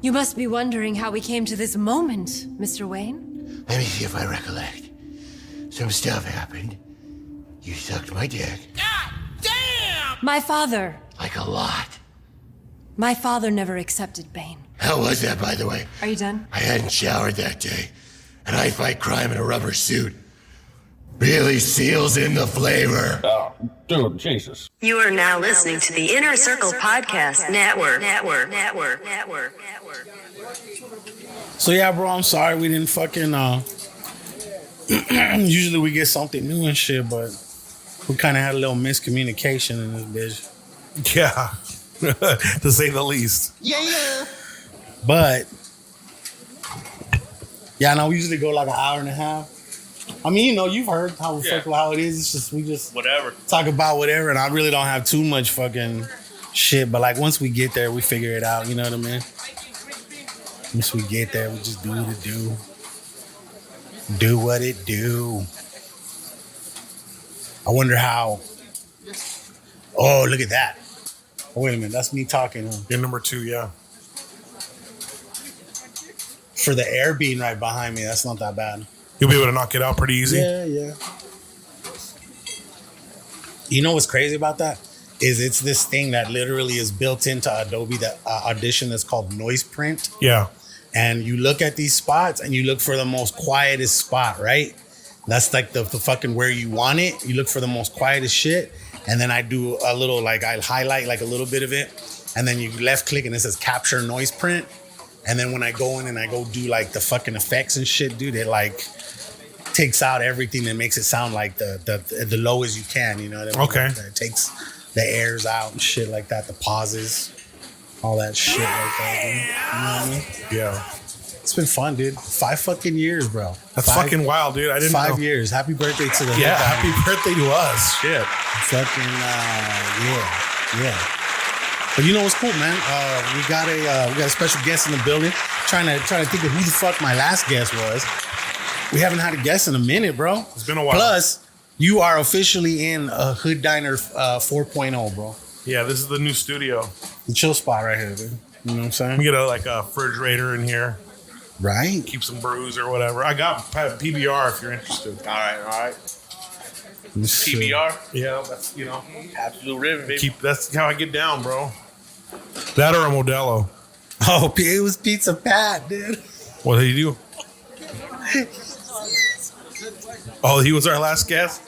You must be wondering how we came to this moment, Mr. Wayne. Let me see if I recollect. Some stuff happened. You sucked my dick. God damn! My father. Like a lot. My father never accepted Bane. How was that, by the way? Are you done? I hadn't showered that day, and I fight crime in a rubber suit. Really seals in the flavor. Oh, dude, Jesus. You are now listening to the Inner Circle Podcast Network. So yeah, bro, I'm sorry we didn't fucking usually we get something new and shit, but we kind of had a little miscommunication in this bitch. Yeah. To say the least. Yeah. But yeah, no, we usually go like an hour and a half. I mean, you know, you've heard how it is. It's just we just Whatever. talk about whatever, and I really don't have too much fucking shit. But like once we get there, we figure it out. You know what I mean? Once we get there, we just do what it do. Do what it do. I wonder how. Oh, look at that. Oh, wait a minute, that's me talking. Huh? You're number 2, yeah. For the air being right behind me, that's not that bad. You'll be able to knock it out pretty easy. Yeah. You know what's crazy about that? Is it's this thing that literally is built into Adobe that Audition that's called Noise Print. Yeah. And you look at these spots and you look for the most quietest spot, right? That's like the fucking where you want it. You look for the most quietest shit. And then I do a little, like I highlight like a little bit of it. And then you left click and it says capture noise print. And then when I go in and I go do like the fucking effects and shit, dude, it like takes out everything and makes it sound like the low as you can, you know what I mean? Okay. It takes the airs out and shit like that, the pauses, all that shit like that, dude. You know what I mean? Yeah. It's been fun, dude. 5 fucking years, bro. That's fucking wild, dude. I didn't know. 5 years. Happy birthday to the Yeah, happy birthday to us. Shit. fucking yeah. But you know what's cool, man? We got a special guest in the building. Trying to think of who the fuck my last guest was. We haven't had a guest in a minute, bro. It's been a while. Plus, you are officially in a Hood Diner 4.0, bro. Yeah, this is the new studio. The chill spot right here, dude. You know what I'm saying? We get a refrigerator in here. Right. Keep some brews or whatever. I got PBR if you're interested. All right. PBR? Yeah, that's, Absolute ribbon, baby. That's how I get down, bro. That or a Modelo. Oh, it was Pizza Pat, dude. What did he do? Oh, he was our last guest?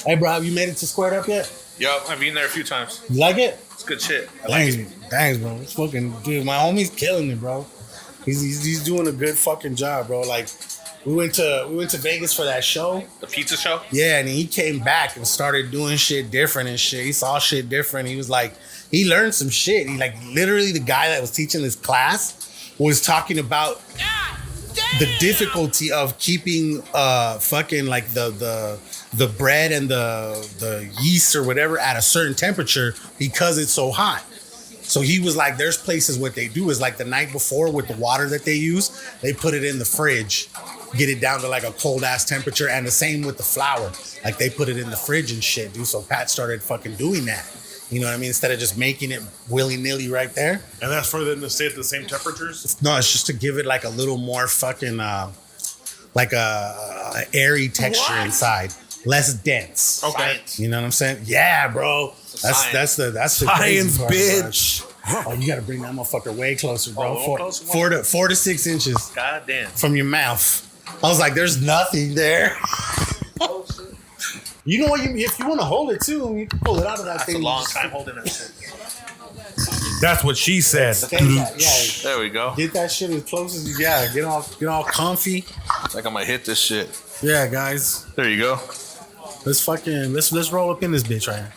Hey, bro, have you made it to Squared Up yet? Yup, I've been there a few times. You like it? It's good shit. I like it. Thanks, bro. It's fucking, dude, my homie's killing it, bro. He's doing a good fucking job, bro. Like, we went to Vegas for that show. The pizza show? Yeah, and he came back and started doing shit different and shit. He saw shit different. He was like, he learned some shit. He like literally the guy that was teaching this class was talking about the difficulty of keeping fucking like the bread and the yeast or whatever at a certain temperature because it's so hot. So he was like, there's places what they do is like the night before with the water that they use, they put it in the fridge, get it down to like a cold ass temperature, and the same with the flour. Like they put it in the fridge and shit, dude. So Pat started fucking doing that. You know what I mean? Instead of just making it willy-nilly right there. And that's for them to stay at the same temperatures? No, it's just to give it like a little more fucking like a airy texture inside. Less dense. Okay. You know what I'm saying? Yeah, bro. That's the science, part, bitch. Bro. Oh, you gotta bring that motherfucker way closer, bro. Oh, Four to 6 inches God damn. from your mouth. I was like, there's nothing there. You know what? If you want to hold it too, you can pull it out of that That's thing. a long time holding that shit. That's what she said. Yeah, There we go. get that shit as close as you get all comfy. Like I'm gonna hit this shit. Yeah, guys. There you go. Let's roll up in this bitch right here.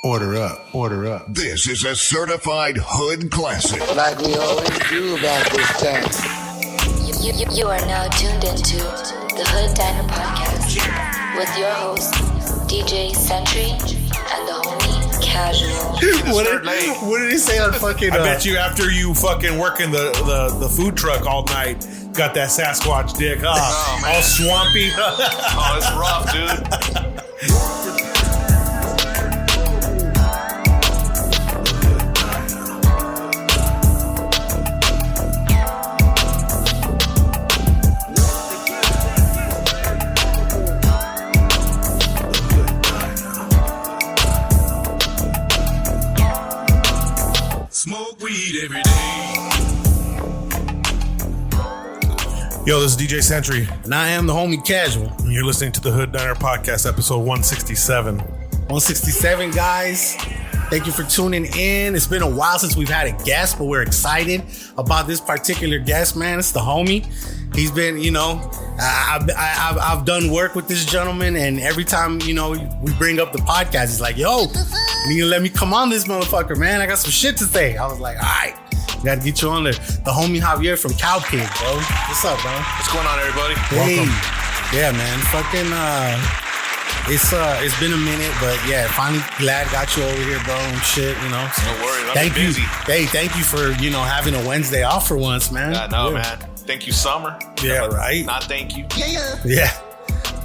Order up. This is a certified hood classic. Like we always do about this time. You are now tuned into the Hood Diner Podcast with your host, DJ Sentry, and the homie Casual. What did he say on fucking... I bet you after you fucking working the food truck all night, got that Sasquatch dick, Oh, man. all swampy. Oh, it's rough, dude. smoke weed every day. Yo, this is DJ Sentry. And I am the homie Casual. And you're listening to the Hood Diner Podcast, episode 167. 167, guys. Thank you for tuning in. It's been a while since we've had a guest, but we're excited about this particular guest, man. It's the homie. He's been, I've done work with this gentleman, and every time, we bring up the podcast, he's like, yo, you let me come on this motherfucker, man. I got some shit to say. I was like, all right, gotta get you on there. The homie Javier from CowPig, bro. What's up, bro? What's going on, everybody? Hey. Welcome. Yeah, man. It's been a minute, but yeah, finally glad got you over here, bro, and shit, No worries, Thank you. busy. Hey, thank you for, having a Wednesday off for once, man. Yeah, no, man. Thank you, Summer. Yeah, right. Not thank you. Yeah.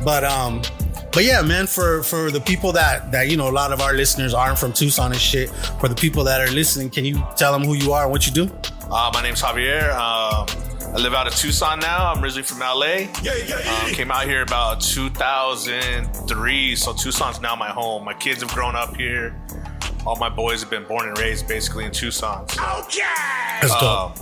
But yeah, man, for the people that a lot of our listeners aren't from Tucson and shit, for the people that are listening, can you tell them who you are and what you do? My name's Javier. I live out of Tucson now. I'm originally from LA. Came out here about 2003, so Tucson's now my home. My kids have grown up here. All my boys have been born and raised basically in Tucson. So. That's dope.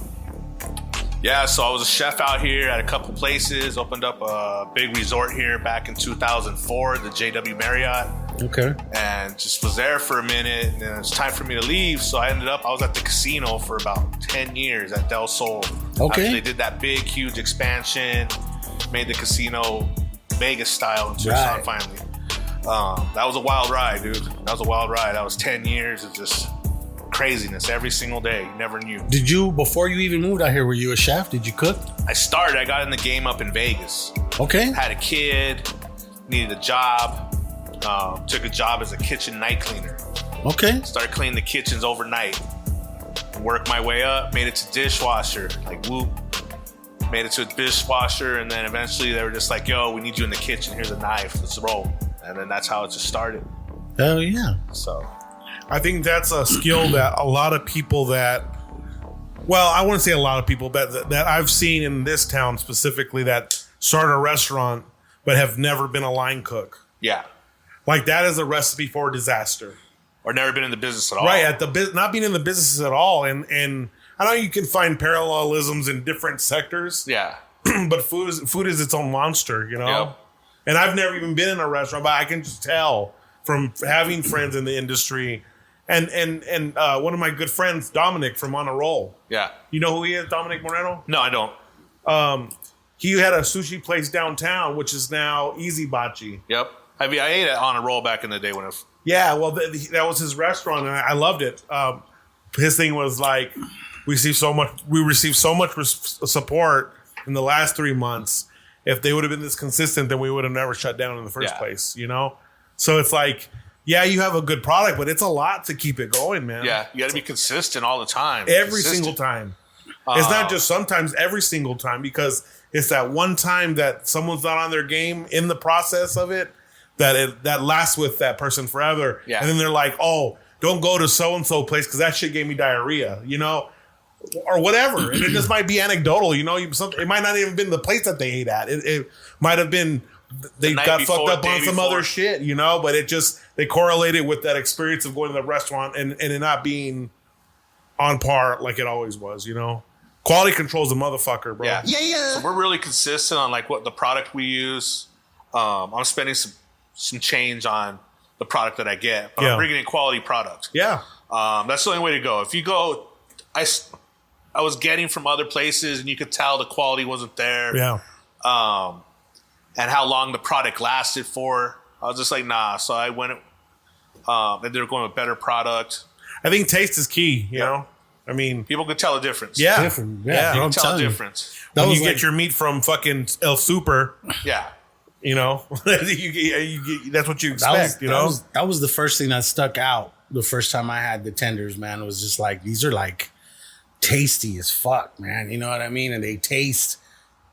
Yeah, so I was a chef out here at a couple places. Opened up a big resort here back in 2004, the JW Marriott. Okay. And just was there for a minute, and then it's time for me to leave. So I was at the casino for about 10 years at Del Sol. Okay. After they did that big, huge expansion, made the casino Vegas style in Tucson Right. finally. That was a wild ride, dude. That was a wild ride. That was 10 years of just craziness every single day. You never knew. Did you, before you even moved out here, were you a chef? Did you cook? I got in the game up in Vegas. Okay. Had a kid, needed a job. Took a job as a kitchen night cleaner. Okay. Started cleaning the kitchens overnight. Worked my way up, made it to dishwasher. Like, whoop. Made it to a dishwasher, and then eventually they were just like, yo, we need you in the kitchen. Here's a knife. Let's roll. And then that's how it just started. Hell yeah. So I think that's a skill that a lot of people I wouldn't say a lot of people, but that I've seen in this town specifically that start a restaurant but have never been a line cook. yeah. Like, that is a recipe for disaster. Or never been in the business at all. Right, not being in the business at all. And I know you can find parallelisms in different sectors. Yeah. But food is its own monster, Yep. And I've never even been in a restaurant, but I can just tell from having friends in the industry. And one of my good friends, Dominic from On a Roll. Yeah. You know who he is, Dominic Moreno? No, I don't. He had a sushi place downtown, which is now Easy Bachi. Yep. I ate it on a roll back in the day when it. Yeah, well, that was his restaurant, and I loved it. His thing was like, we received so much support in the last 3 months. If they would have been this consistent, then we would have never shut down in the first place. So it's like, yeah, you have a good product, but it's a lot to keep it going, man. Yeah, you got to be consistent all the time. Every single time. It's not just sometimes, every single time, because it's that one time that someone's not on their game in the process of it that lasts with that person forever. Yeah. And then they're like, oh, don't go to so-and-so place because that shit gave me diarrhea, or whatever. And it just might be anecdotal, it might not even been the place that they ate at. It might have been they got fucked up on some other shit, but they correlated with that experience of going to the restaurant and it not being on par like it always was, Quality control's a motherfucker, bro. Yeah. So we're really consistent on like what the product we use. I'm spending some change on the product that I get, but I'm bringing in quality product. Yeah. That's the only way to go. If you go, I was getting from other places and you could tell the quality wasn't there. Yeah. And how long the product lasted for. I was just like, nah. So I went, and they're going with better product. I think taste is key, you know? I mean, people could tell the difference. Yeah. Different. Yeah. You can tell the difference. When you get your meat from fucking El Super. Yeah. That's what you expect, That was the first thing that stuck out the first time I had the tenders, man. It was just like, these are like tasty as fuck, man. You know what I mean? And they taste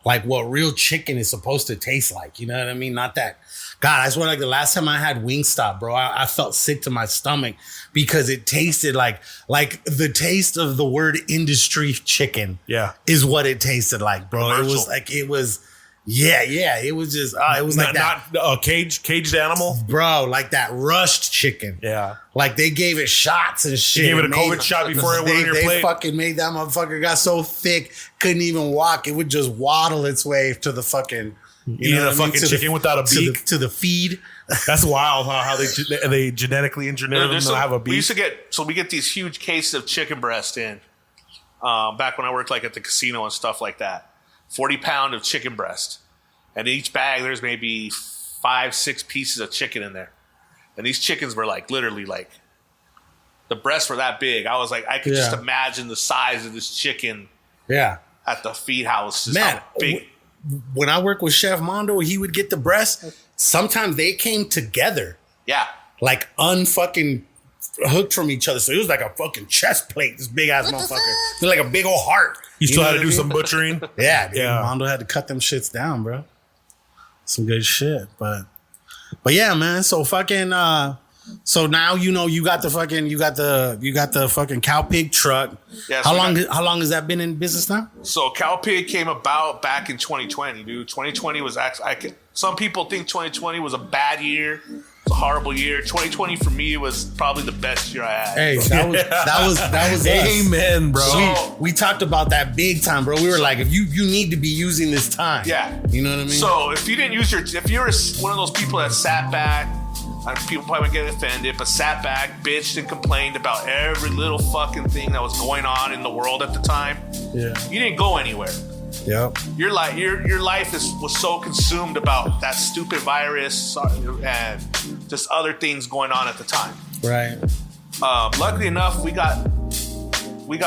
like what real chicken is supposed to taste like. You know what I mean? Not that. God, I swear, like the last time I had Wingstop, bro, I felt sick to my stomach because it tasted like the taste of the word industry chicken. Yeah. Is what it tasted like, bro. Commercial. It was Yeah, it was just it was like not a caged animal, bro. Like that rushed chicken. Yeah, like they gave it shots and shit. They gave it a COVID shot before it went on your plate. They fucking made that motherfucker got so thick couldn't even walk. It would just waddle its way to the fucking eating a fucking chicken without a beak to the feed. That's wild how they genetically engineer them to have a beak. We get these huge cases of chicken breast in. Back when I worked like at the casino and stuff like that. 40 pound of chicken breast. And in each bag, there's maybe 5-6 pieces of chicken in there. And these chickens were like, literally like, the breasts were that big. I was like, I could just imagine the size of this chicken at the feed house. Just man, how big. When I worked with Chef Mondo, he would get the breasts. Sometimes they came together. Yeah. Like unfucking hooked from each other. So it was like a fucking chest plate, this big ass motherfucker. It was like a big old heart. You still had to do some butchering? Yeah, dude. Mondo had to cut them shits down, bro. Some good shit. But yeah, man. So fucking so now you got the fucking fucking CowPig truck. Yeah, so how long has that been in business now? So CowPig came about back in 2020, dude. 2020 was actually some people think 2020 was a bad year. It's a horrible year. 2020 for me was probably the best year I had. Hey, that was us. Amen, bro. So, we talked about that big time, bro. We were like, if you need to be using this time. Yeah. You know what I mean? So if you didn't use if you're one of those people that sat back, people probably get offended, but sat back, bitched and complained about every little fucking thing that was going on in the world at the time. Yeah. You didn't go anywhere. Yep. Your life was so consumed about that stupid virus and just other things going on at the time. Right. Luckily enough, we got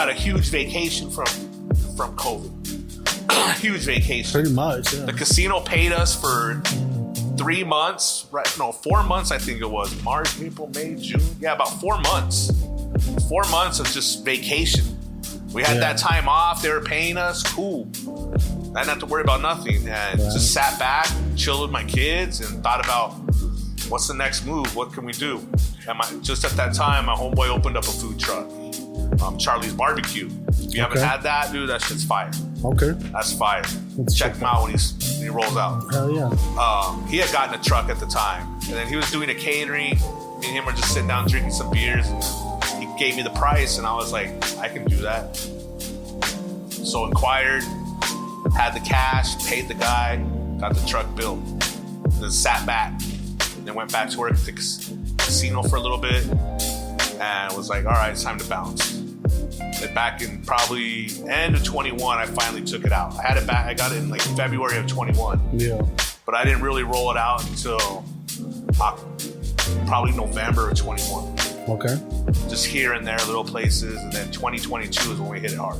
a huge vacation from COVID. Huge vacation. Pretty much. Yeah. The casino paid us for 3 months. Right? No, 4 months. I think it was March, April, May, June. Yeah, about 4 months. 4 months of just vacation. We had that time off. They were paying us. Cool. I didn't have to worry about nothing. And just sat back, chilled with my kids, and thought about what's the next move? What can we do? And just at that time, my homeboy opened up a food truck. Charlie's Barbecue. If you haven't had that, dude, that shit's fire. Okay. That's fire. Check him out when he rolls out. Hell yeah. He had gotten a truck at the time. And then he was doing a catering. Me and him were just sitting down drinking some beers. He gave me the price, and I was like, I can do that. So inquired, had the cash, paid the guy, got the truck built. Then sat back. And then went back to work at the casino for a little bit. And was like, all right, it's time to bounce. And back in probably end of 21, I finally took it out. I had it back. I got it in like February of 21. Yeah. But I didn't really roll it out until probably November of 21. Okay. Just here and there, little places. And then 2022 is when we hit it hard.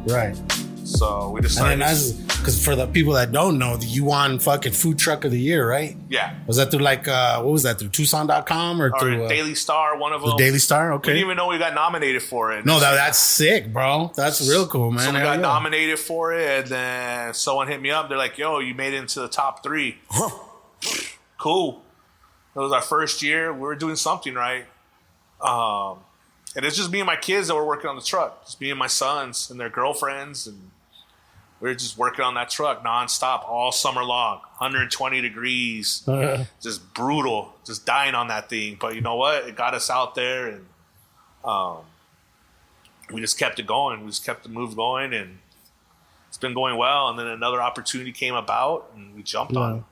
Right. So we just started. Because for the people that don't know, you won fucking Food Truck of the Year, right? Yeah. Was that through what was that, through Tucson.com or through Daily Star, one of them? The Daily Star, okay. We didn't even know we got nominated for it. No, that's sick, bro. That's real cool, man. So we got nominated for it, and then someone hit me up. They're like, yo, you made it into the top 3. Cool. It was our first year. We were doing something right. And it's just me and my kids that were working on the truck. Just me and my sons and their girlfriends. And we were just working on that truck nonstop all summer long. 120 degrees. Just brutal. Just dying on that thing. But you know what? It got us out there. And we just kept it going. We just kept the move going. And it's been going well. And then another opportunity came about. And we jumped on it.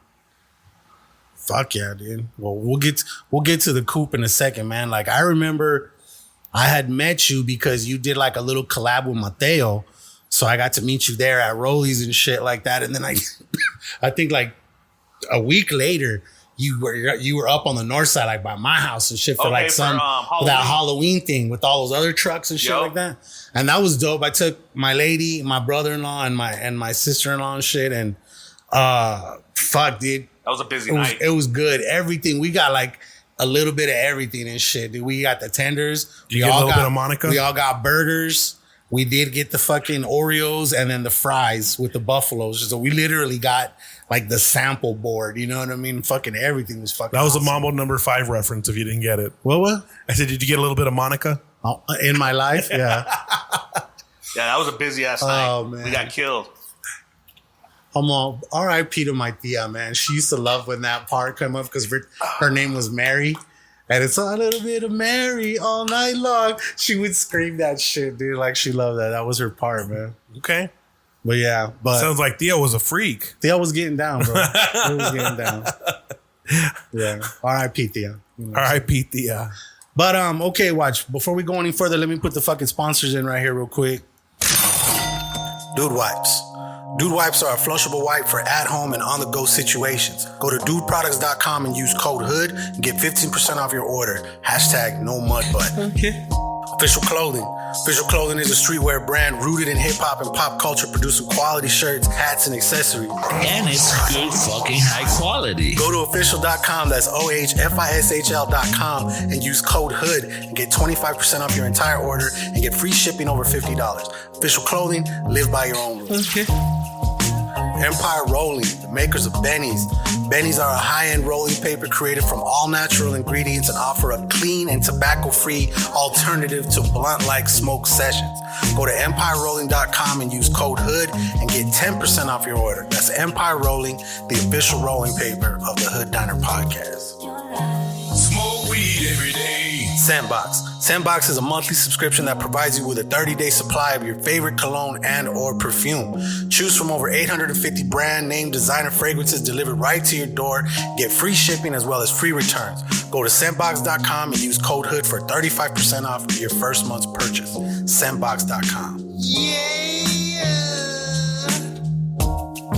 Fuck yeah, dude. Well, we'll get to the Coop in a second, man. Like, I remember I had met you because you did like a little collab with Mateo. So I got to meet you there at Rollies and shit like that. And then I think like a week later, you were up on the north side, like by my house and shit for like that Halloween thing with all those other trucks and shit like that. And that was dope. I took my lady, my brother-in-law, and my sister-in-law and shit. And fuck, dude. That was a busy night. It was good. Everything. We got like a little bit of everything and shit, dude. We got the tenders. You get a little bit of Monica? We all got burgers. We did get the fucking Oreos and then the fries with the buffaloes. So we literally got like the sample board. You know what I mean? Fucking everything was fucking That was awesome. a Mambo number 5 reference if you didn't get it. What? I said, did you get a little bit of Monica? Oh, in my life? Yeah. Yeah, that was a busy ass night. Oh, man. We got killed. I'm all R.I.P. to my tia, man. She used to love when that part came up because her name was Mary. And it's a little bit of Mary all night long. She would scream that shit, dude. Like, she loved that. That was her part, man. Okay. But yeah. Sounds like Theo was a freak. Theo was getting down, bro. He was getting down. Yeah. R.I.P. Theo. R.I.P. Theo. But, okay, watch. Before we go any further, let me put the fucking sponsors in right here real quick. Dude Wipes. Dude Wipes are a flushable wipe for at-home and on-the-go situations. Go to dudeproducts.com and use code HOOD and get 15% off your order. Hashtag no mud butt. Okay. Official Clothing. Official Clothing is a streetwear brand rooted in hip-hop and pop culture, producing quality shirts, hats, and accessories. And it's good fucking high quality. Go to official.com, that's OHFISHL.com, and use code HOOD and get 25% off your entire order and get free shipping over $50. Official Clothing, live by your own rules. Okay. Empire Rolling, the makers of Bennies. Bennies are a high-end rolling paper created from all natural ingredients and offer a clean and tobacco-free alternative to blunt-like smoke sessions. Go to EmpireRolling.com and use code HOOD and get 10% off your order. That's Empire Rolling, the official rolling paper of the Hood Diner Podcast. Smoke weed every day. Sandbox. Sandbox is a monthly subscription that provides you with a 30-day supply of your favorite cologne and or perfume. Choose from over 850 brand name designer fragrances delivered right to your door. Get free shipping as well as free returns. Go to sandbox.com and use code HOOD for 35% off your first month's purchase. Sandbox.com. Yeah.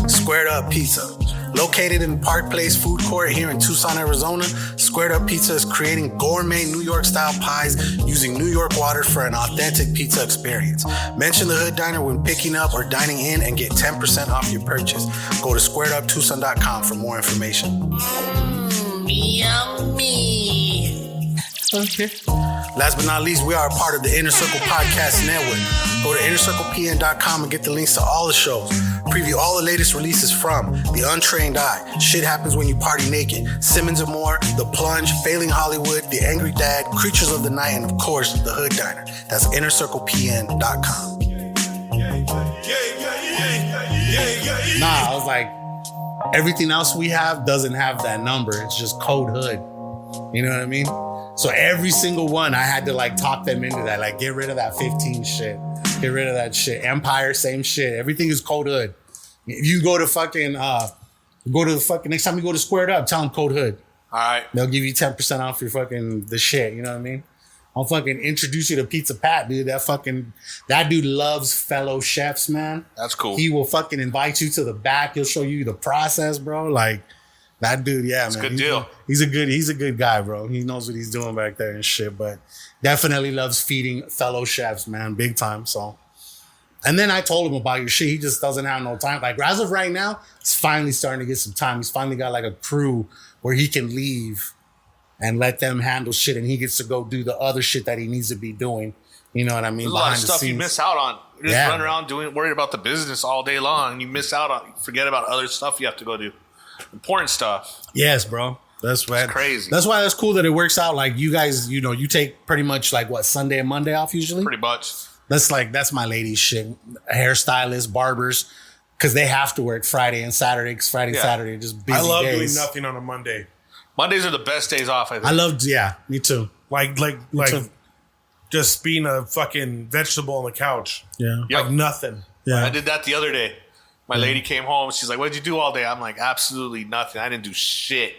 Squared Up Pizza. Located in Park Place Food Court here in Tucson, Arizona, Squared Up Pizza is creating gourmet New York-style pies using New York water for an authentic pizza experience. Mention the Hood Diner when picking up or dining in and get 10% off your purchase. Go to squareduptucson.com for more information. Yummy. Okay. Last but not least, we are a part of the Inner Circle Podcast Network. Go to innercirclepn.com and get the links to all the shows. Preview all the latest releases from The Untrained Eye, Shit Happens When You Party Naked, Simmons and More, The Plunge, Failing Hollywood, The Angry Dad, Creatures of the Night, and of course, The Hood Diner. That's innercirclepn.com. Nah, I was like, everything else we have doesn't have that number. It's just code HOOD. You know what I mean? So every single one, I had to like talk them into that. Like, get rid of that 15 shit. Get rid of that shit. Empire, same shit. Everything is code HOOD. If you go to fucking, next time you go to Squared Up, tell them code HOOD. All right. They'll give you 10% off your fucking, the shit. You know what I mean? I'll fucking introduce you to Pizza Pat, dude. That dude loves fellow chefs, man. That's cool. He will fucking invite you to the back. He'll show you the process, bro. Like, that dude, yeah, it's man. It's a good deal. He's a good guy, bro. He knows what he's doing back there and shit, but definitely loves feeding fellow chefs, man, big time. So, and then I told him about your shit. He just doesn't have no time. Like, as of right now, he's finally starting to get some time. He's finally got like a crew where he can leave and let them handle shit, and he gets to go do the other shit that he needs to be doing. You know what I mean? There's a lot of stuff you miss out on. You just run around worried about the business all day long, and you miss out on, forget about other stuff you have to go do. Important stuff. Yes, bro. That's right. It's crazy. That's why that's cool that it works out. Like, you guys, you know, you take pretty much like what, Sunday and Monday off usually? Pretty much. That's my lady's shit. Hairstylists, barbers, because they have to work Friday and Saturday. Because Friday and Saturday are just busy days. I love doing nothing on a Monday. Mondays are the best days off, I think. I loved, yeah, me too. Like just being a fucking vegetable on the couch. Yeah. Yep. Like nothing. Yeah. I did that the other day. My lady came home. She's like, "What'd you do all day?" I'm like, "Absolutely nothing. I didn't do shit."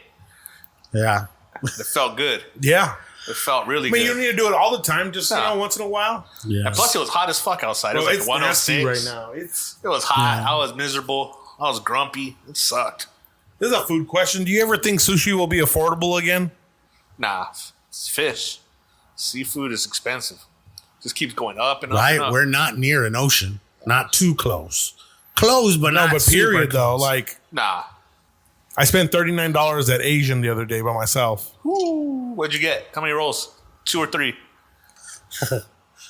Yeah. It felt good. Yeah. It felt really good. good. You don't need to do it all the time, just once in a while. Yeah. And plus, it was hot as fuck outside. Bro, it was it's like 106 right now. It was hot. Yeah. I was miserable. I was grumpy. It sucked. This is a food question. Do you ever think sushi will be affordable again? Nah, it's fish. Seafood is expensive. Just keeps going up and up. Right? And up. We're not near an ocean. Not too close. Close, but not but period though. close. Like, nah. I spent $39 at Asian the other day by myself. Ooh, what'd you get? How many rolls? 2 or 3?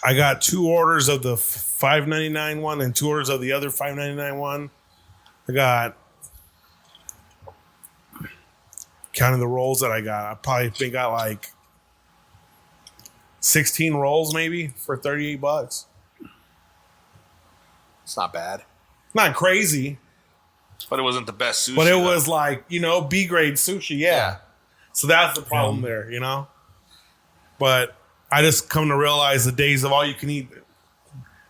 I got 2 orders of the $5.99 one and 2 orders of the other $5.99 one. I got, counting the rolls that I got, I probably think I got like 16 rolls maybe for $38. It's not bad. Not crazy. But it wasn't the best sushi. But it was like, B grade sushi. Yeah. So that's the problem there, But I just come to realize the days of all you can eat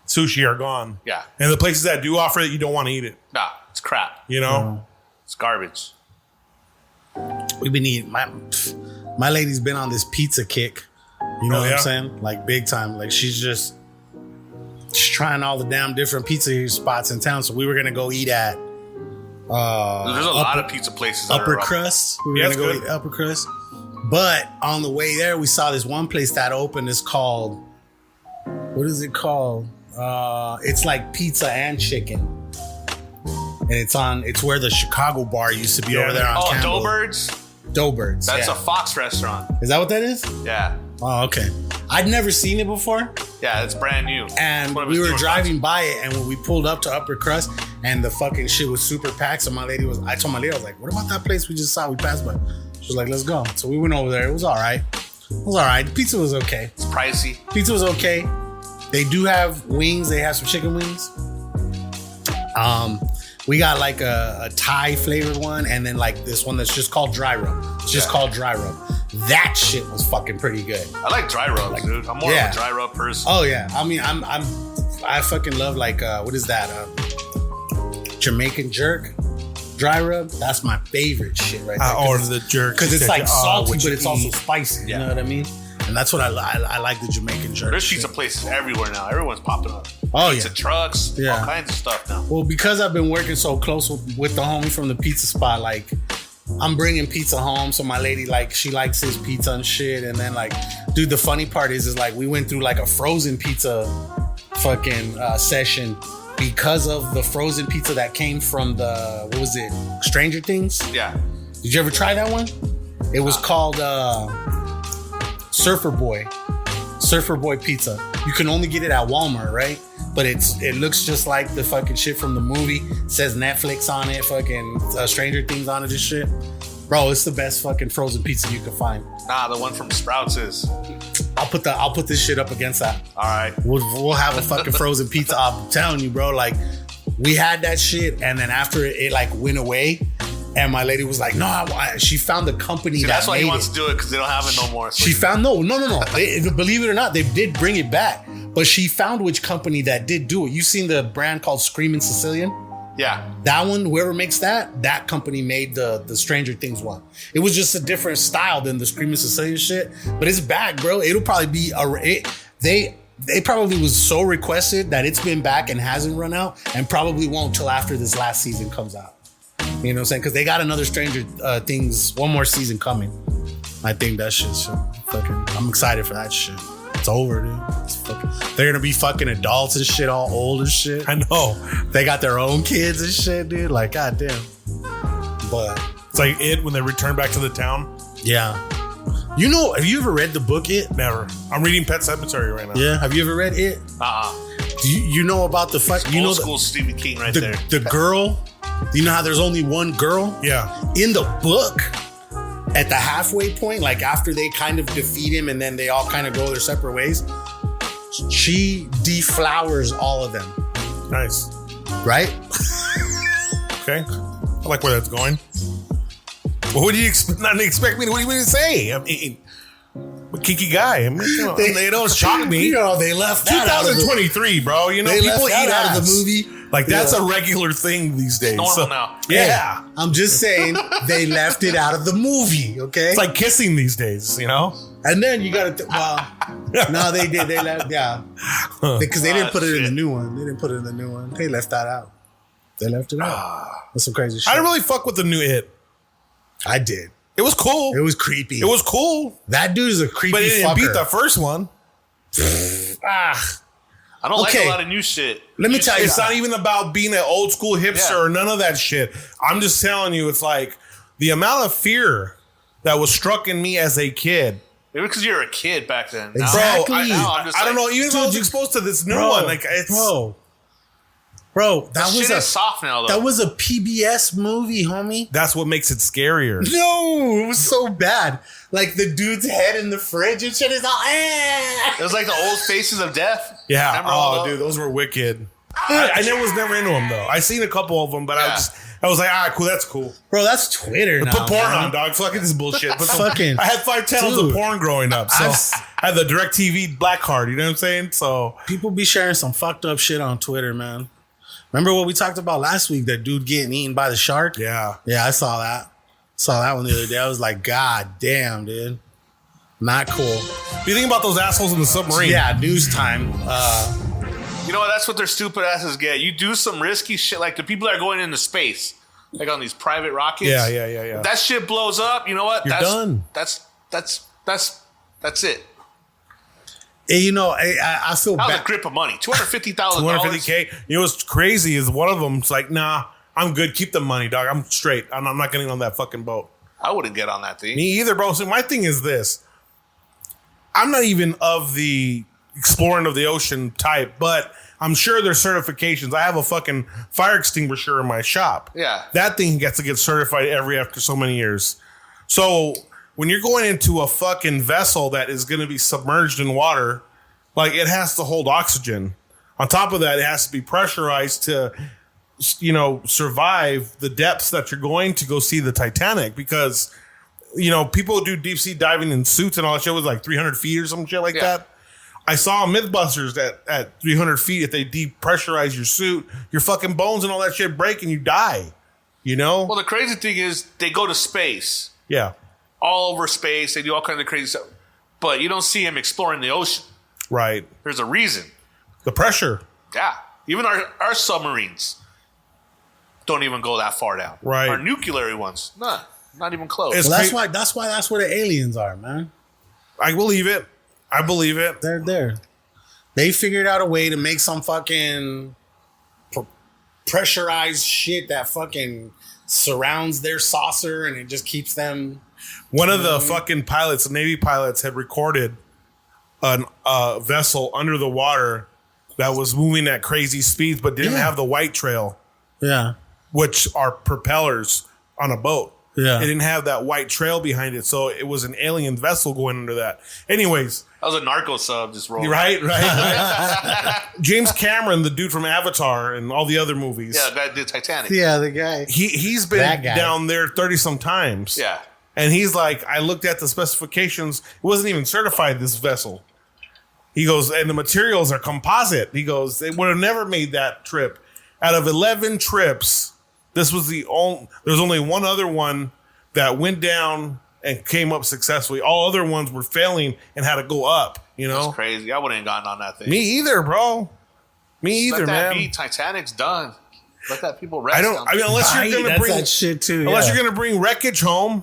sushi are gone. Yeah. And the places that do offer it, you don't want to eat it. Nah, it's crap. It's garbage. We've been eating. My lady's been on this pizza kick. You know what I'm saying? Like big time. Like she's trying all the damn different pizza spots in town. So we were gonna go eat at. There's a lot of pizza places. Upper Crust. We were gonna go eat Upper Crust. But on the way there, we saw this one place that opened. It's called. What is it called? It's like pizza and chicken. And it's where the Chicago bar used to be over there on Campbell. Doughbirds. That's a Fox restaurant. Is that what that is? Yeah. Oh, okay. I'd never seen it before. Yeah, it's brand new. And we were driving by it, and when we pulled up to Upper Crust, and the fucking shit was super packed. So I told my lady, I was like, what about that place we just saw? We passed by. She was like, let's go. So we went over there. It was all right. The pizza was okay. It's pricey. Pizza was okay. They do have wings. They have some chicken wings. We got like a Thai flavored one, and then like this one that's just called dry rub. It's just called dry rub. That shit was fucking pretty good. I like dry rub, dude. I'm more of a dry rub person. Oh yeah, I mean, I fucking love like what is that? Jamaican jerk, dry rub. That's my favorite shit right there. I order the jerk because it's like salty, but it's also spicy. You know what I mean? And that's what I like the Jamaican jerk. There's pizza places everywhere now. Everyone's popping up. Oh pizza trucks, all kinds of stuff now. Well, because I've been working so close with the homie from the pizza spot, like I'm bringing pizza home. So my lady, like, she likes his pizza and shit. And then like, dude, the funny part is like we went through like a frozen pizza fucking session because of the frozen pizza that came from the, what was it? Stranger Things? Yeah. Did you ever try that one? It was called Surfer Boy pizza. You can only get it at Walmart, right? But it looks just like the fucking shit from the movie. It says Netflix on it, fucking Stranger Things on it and shit. Bro, it's the best fucking frozen pizza you can find. Nah, the one from Sprouts is. I'll put this shit up against that. All right. We'll have a fucking frozen pizza. I'm telling you, bro. Like, we had that shit, and then after it like went away, and my lady was like, "No, she found the company." See, that that's why made he wants to do it because they don't have it no more. So she found no. Believe it or not, they did bring it back, but she found which company that did do it. You seen the brand called Screaming Sicilian? Yeah, that one. Whoever makes that company made the Stranger Things one. It was just a different style than the Screaming Sicilian shit, but it's back, bro. It'll probably be They probably was so requested that it's been back and hasn't run out, and probably won't till after this last season comes out. You know what I'm saying? Because they got another Stranger Things, one more season coming. I think that shit's fucking. I'm excited for that shit. It's over, dude. They're gonna be fucking adults and shit, all old and shit. I know. They got their own kids and shit, dude. Like, goddamn. But it's like It when they return back to the town. Yeah. You know, have you ever read the book It? Never. I'm reading Pet Sematary right now. Yeah. Have you ever read It? Do you know about the fuck? You know, old school Stephen King right there. The girl. You know how there's only one girl? Yeah. In the book, at the halfway point, like after they kind of defeat him and then they all kind of go their separate ways, she deflowers all of them. Nice. Right? Okay. I like where that's going. What would you not expect me to? What do you mean to say? I mean, a kiki guy. I mean, they don't shock me. You know, they left that 2023, bro. You know, they people left that eat out of the movie. Like, that's a regular thing these days. It's normal now. Yeah. I'm just saying they left it out of the movie, okay? It's like kissing these days, you know? And then you got to, no, they did. They left, yeah. Because they didn't put it in the new one. They didn't put it in the new one. They left that out. They left it out. That's some crazy shit. I didn't really fuck with the new It. I did. It was cool. It was creepy. It was cool. That dude is a creepy fucker. But it didn't beat the first one. I don't like a lot of new shit. Let me tell you. It's not even about being an old school hipster or none of that shit. I'm just telling you, it's like the amount of fear that was struck in me as a kid. Maybe because you were a kid back then. Exactly. Bro, I don't know. Even if I was exposed to this new one, like it's Bro, that was shit is soft now, though. That was a PBS movie, homie. That's what makes it scarier. No, it was so bad. Like the dude's head in the fridge and shit is all. It was like the old Faces of Death. Yeah. Dude, those were wicked. I was never into them though. I seen a couple of them, but I was like, all right, cool, that's cool. Bro, that's Twitter now. Put porn man. on, dog. Fucking this bullshit. Fucking. I had 5 channels of porn growing up, so I had the DirecTV black card. You know what I'm saying? So people be sharing some fucked up shit on Twitter, man. Remember what we talked about last week? That dude getting eaten by the shark? Yeah. Yeah, I saw that. Saw that one the other day. I was like, God damn, dude. Not cool. What do you think about those assholes in the submarine? Yeah, news time. You know what? That's what their stupid asses get. You do some risky shit, like the people that are going into space, like on these private rockets. Yeah. If that shit blows up, you know what? You're done. That's it. You know, I feel That was bad. a grip of money. $250,000. $250K. You know what's crazy is one of them's like, nah, I'm good. Keep the money, dog. I'm straight. I'm not getting on that fucking boat. I wouldn't get on that thing. Me either, bro. So my thing is this. I'm not even of the exploring of the ocean type, but I'm sure there's certifications. I have a fucking fire extinguisher in my shop. Yeah. That thing gets to get certified after so many years. So when you're going into a fucking vessel that is going to be submerged in water, like it has to hold oxygen. On top of that, it has to be pressurized to, you know, survive the depths that you're going to go see the Titanic, because, you know, people do deep sea diving in suits and all that shit was like 300 feet or some shit like that. I saw Mythbusters that at 300 feet, if they depressurize your suit, your fucking bones and all that shit break and you die. You know? Well, the crazy thing is they go to space. Yeah. All over space. They do all kinds of crazy stuff. But you don't see them exploring the ocean. Right. There's a reason. The pressure. Yeah. Even our submarines don't even go that far down. Right. Our nuclear ones, not even close. Well, that's why that's where the aliens are, man. I believe it. They're there. They figured out a way to make some fucking pressurized shit that fucking surrounds their saucer, and it just keeps them. One of the fucking pilots, Navy pilots, had recorded a vessel under the water that was moving at crazy speeds, but didn't have the white trail. Yeah. Which are propellers on a boat. Yeah. It didn't have that white trail behind it, so it was an alien vessel going under that. Anyways. That was a narco sub just rolling. Right. James Cameron, the dude from Avatar and all the other movies. Yeah, the guy that did Titanic. Yeah, the guy. He's been down there 30-some times. Yeah. And he's like, I looked at the specifications. It wasn't even certified, this vessel. He goes, and the materials are composite. He goes, they would have never made that trip. Out of 11 trips, this was there's only one other one that went down and came up successfully. All other ones were failing and had to go up, you know? That's crazy. I wouldn't have gotten on that thing. Me either, bro. Let that be. Titanic's done. Let that people rest. Unless you're going to bring that shit too. Unless you're going to bring wreckage home,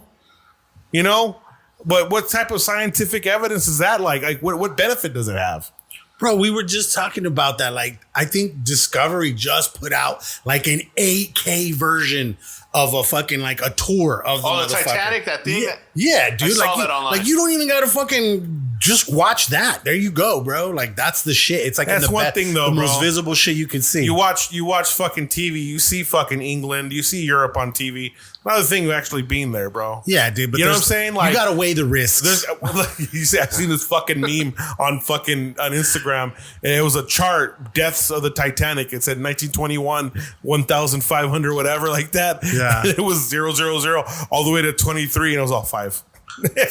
you know? But what type of scientific evidence is that like? Like, what benefit does it have? Bro, we were just talking about that. Like, I think Discovery just put out like an 8K version of a fucking like a tour of the Titanic, that thing. Yeah, dude. I saw that online. Like, you don't even gotta fucking just watch that. There you go, bro. Like, that's the shit. It's like that's one thing though, the bro. most visible shit you can see. You watch fucking TV. You see fucking England. You see Europe on TV. Another thing of actually being there, bro. Yeah, dude. But you know what I'm saying? Like, you gotta weigh the risks. You see, I've seen this fucking meme on Instagram, and it was a chart, deaths of the Titanic. It said 1921, 1,500, whatever, like that. Yeah. It was 000 all the way to 23, and it was all 5.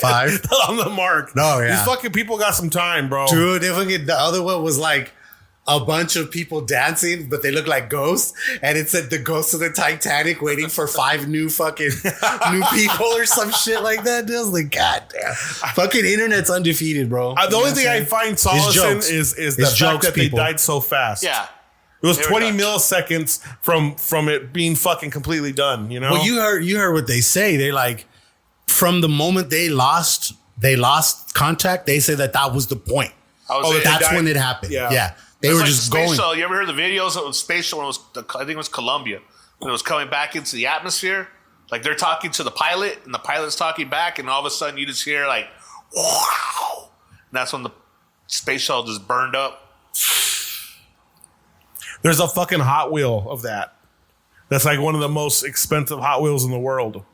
5 on the mark. No, yeah. These fucking people got some time, bro. Dude, the other one was like a bunch of people dancing, but they look like ghosts, and it said the ghosts of the Titanic waiting for 5 new people or some shit like that. Dude, I was like, God damn, fucking internet's undefeated, bro. The only thing I find solace in is the fact that they died so fast. Yeah. It was 20 milliseconds from it being fucking completely done, you know? Well, you heard what they say. They like, from the moment they lost contact, they say that was the point. That's when it happened. Yeah. They were just going. Shuttle. You ever heard the videos of Space Shuttle when it was, I think it was Columbia, when it was coming back into the atmosphere? Like, they're talking to the pilot, and the pilot's talking back, and all of a sudden you just hear, like, wow. And that's when the Space Shuttle just burned up. There's a fucking Hot Wheel of that. That's like one of the most expensive Hot Wheels in the world.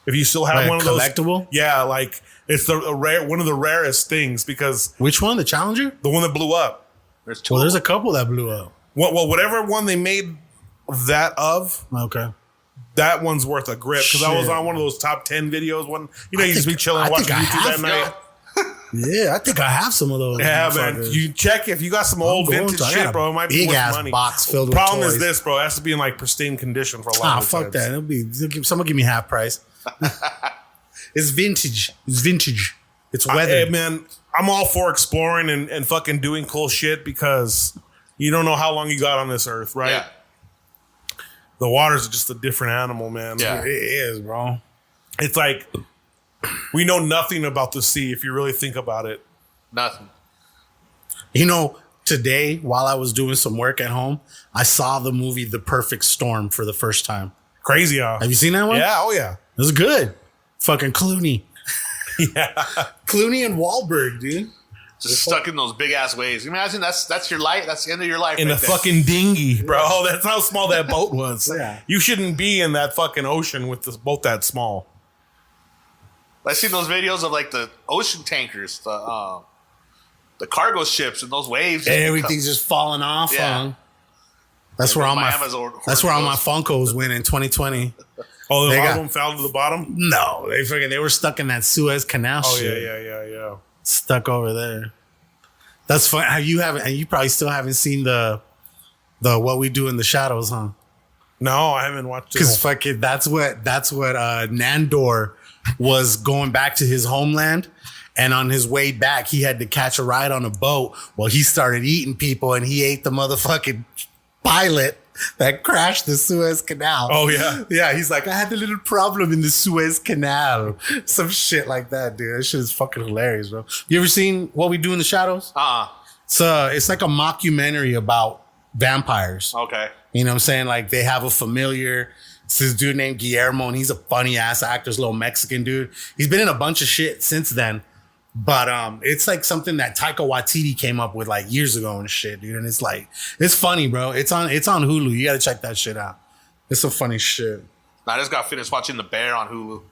If you still have one of those. Collectible? Yeah, like, it's one of the rarest things because. Which one? The Challenger? The one that blew up. There's a couple that blew up. Well, whatever one they made that of. Okay. that one's worth a grip because I was on one of those top 10 videos. One, you just be chilling watching YouTube that night. Yeah, I think I have some of those. Yeah, man. You check if you got some old vintage shit, bro. It might be worth money. Box filled with Problem toys. is this, bro. It has to be in like pristine condition for a long time. Fuck that. Someone give me half price. It's vintage. It's weathered. Hey, man, I'm all for exploring and fucking doing cool shit because you don't know how long you got on this earth, right? Yeah. The water's just a different animal, man. Yeah. It is, bro. It's like we know nothing about the sea if you really think about it. Nothing. Today, while I was doing some work at home, I saw the movie The Perfect Storm for the first time. Crazy, huh? Have you seen that one? Yeah, oh yeah. It was good. Fucking Clooney. Yeah. Clooney and Wahlberg, dude. Just stuck in those big ass waves. Imagine that's your life. That's the end of your life. In a fucking dinghy, bro. That's how small that boat was. Yeah. You shouldn't be in that fucking ocean with this boat that small. I've seen those videos of like the ocean tankers, the cargo ships, and those waves. Everything's just falling off. Yeah. That's where all my Funkos went in 2020. Oh, a lot of them fell to the bottom? No, they were stuck in that Suez Canal. Oh shit. Yeah. Stuck over there. That's fun. You probably still haven't seen the What We Do in the Shadows, huh? No, I haven't watched it. Because fucking that's what Nandor was going back to his homeland, and on his way back he had to catch a ride on a boat. Well, he started eating people, and he ate the motherfucking pilot that crashed the Suez Canal. Oh yeah. Yeah, he's like, I had a little problem in the Suez Canal. Some shit like that, dude. That shit is fucking hilarious, bro. You ever seen What We Do in the Shadows? It's like a mockumentary about vampires. Okay. You know what I'm saying? Like, they have a familiar. It's this dude named Guillermo, and he's a funny ass actor, this little Mexican dude. He's been in a bunch of shit since then. But it's like something that Taika Waititi came up with like years ago and shit, dude. And it's like, it's funny, bro. It's on Hulu. You gotta check that shit out. It's some funny shit. I just got finished watching The Bear on Hulu.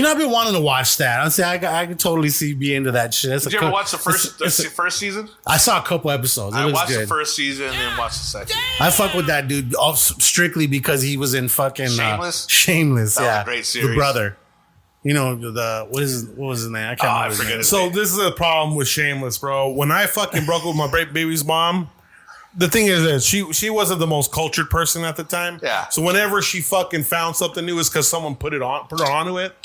I've been wanting to watch that. Honestly, I could totally be into that shit. Did you ever watch the first season? I saw a couple episodes. I watched the first season and then watched the second. I fuck with that dude strictly because he was in fucking Shameless. That was a great series. The brother. What was his name? I can't remember. I forget his So name. this is a problem with Shameless, bro. When I fucking broke up with my baby's mom, the thing is that she wasn't the most cultured person at the time. Yeah. So whenever she fucking found something new, it's because someone put her onto it.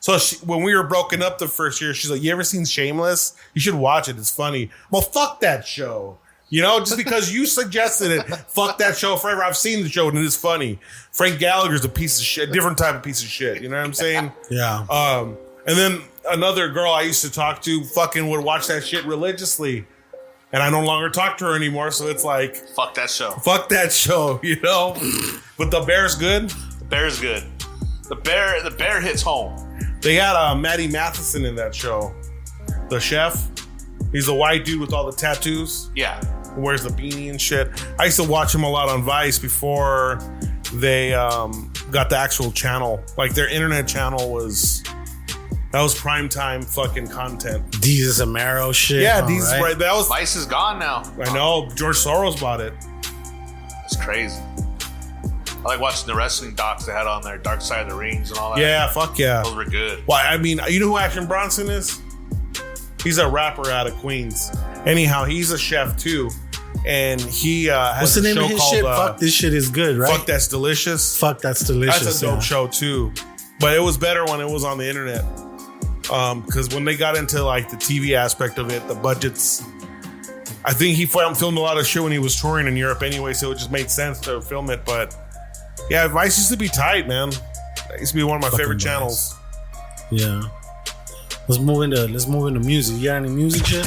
So when we were broken up the first year, she's like, "You ever seen Shameless? You should watch it. It's funny." Well, fuck that show. Just because you suggested it, fuck that show forever. I've seen the show and it is funny. Frank Gallagher's a piece of shit, different type of piece of shit. You know what I'm saying? Yeah. And then another girl I used to talk to fucking would watch that shit religiously. And I no longer talk to her anymore. So it's like, fuck that show. Fuck that show, But The Bear's good. The Bear's good. The Bear hits home. They got Maddie Matheson in that show. The chef. He's a white dude with all the tattoos. Yeah. Wears the beanie and shit. I used to watch him a lot on Vice before they got the actual channel. Like their internet channel was primetime fucking content. Jesus Amaro shit. Yeah, right. That was Vice is gone now. I know. George Soros bought it. It's crazy. I like watching the wrestling docs they had on there, Dark Side of the Rings and all that. Yeah, fuck yeah. Those were good. Why? I mean, you know who Action Bronson is? He's a rapper out of Queens. Anyhow, he's a chef too. And he has what's the name of his shit? Fuck This Shit Is Good, right? Fuck That's Delicious. Fuck That's Delicious. That's a dope show too. But it was better when it was on the internet. Because when they got into like the TV aspect of it, the budgets, I think he filmed a lot of shit when he was touring in Europe anyway, so it just made sense to film it. But yeah, Vice used to be tight, man. It used to be one of my favorite channels. Yeah. Let's move into music. You got any music shit?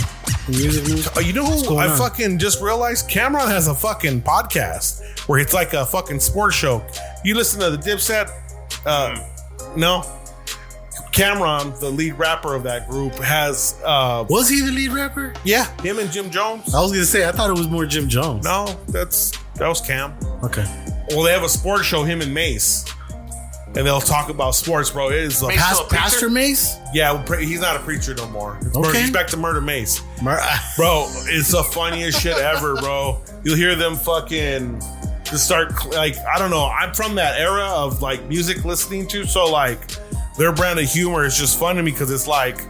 Music? You know who I fucking just realized? Cameron has a fucking podcast where it's like a fucking sports show. You listen to the Dipset? No. Cameron, the lead rapper of that group, has was he the lead rapper? Yeah, him and Jim Jones. I was gonna say I thought it was more Jim Jones. No, that was Cam. Okay. Well, they have a sports show, him and Mace. And they'll talk about sports, bro. It is Pastor Mace? Yeah, he's not a preacher no more. Okay. He's back to Murder Mace. Bro, it's the funniest shit ever, bro. You'll hear them fucking to start, like, I don't know. I'm from that era of like music listening to, so like their brand of humor is just fun to me because it's like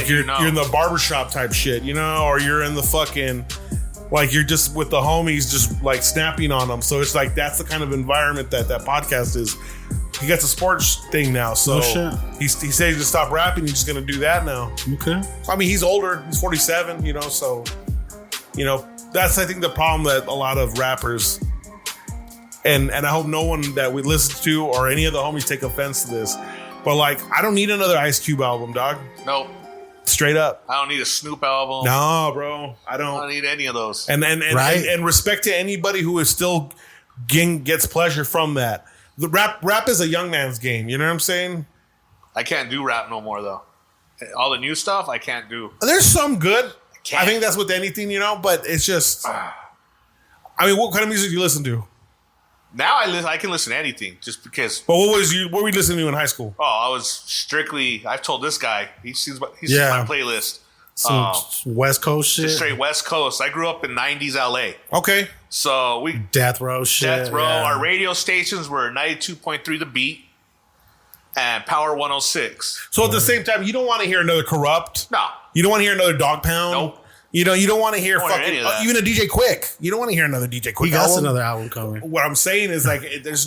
you're in the barbershop type shit, you know, or you're in the fucking, like you're just with the homies just like snapping on them. So it's like that's the kind of environment that podcast is. He gets a sports thing now, so he said he's gonna stop rapping. He's just gonna do that now. Okay. I mean, he's older. He's 47, you know, so you know that's I think the problem that a lot of rappers. And I hope no one that we listen to or any of the homies take offense to this. But like, I don't need another Ice Cube album, dog. Nope. Straight up. I don't need a Snoop album. No, bro. I don't need any of those. And respect to anybody who is still gets pleasure from that. The rap is a young man's game. You know what I'm saying? I can't do rap no more though. All the new stuff I can't do. There's some good. I think that's with anything, you know. But it's just. I mean, what kind of music do you listen to? Now I can listen to anything just because. But what were you listening to in high school? Oh, I was strictly. I've told this guy. He's seen my playlist. Some West Coast shit. Just straight West Coast. I grew up in 90s LA. Okay. So we Death Row shit. Death Row. Yeah. Our radio stations were 92.3 The Beat and Power 106. So at the same time, you don't want to hear another Corrupt. No. You don't want to hear another Dog Pound. Nope. You know, you don't want to hear fucking even a DJ Quick. You don't want to hear another DJ Quick. He got another album coming. What I'm saying is like, there's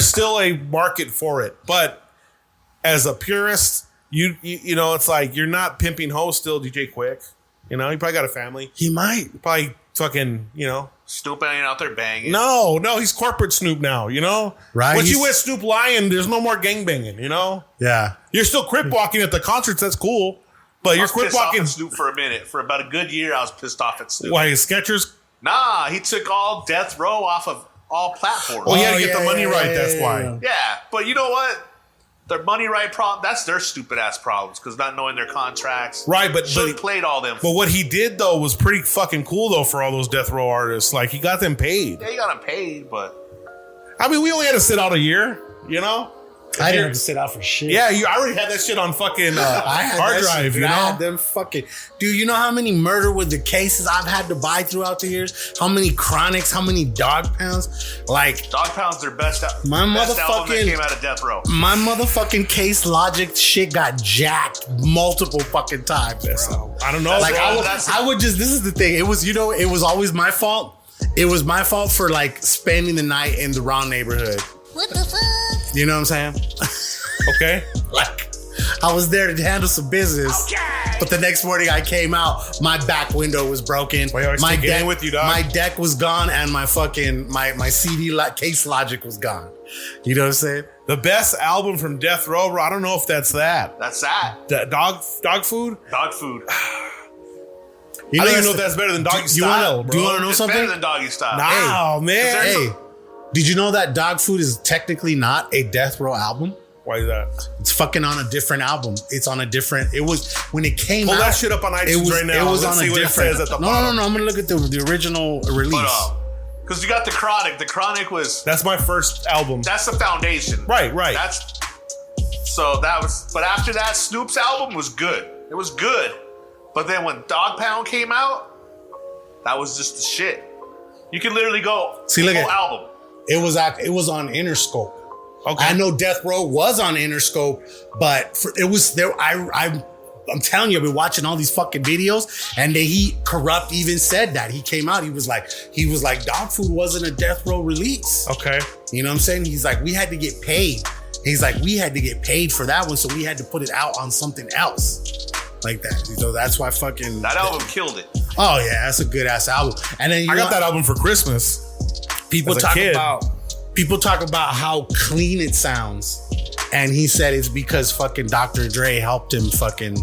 still a market for it. But as a purist, you know, it's like you're not pimping hoes still, DJ Quick. You know, he probably got a family. He might. Probably fucking, you know. Snoop ain't out there banging. No, he's corporate Snoop now, you know? Right. Once you with Snoop Lion, there's no more gangbanging, you know? Yeah. You're still crip walking at the concerts, that's cool. But you're quit walking Snoop for a minute. For about a good year, I was pissed off at Snoop. Why, his Skechers? Nah, he took all Death Row off of all platforms. Oh, he had to get the money right, that's why. Yeah, but you know what? Their money right problem, that's their stupid ass problems because not knowing their contracts. Right, but should have played all them. But what he did though was pretty fucking cool though for all those Death Row artists. Like he got them paid. Yeah, he got them paid, but I mean, we only had to sit out a year, you know? I didn't have to sit out for shit. Yeah, I already had that shit on fucking hard drive, you know? I had them fucking... Dude, you know how many Murder with the Cases I've had to buy throughout the years? How many Chronics? How many Dog Pounds? Like... Dog Pound's their best album that came out of Death Row. My motherfucking Case Logic shit got jacked multiple fucking times, bro. I don't know. Like, I would just... This is the thing. It was, you know, it was always my fault. It was my fault for, like, spending the night in the wrong neighborhood. What the fuck? You know what I'm saying? Okay. Like, I was there to handle some business, but the next morning I came out, my back window was broken. My deck with you, dog. My deck was gone, and my fucking my CD Case Logic was gone. You know what I'm saying? The best album from Death Row, bro, I don't know if that's that. That's that. Dog food? Dog food. You I don't even know if that's better than Doggy Style, bro. Do you want to know something? Better than Doggy Style. Nah, man. Hey, did you know that Dog Food is technically not a Death Row album? Why is that? It's fucking on a different album. It's on a different. It was when it came out. Pull that shit up on iTunes right now. It was Let's on see a what different. it says at the No. I'm gonna look at the original release. Because you got the Chronic. The Chronic was. That's my first album. That's the foundation. Right. But after that, Snoop's album was good. It was good. But then when Dog Pound came out, that was just the shit. You can literally go look whole album. It was on Interscope. Okay. I know Death Row was on Interscope, but it was there. I'm telling you, I've been watching all these fucking videos, and Corrupt even said that. He came out. He was like, Dog Food wasn't a Death Row release. Okay. You know what I'm saying? He's like, we had to get paid. He's like, we had to get paid for that one, so we had to put it out on something else. Like that. So that's why fucking... That album killed it. Oh, yeah. That's a good-ass album. And then I got that album for Christmas. People talk about how clean it sounds. And he said it's because fucking Dr. Dre helped him fucking...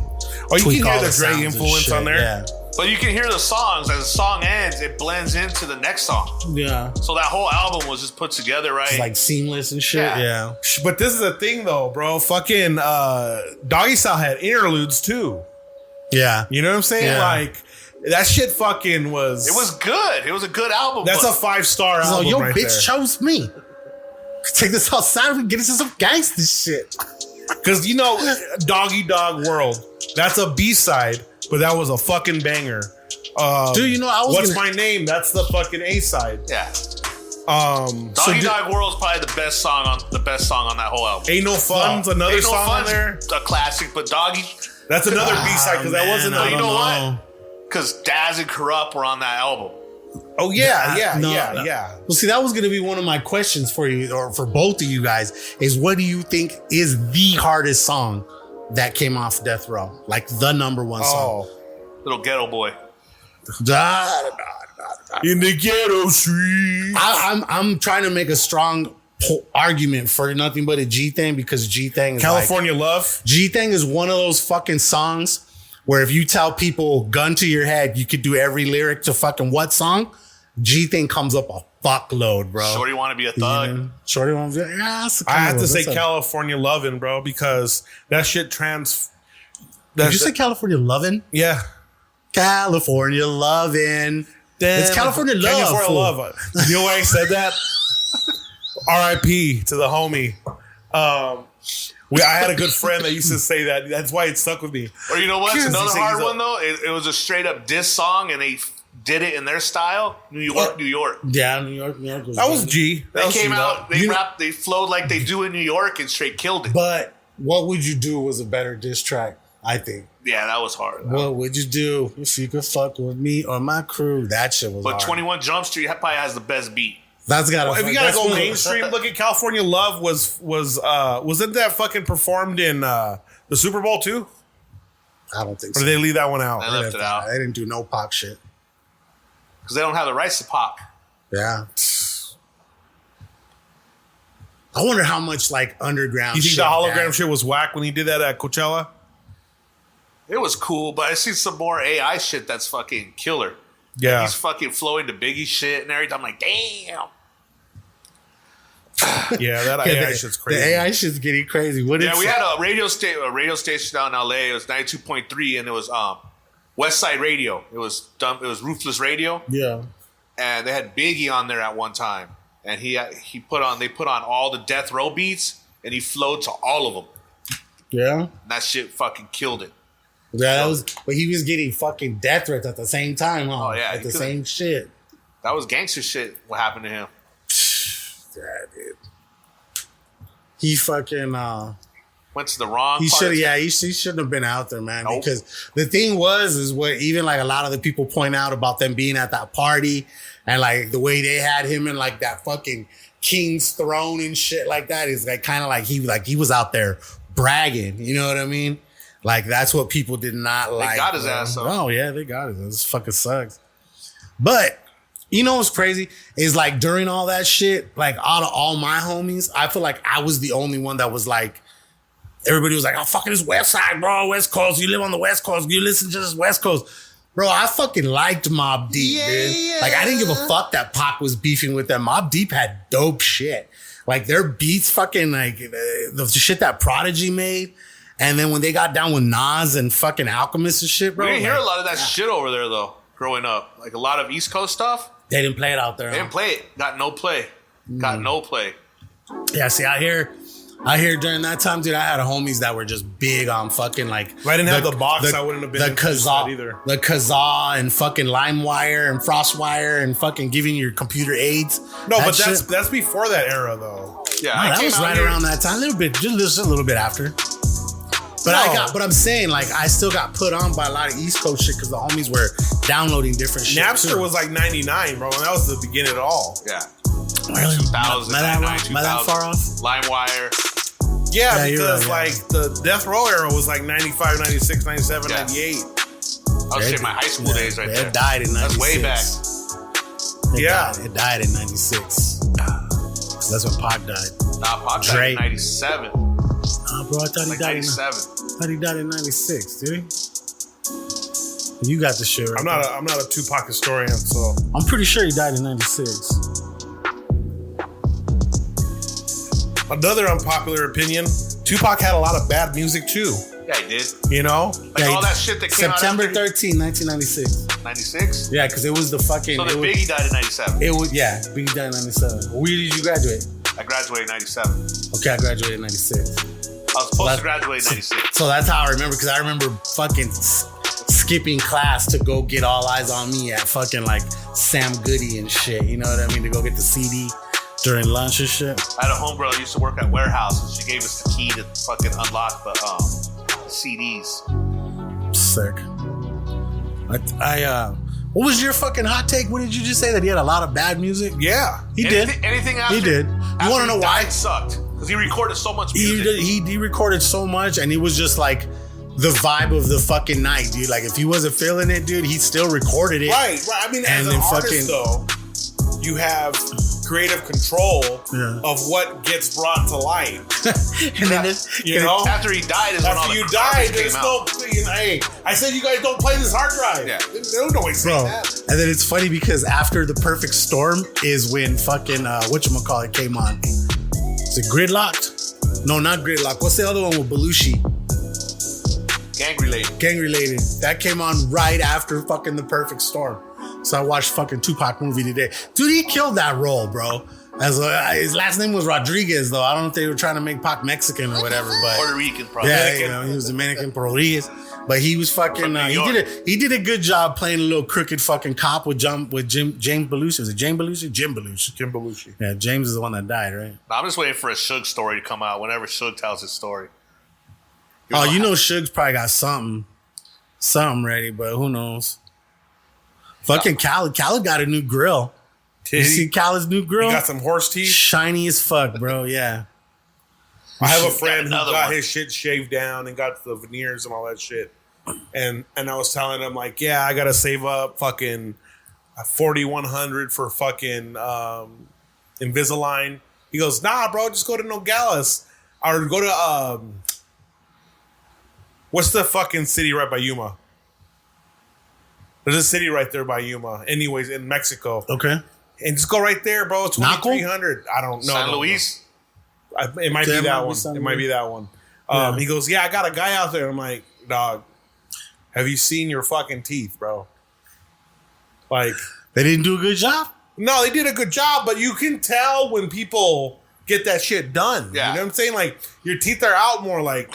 Oh, you can hear the Dre influence on there? Yeah. But you can hear the songs. As the song ends, it blends into the next song. Yeah. So that whole album was just put together, right? It's like seamless and shit. Yeah. But this is the thing, though, bro. Fucking Doggy Style had interludes, too. Yeah. You know what I'm saying? Yeah. Like, that shit fucking was... It was good. It was a good album. That's a 5-star album yo, right bitch there. chose me. Take this outside and get into some gangster shit. Because, you know, Doggy Dog World, that's a B-side, but that was a fucking banger. Dude, you know, What's My Name? That's the fucking A-side. Yeah. Doggy Dog World is probably the best song on that whole album. Ain't No Fun's another song on there. A classic, but Doggy. That's another B-side because that wasn't. You know what? Because Daz and Corrupt were on that album. Oh yeah. Well, see, that was going to be one of my questions for you, or for both of you guys, is what do you think is the hardest song that came off Death Row? Like the number one song. Little Ghetto Boy. In the ghetto street. I'm trying to make a strong argument for Nothing But a G Thing, because G Thing is California Love. G Thing is one of those fucking songs where if you tell people gun to your head, you could do every lyric to fucking what song? G Thing comes up a fuckload, bro. Shorty Want to Be a Thug. Shorty Want to Be I have to say California Lovin', bro, because that shit Did you say California Lovin'? Yeah. California Lovin'. It's California Love. California Love. You know why I said that? R.I.P. to the homie. I had a good friend that used to say that. That's why it stuck with me. Or you know what's another hard one though? It was a straight up diss song, and they did it in their style. New York. Yeah, New York. That was G. They came out. They rapped. They flowed like they do in New York, and straight killed it. But What Would You Do was a better diss track, I think. Yeah, that was hard. What would you do if you could fuck with me or my crew? That shit was hard. But 21 Jump Street probably has the best beat. That's got. If you gotta go mainstream, look at California Love. Wasn't that fucking performed in the Super Bowl too? I don't think so. Or did they leave that one out? They left it out. They didn't do no Pac shit because they don't have the rights to Pac. Yeah. I wonder how much like underground. You think the hologram shit was whack when he did that at Coachella? It was cool, but I see some more AI shit that's fucking killer. Yeah. Like he's fucking flowing to Biggie shit and everything. I'm like, damn. Yeah, that AI shit's crazy. The AI shit's getting crazy. We had a radio station down in LA. It was 92.3, and it was West Side Radio. It was dumb. It was Ruthless Radio. Yeah. And they had Biggie on there at one time, and they put on all the Death Row beats, and he flowed to all of them. Yeah. And that shit fucking killed it. Yeah, but he was getting fucking death threats at the same time, huh? Oh yeah, at the same shit. That was gangster shit. What happened to him? Yeah, dude. He fucking went to the wrong. He should. Yeah, he shouldn't have been out there, man. Nope. Because the thing is what even like a lot of the people point out about them being at that party and like the way they had him in like that fucking king's throne and shit like that is like kind of like he was out there bragging. You know what I mean? Like, that's what people did not like. They got his ass up. Oh, yeah, they got his ass. This fucking sucks. But, you know what's crazy? Is like, during all that shit, like, out of all my homies, I feel like I was the only one that was like, everybody was like, oh, fucking this West Side, bro, West Coast. You live on the West Coast. You listen to this West Coast. Bro, I fucking liked Mobb Deep, dude. Yeah. Like, I didn't give a fuck that Pac was beefing with them. Mobb Deep had dope shit. Like, their beats fucking, like, the shit that Prodigy made. And then when they got down with Nas and fucking Alchemist and shit, bro. We didn't hear a lot of that shit over there, though, growing up. Like, a lot of East Coast stuff. They didn't play it out there. They didn't play it. Got no play. Yeah, see, I hear during that time, dude, I had homies that were just big on fucking, like... If I didn't have the box, I wouldn't have been interested either. The Kazaa and fucking LimeWire and FrostWire and fucking giving your computer aids. No, but that's before that era, though. Yeah, no, that was right around that time. A little bit after. But I'm saying, like, I still got put on by a lot of East Coast shit because the homies were downloading different shit. Napster was like 99, bro, and that was the beginning of it all. Yeah. Really? 2000, am I that far off? LimeWire. Yeah, because, like, the Death Row era was like 95, 96, 97, 98. I'll say my high school days right there. It died in 96. That's way back. It died in 96. That's when Pac died. Nah, Pac died in 97. Bro, I thought he died 97. I thought he died in 96, did he? You got the shit right. I'm not a Tupac historian, so I'm pretty sure he died in 96. Another unpopular opinion, Tupac had a lot of bad music too. Yeah, he did. You know? Like all that shit that came September out after 13, 1996. 96? Yeah, because it was the fucking... So Biggie died in 97. Biggie died in 97. Where did you graduate? I graduated in 97. Okay, I graduated in 96. I was supposed to graduate in 96. So that's how I remember, because I remember fucking skipping class to go get All Eyes on Me at fucking like Sam Goody and shit. You know what I mean? To go get the CD during lunch and shit. I had a homegirl that used to work at warehouse, and she gave us the key to fucking unlock the CDs. Sick. What was your fucking hot take? What did you just say? That he had a lot of bad music? Yeah. Anything after, he did. You want to know why? It sucked. Because he recorded so much music. He recorded so much, and it was just like the vibe of the fucking night, dude. Like, if he wasn't feeling it, dude, he still recorded it. Right. I mean, as an artist, though, you have creative control of what gets brought to light. And then after he died is when all the died, came there's out. no. Hey, I said you guys don't play this hard drive. Yeah. There's no way saying that. And then it's funny because after The Perfect Storm is when fucking whatchamacallit came on. Is it Gridlocked? No, not Gridlocked. What's the other one with Belushi? Gang related. That came on right after fucking The Perfect Storm. So I watched fucking Tupac movie today. Dude, he killed that role, bro. His last name was Rodriguez, though. I don't know if they were trying to make Pac Mexican or whatever, but Puerto Rican, probably. Yeah, he was Dominican, Rodriguez. But he was fucking. He did a good job playing a little crooked fucking cop with James Belushi. Was it James Belushi? Jim Belushi. Yeah, James is the one that died, right? I'm just waiting for a Suge story to come out. Whenever Suge tells his story. You know Suge's probably got something ready, but who knows? Fucking Khaled got a new grill. You see Khaled's new grill? He got some horse teeth. Shiny as fuck, bro. Yeah. I have a friend who got his shit shaved down and got the veneers and all that shit. And I was telling him, like, yeah, I got to save up fucking $4,100 for fucking Invisalign. He goes, nah, bro, just go to Nogales. Or go to, what's the fucking city right by Yuma? There's a city right there by Yuma. Anyways, in Mexico. Okay. And just go right there, bro. $2,300. I don't know. San Luis? It might be that one. It might be that one. He goes, yeah, I got a guy out there. I'm like, dog, have you seen your fucking teeth, bro? Like, they didn't do a good job? No, they did a good job, but you can tell when people get that shit done. Yeah. You know what I'm saying? Like, your teeth are out more like...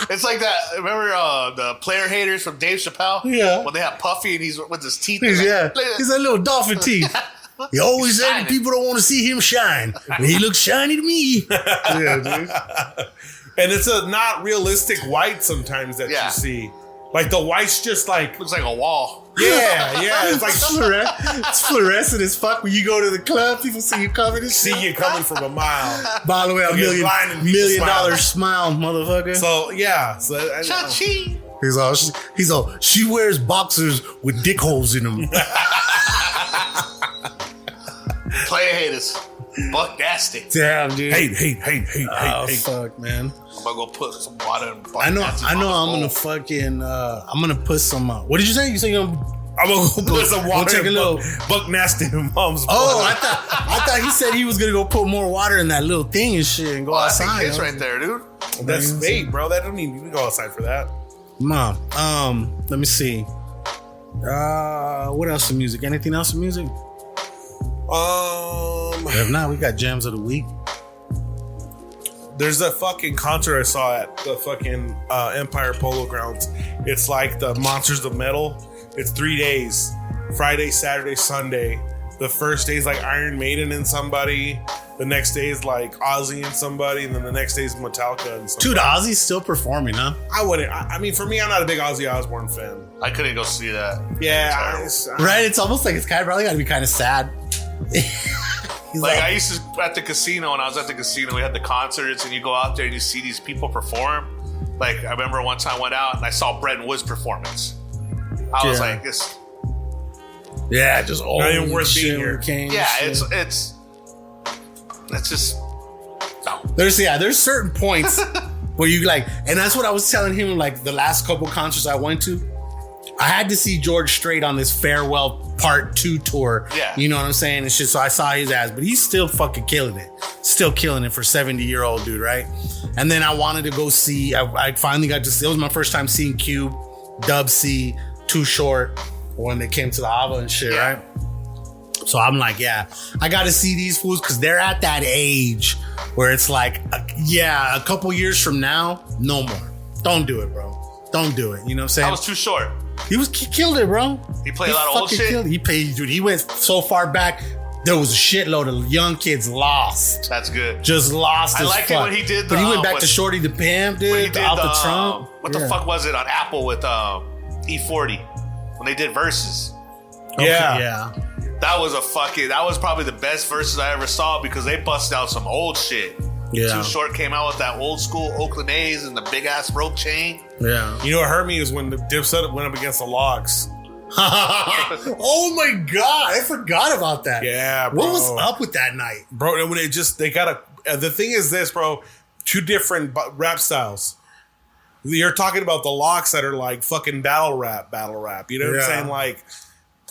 It's like that. Remember the player haters from Dave Chappelle? Yeah. When they have Puffy and he's with his teeth. He's got little dolphin teeth. He always said that people don't want to see him shine. But he looks shiny to me. Yeah, dude. And it's a not realistic white sometimes that you see. Like the white's just like... Looks like a wall. Yeah. It's like... It's fluorescent as fuck. When you go to the club, people see you coming. See you coming from a mile. By the way, $1 million smile, motherfucker. So, yeah. So, Cha-chi. He's all, she wears boxers with dick holes in them. Player haters. Buck nasty. Damn, dude. Hate. Oh, fuck, man. I'm gonna go put some water in Buck I know Nasty's I'm bowl. gonna fucking I'm gonna put some what did you say? You say you're gonna I'm gonna go put some water take a little Buck Nasty in mom's bowl. I thought he said he was gonna go put more water in that little thing and shit and go outside. It's right there, dude. That's bait, bro. That don't need you to go outside for that. Mom, let me see. What else in music? Anything else in music? If not, we got jams of the week. There's a fucking concert I saw at the fucking Empire Polo Grounds. It's like the Monsters of Metal. It's 3 days. Friday, Saturday, Sunday. The first day is like Iron Maiden and somebody. The next day is like Ozzy and somebody. And then the next day is Metallica and somebody. Dude, Ozzy's still performing, huh? I wouldn't. I mean, for me, I'm not a big Ozzy Osbourne fan. I couldn't go see that. Yeah. Right? It's almost like it's probably got to be kind of sad. Like I used to at the casino, when I was at the casino, we had the concerts, and you go out there and you see these people perform. Like I remember one time I went out and I saw Bretton Woods' performance. I was like, this. Yeah, just old not even worth shit being here. Yeah, it's just no. There's certain points where you like, and that's what I was telling him. Like the last couple concerts I went to, I had to see George Strait on this Farewell Part 2 tour. Yeah. You know what I'm saying? And shit. So I saw his ass, but he's still fucking killing it. Still killing it for 70-year-old dude, right? And then I wanted to go see, I finally got to see, it was my first time seeing Cube, Dub C, Too Short, when they came to the Ava and shit, right? So I'm like, yeah, I got to see these fools because they're at that age where it's like, a couple years from now, no more. Don't do it, bro. Don't do it. You know what I'm saying? I was too short. He killed it, bro. He played a lot of old shit. He went so far back. There was a shitload of young kids lost. That's good. Just lost. I liked it when he did. But he went back to Shorty the Pimp, dude. Out the trunk. What the fuck was it on Apple with E40 when they did verses? Yeah. That was probably the best verses I ever saw because they busted out some old shit. Yeah. Too Short came out with that old school Oakland A's and the big ass rope chain. Yeah. You know what hurt me is when the Dipset went up against the Logs. Oh my god, I forgot about that. Yeah, bro. What was up with that night, bro? They got the thing is this, bro. Two different rap styles. You're talking about the Locks that are like fucking battle rap. You know what I'm saying? Like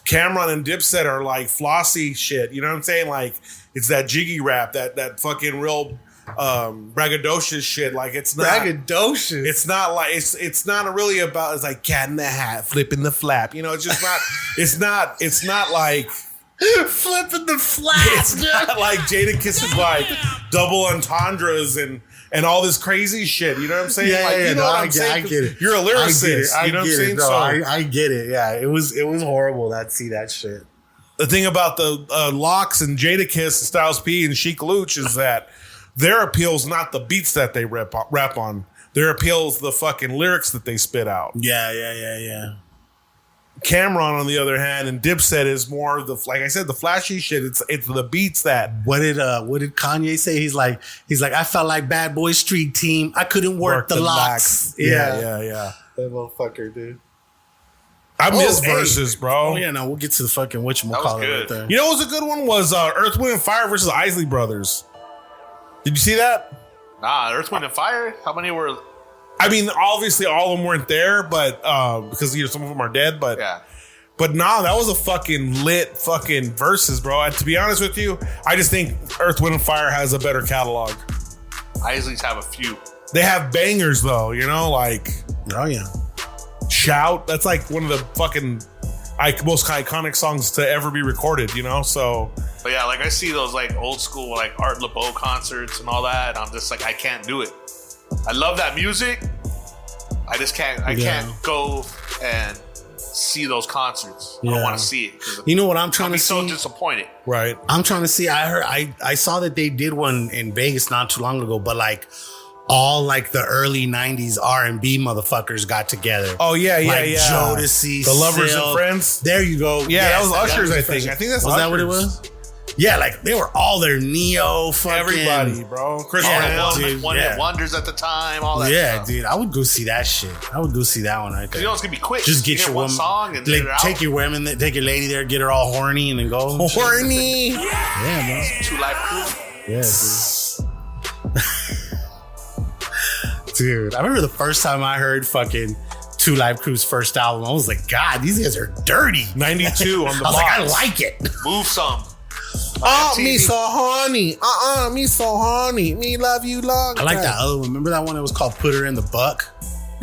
Cameron and Dipset are like flossy shit. You know what I'm saying? Like it's that jiggy rap, that fucking real braggadocious shit. Like it's not braggadocious. It's not like it's not really about. It's like cat in the hat, flipping the flap. You know, it's just not. It's not like flipping the flap. It's not like Jadakiss like double entendres and all this crazy shit. You know what I'm saying? You know what I'm saying? I get it. You're a lyricist. You know what I'm saying? No, I get it. Yeah, it was horrible to see that shit. The thing about the Locks and Jadakiss, Styles P and Chic Luch is that their appeal's not the beats that they rap on. Their appeal's the fucking lyrics that they spit out. Yeah. Cameron, on the other hand, and Dipset is more of the, like I said, the flashy shit. It's the beats that. What did Kanye say? He's like, I felt like Bad Boy Street Team. I couldn't work the locks. Yeah. That motherfucker, dude. I miss verses, bro. Oh yeah, no, we'll get to the fucking whatchamacallit right there. You know what was a good one was Earth, Wind, and Fire versus Isley Brothers. Did you see that? Nah, Earth, Wind, and Fire? How many were... I mean, obviously all of them weren't there, but because some of them are dead, but yeah. But nah, that was a fucking lit fucking verses, bro. And to be honest with you, I just think Earth, Wind, and Fire has a better catalog. Isleys have a few. They have bangers though, you know, like oh yeah, Shout. That's like one of the fucking most iconic songs to ever be recorded, you know. So, but yeah, like I see those like old school like Art LeBeau concerts and all that, and I'm just like I can't do it. I love that music. I just can't. I can't go and see those concerts. I don't want to see it. You know what I'm trying to see? So disappointed. Right. I'm trying to see. I saw that they did one in Vegas not too long ago, but like all like the early '90s R&B motherfuckers got together. Oh yeah. Jodeci, the Lovers Silk. and Friends. There you go. Yeah, that was Ushers. I think that's was that what it was? Yeah, like they were all there. Neo, fucking everybody, bro. Chris Brown, one hit wonders at the time. All that. Yeah, stuff. dude, I would go see that shit. I would go see that one right there. You know it's gonna be quick. Just get your one woman, song and like, take your women, take your lady there, get her all horny, and then go horny. Yeah, man. 2 Live Crew. Yeah, dude. I remember the first time I heard fucking 2 Live Crew's first album. I was like, God, these guys are dirty. 92 on the box. I was like, I like it. Move some. Me so horny. Me so horny. Me love you long. I like that other one. Remember that one that was called Put Her in the Buck?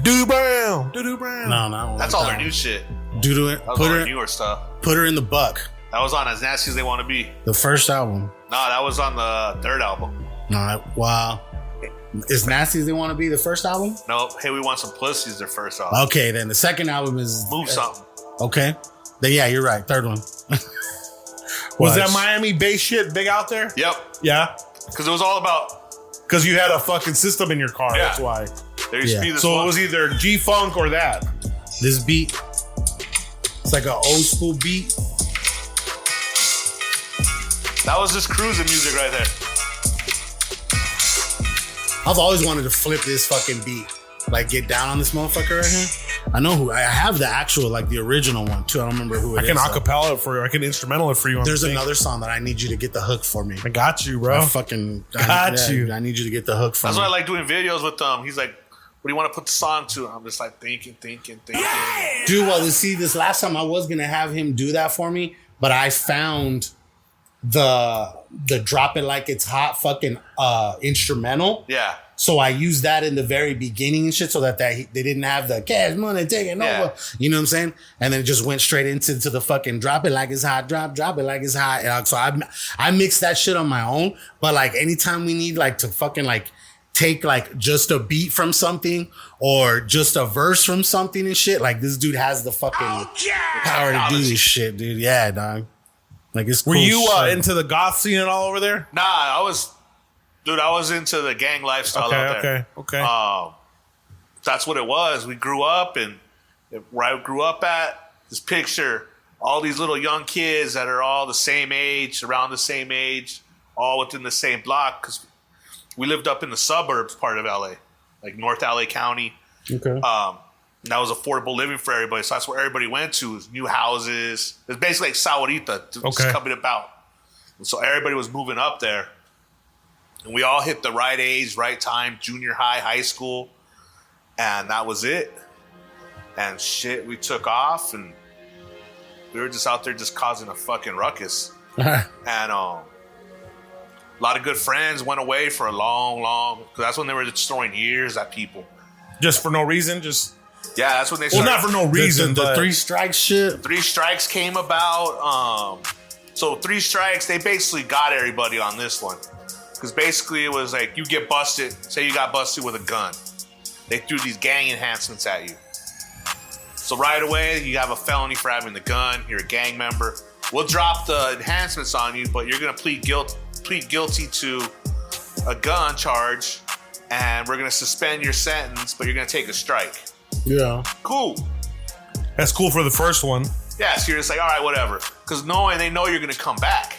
Doo Brown. No. That's all their new shit. Put her newer stuff. Put Her in the Buck. That was on As Nasty as They Want to Be. The first album. No, that was on the third album. No, wow. As Nasty as They Want to Be the first album? No, Hey We Want Some Pussy is their first album. Okay, then the second album is Move Something. Okay. Then yeah, you're right. Third one. Was that Miami bass shit big out there? Yep. Yeah. Because it was all about... Because you had a fucking system in your car. Yeah. That's why. There used to be this so one. It was either G-Funk or that. This beat. It's like an old school beat. That was just cruising music right there. I've always wanted to flip this fucking beat. Like get down on this motherfucker right here. I know who. I have the actual, like the original one too. I don't remember who it is. I can acapella it for you. I can instrumental it for you. There's another song that I need you to get the hook for me. I got you, bro. Got you. I need you to get the hook for me. That's why I like doing videos with them. He's like, what do you want to put the song to? I'm just like thinking. Dude, well, see, this last time I was gonna have him do that for me, but I found the Drop It Like It's Hot fucking instrumental. Yeah. So I used that in the very beginning and shit, so that they didn't have the cash money taking over. You know what I'm saying? And then it just went straight into the fucking drop it like it's hot, drop it like it's hot. And so I mixed that shit on my own. But like anytime we need like to fucking like take like just a beat from something or just a verse from something and shit. Like this dude has the fucking power to do this shit, dude. Yeah, dog. Like it's cool. Were you shit. into the goth scene at all over there? Nah, I was into the gang lifestyle out there. Okay. That's what it was. We grew up, and where I grew up at, this picture, all these little young kids that are all the same age, around the same age, all within the same block, because we lived up in the suburbs part of LA, like North LA County. Okay. That was affordable living for everybody, so that's where everybody went to, was new houses. It's basically like Sahuarita, just coming about. And so everybody was moving up there. And we all hit the right age, right time, junior high, high school. And that was it. And shit, we took off, and we were just out there just causing a fucking ruckus. And a lot of good friends went away for a long, because that's when they were just throwing years at people. Just for no reason? Yeah, that's when they started. Well, not for no reason. The 3 strikes shit. 3 strikes came about. So 3 strikes, they basically got everybody on this one. Because basically it was like, you get busted, say you got busted with a gun. They threw these gang enhancements at you. So right away, you have a felony for having the gun. You're a gang member. We'll drop the enhancements on you, but you're going to plead guilty to a gun charge, and we're going to suspend your sentence, but you're going to take a strike. Yeah. Cool. That's cool for the first one. Yeah, so you're just like, all right, whatever. Because they know you're going to come back.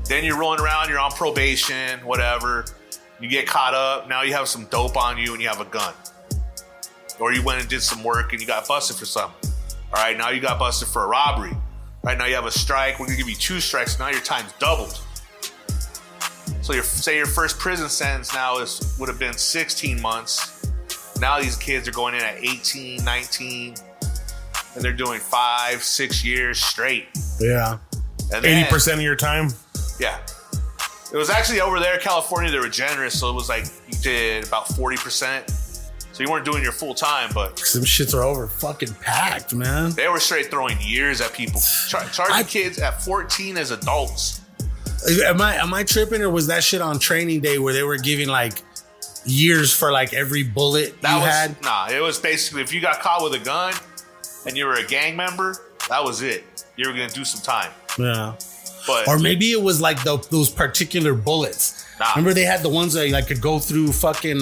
Then you're rolling around, you're on probation, whatever. You get caught up. Now you have some dope on you and you have a gun. Or you went and did some work and you got busted for something. All right, now you got busted for a robbery. All right, now you have a strike. We're going to give you 2 strikes. Now your time's doubled. So say your first prison sentence now would have been 16 months. Now these kids are going in at 18, 19, and they're doing 5, 6 years straight. Yeah. And then, 80% of your time? Yeah. It was actually over there in California, they were generous, so it was like you did about 40%. So you weren't doing your full time, but some shits are over fucking packed, man. They were straight throwing years at people. Charging kids at 14 as adults. Am I tripping, or was that shit on training day where they were giving like years for like every bullet had? Nah, it was basically if you got caught with a gun and you were a gang member, that was it. You were gonna do some time. Yeah. But or maybe it was like those particular bullets. Nah. Remember they had the ones that like could go through fucking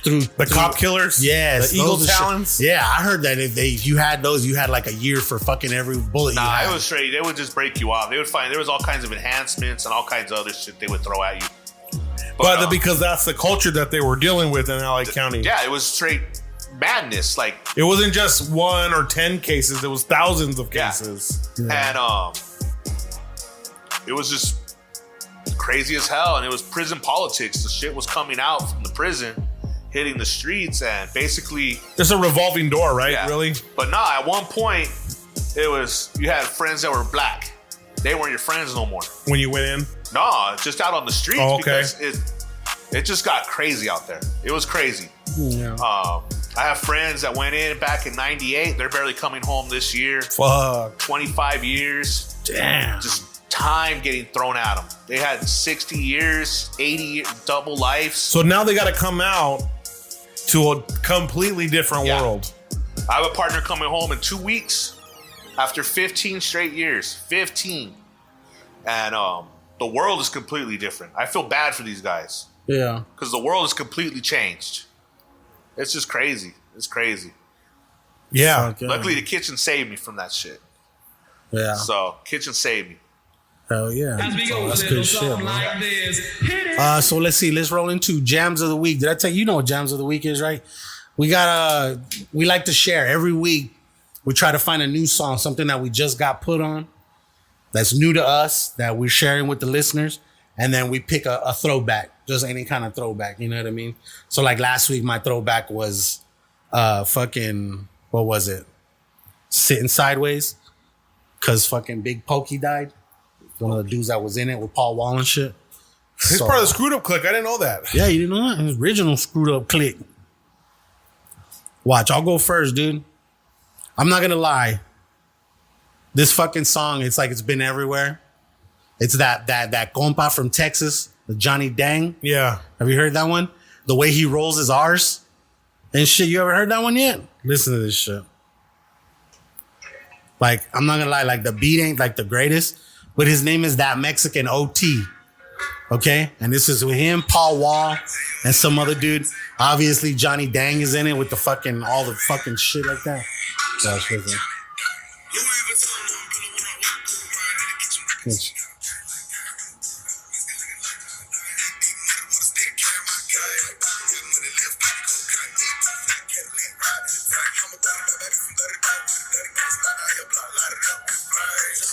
through the cop killers. Yes, the eagle talons. Yeah, I heard that if you had those, you had like a year for fucking every bullet. Nah, it was straight. They would just break you off. They would find there was all kinds of enhancements and all kinds of other shit they would throw at you. But because that's the culture that they were dealing with in LA County. Yeah, it was straight madness. Like it wasn't just 1 or 10 cases; it was thousands of cases. Yeah. And it was just crazy as hell. And it was prison politics. The shit was coming out from the prison, hitting the streets, and basically it's a revolving door, right? Yeah. Really? But no, at one point it was you had friends that were black. They weren't your friends no more. When you went in? No, just out on the streets. Oh, okay. Because it just got crazy out there. It was crazy. Yeah. I have friends that went in back in 98. They're barely coming home this year. Fuck. 25 years. Damn. Just time getting thrown at them. They had 60 years, 80 years, double lives. So now they got to come out to a completely different world. I have a partner coming home in 2 weeks after 15 straight years. 15. And the world is completely different. I feel bad for these guys. Yeah. Because the world is completely changed. It's just crazy. It's crazy. Yeah. Okay. Luckily, the kitchen saved me from that shit. Yeah. So, kitchen saved me. Hell yeah. That's good shit, man. Like so let's see. Let's roll into Jams of the Week. Did I tell you, you know what Jams of the Week is, right? We like to share every week. We try to find a new song, something that we just got put on that's new to us, that we're sharing with the listeners. And then we pick a throwback, just any kind of throwback. You know what I mean? So like last week, my throwback was fucking, what was it? Sitting Sideways. Cause fucking Big Pokey died. One of the dudes that was in it with Paul Wall and shit. He's part of the Screwed Up Clique. I didn't know that. Yeah, you didn't know that? His original Screwed Up Clique. Watch, I'll go first, dude. I'm not gonna lie. This fucking song, it's like it's been everywhere. It's that compa from Texas, the Johnny Dang. Yeah. Have you heard that one? the way he rolls his R's and shit. You ever heard that one yet? Listen to this shit. Like, I'm not gonna lie, like the beat ain't like the greatest, but his name is That Mexican OT. Okay? And this is with him, Paul Wall, and some other dude. Obviously, Johnny Dang is in it with the fucking, all the fucking shit like that. That's crazy.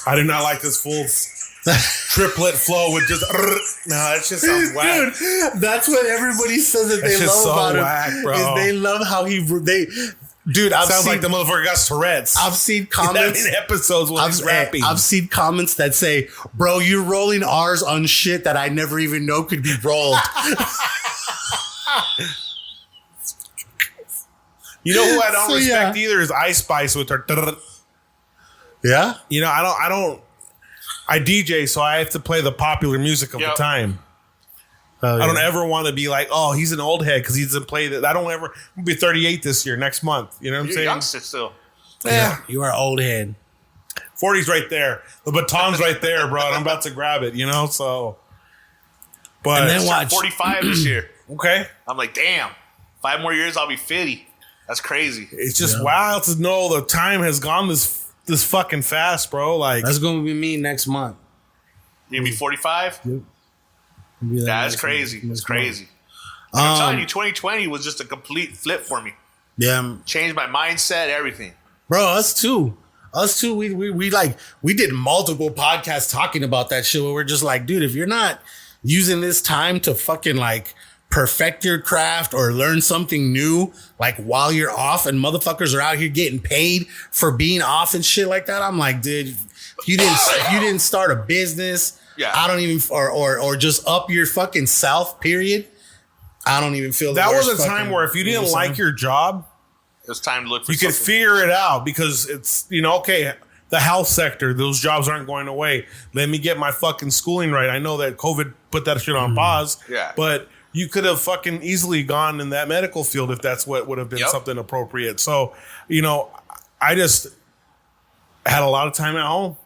I do not like this full triplet flow with just. No, that just sounds whack. Dude, that's what everybody says that they love about him. Bro. Is they love how dude, sounds like the motherfucker got Tourette's. I've seen comments in episodes when he's rapping. I've seen comments that say, "Bro, you're rolling R's on shit that I never even know could be rolled." You know who I don't respect either is Ice Spice with her. Yeah, you know I DJ, so I have to play the popular music of the time. I don't ever want to be like, oh, he's an old head because he doesn't play that. I don't ever. I'll be 38 this year, next month. You know what I'm saying? Youngster still. Yeah, you are old head. 40's right there. The baton's right there, bro. And I'm about to grab it. You know, so. But and then watch 45 this year. Okay, I'm like, damn. 5 more years, I'll be 50. That's crazy. It's just wild to know the time has gone this fucking fast, bro. Like, that's gonna be me next month. You gonna be 45? Yep. That's crazy. It's crazy. I'm telling you, 2020 was just a complete flip for me. Yeah, changed my mindset, everything. Bro, us too. We did multiple podcasts talking about that shit where we're just like, dude, if you're not using this time to fucking like perfect your craft or learn something new, like while you're off, and motherfuckers are out here getting paid for being off and shit like that, I'm like, dude, if you didn't start a business, I don't even, or just up your fucking self, period. I don't even feel that was a time where if you didn't like your job, it was time to look for you could figure it out, because it's, you know, okay, the health sector, those jobs aren't going away. Let me get my fucking schooling right. I know that COVID put that shit on pause, but you could have fucking easily gone in that medical field if that's what would have been something appropriate. So, you know, I just had a lot of time at home.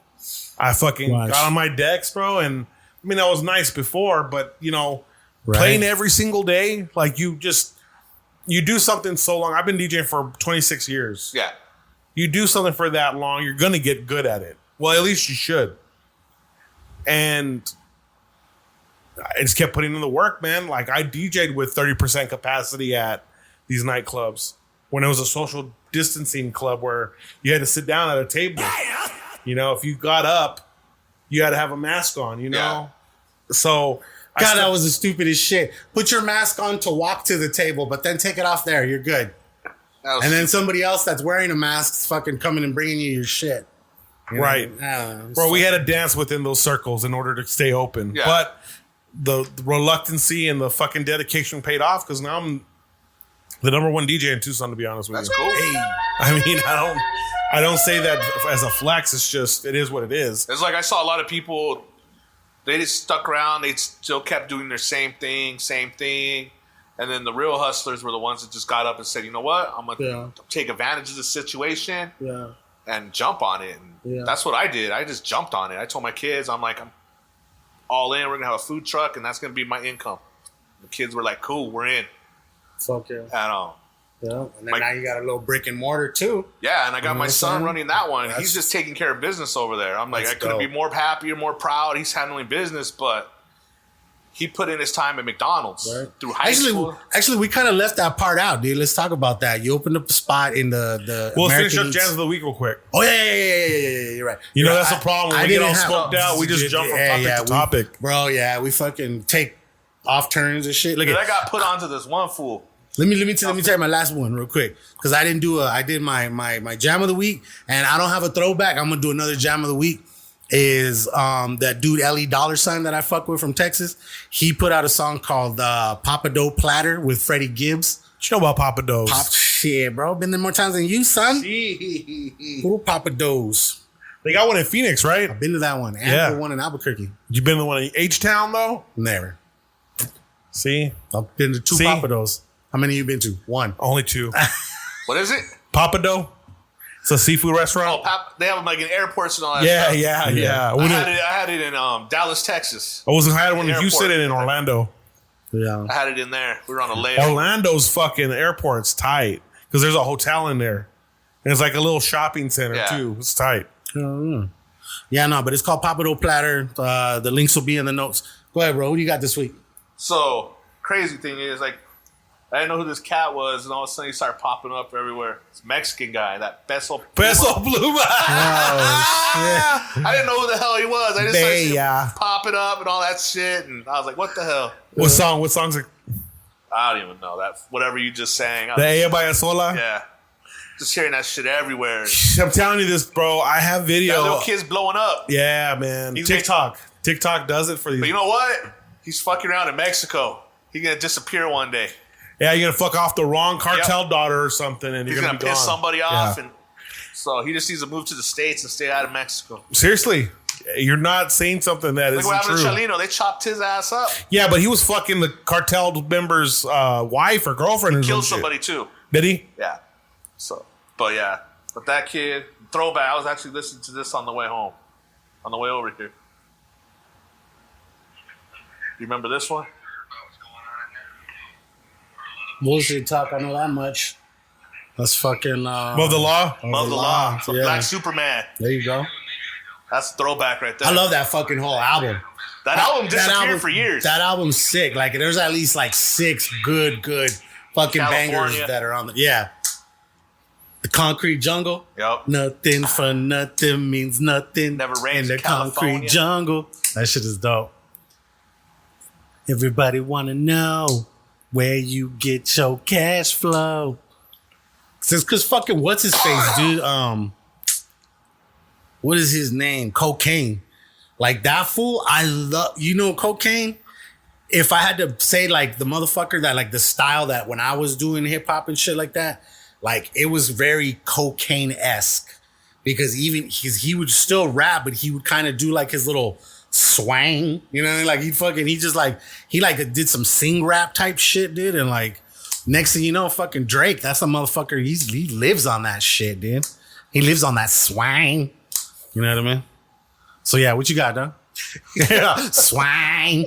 I fucking got on my decks, bro. And I mean, that was nice before, but you know, playing every single day, like you do something so long. I've been DJing for 26 years. Yeah. You do something for that long, you're going to get good at it. Well, at least you should. And I just kept putting in the work, man. Like, I DJ'd with 30% capacity at these nightclubs when it was a social distancing club where you had to sit down at a table. You know, if you got up, you had to have a mask on, you know? So, God, that was the stupidest shit. Put your mask on to walk to the table, but then take it off there. You're good. And then somebody else that's wearing a mask is fucking coming and bringing you your shit. You know? Bro, we had to dance within those circles in order to stay open. Yeah. But the reluctancy and the fucking dedication paid off, because now I'm the number one DJ in Tucson, to be honest with you. That's cool. Hey. I mean, I don't say that as a flex. It's just, it is what it is. It's like I saw a lot of people, they just stuck around. They still kept doing their same thing. And then the real hustlers were the ones that just got up and said, you know what? I'm going to take advantage of the situation and jump on it. And that's what I did. I just jumped on it. I told my kids, I'm all in. We're going to have a food truck, and that's going to be my income. The kids were like, cool, we're in. Fuck yeah. And then now you got a little brick and mortar too. Yeah, and I got my son running that one. He's just taking care of business over there. I'm like, I couldn't be more happier, more proud. He's handling business, but he put in his time at McDonald's through high school. Actually, we kind of left that part out, dude. Let's talk about that. You opened up a spot in the We'll finish up Jams of the Week real quick. Oh, yeah. You're right. You know, that's the problem. When we get all smoked out, we just jump from topic to topic. Bro, we fucking take off turns and shit. Look, I got put onto this one fool. Let me tell you my last one real quick, because I did my jam of the week, and I don't have a throwback. I'm gonna do another jam of the week. Is that dude Ellie $sign that I fuck with from Texas? He put out a song called Papa Dough Platter with Freddie Gibbs. What you know about Papa Doughs? Shit, bro. Been there more times than you, son. Little Papa Doughs. They got one in Phoenix, right? I've been to that one. And the one in Albuquerque. You been to one in H-Town though? Never. See? I've been to 2 Papados. How many you been to? 1. Only 2. What is it? Papado. It's a seafood restaurant. Oh, they have them like in airports and all that Yeah, stuff. yeah. I had it in Dallas, Texas. I had one in Houston and in Orlando. Yeah. I had it in there. We were on a layover. Orlando's fucking airport's tight because there's a hotel in there. And it's like a little shopping center too. It's tight. Yeah, no, but it's called Papado Platter. The links will be in the notes. Go ahead, bro. What do you got this week? So, crazy thing is, like, I didn't know who this cat was, and all of a sudden he started popping up everywhere. It's a Mexican guy, that Beso Pluma. I didn't know who the hell he was. I just started popping up and all that shit, and I was like, what the hell? What song? What songs are... I don't even know. That whatever you just sang. The Ella Vaya Sola? Yeah. Just hearing that shit everywhere. I'm telling you this, bro. I have video. That little kid's blowing up. Yeah, man. TikTok does it for you. But you know what? He's fucking around in Mexico. He's going to disappear one day. Yeah, you're going to fuck off the wrong cartel daughter or something, and he's you're going to piss somebody off. And so he just needs to move to the States and stay out of Mexico. Seriously. You're not saying something that isn't what true. happened to Chalino. They chopped his ass up. Yeah, but he was fucking the cartel member's wife or girlfriend. He killed somebody too. Did he? Yeah. So, but that kid, throwback. I was actually listening to this on the way home, on the way over here. You remember this one? Bullshit talk. I know that much. That's fucking... Above the Law? Above the Law. So Black Superman. There you go. That's throwback right there. I love that fucking whole album. That album disappeared for years. That album's sick. Like, there's at least like 6 good fucking bangers that are on the... Yeah. The Concrete Jungle. Yep. Nothing for nothing means nothing. Never rains in the Concrete Jungle. That shit is dope. Everybody want to know where you get your cash flow. Because fucking what's his face, dude? What is his name? Cocaine. Like that fool, I love, Cocaine? If I had to say like the motherfucker that like the style that when I was doing hip hop and shit like that, like it was very Cocaine-esque. Because even he would still rap, but he would kind of do like his little swang, you know what I mean? Like he did some sing rap type shit, dude. And like next thing you know, fucking Drake, that's a motherfucker. He lives on that shit, dude. He lives on that swang. You know what I mean? So yeah, what you got, dog? Swang.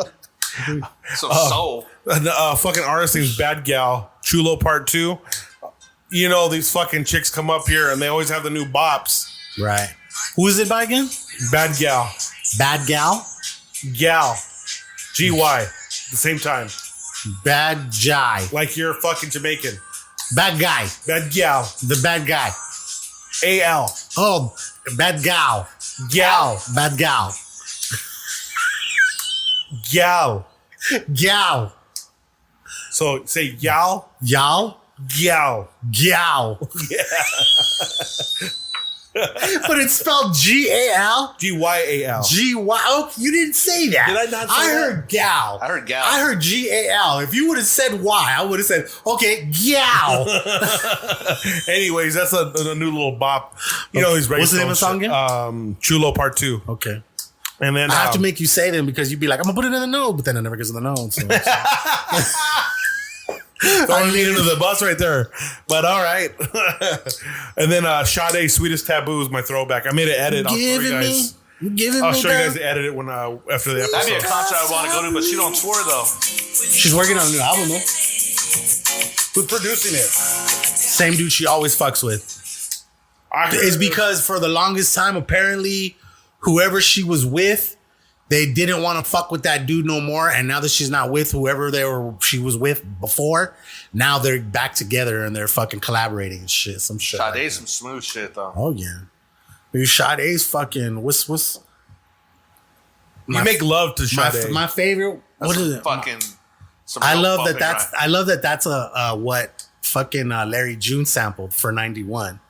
Soul. Fucking artist named Bad Gal, Chulo Part 2. You know, these fucking chicks come up here and they always have the new bops. Right. Who is it by again? Bad Gal. Bad Gal? Gal. G-Y. At the same time. Bad Jai. Like you're fucking Jamaican. Bad guy. Bad Gal. The bad guy. A-L. Oh, bad gal. Gal. Bad gal. Gal. Gal. So say y'all. Y'all. Gal. Gal. Yeah. But it's spelled G-A-L? G-Y-A-L. G-Y. Oh, you didn't say that. Did I not say that? Heard gal. I heard gal. I heard G-A-L. If you would have said Y, I would have said, okay, gal. Anyways, that's a new little bop. You know, he's what's the name of the song again? Chulo Part 2. Okay. And then I have to make you say them because you'd be like, I'm going to put it in the note, but then it never gets in the note. So. Throwing me into the bus right there. But all right. And then Sade, Sweetest Taboo is my throwback. I made an edit. I'll show you guys. I'll show you guys the edit when after the episode. That'd be a concert I want to go to, but she don't tour though. She's working on a new album though. Who's producing it? Same dude she always fucks with. It's because for the longest time, apparently, whoever she was with, they didn't want to fuck with that dude no more. And now that she's not with whoever she was with before, now they're back together and they're fucking collaborating and shit. Some shit. Sade's like some smooth shit though. Oh yeah. Dude, Sade's fucking what's you make love to Sade. My favorite. That's what is it? Fucking. I love that that's a what fucking Larry June sampled for 91.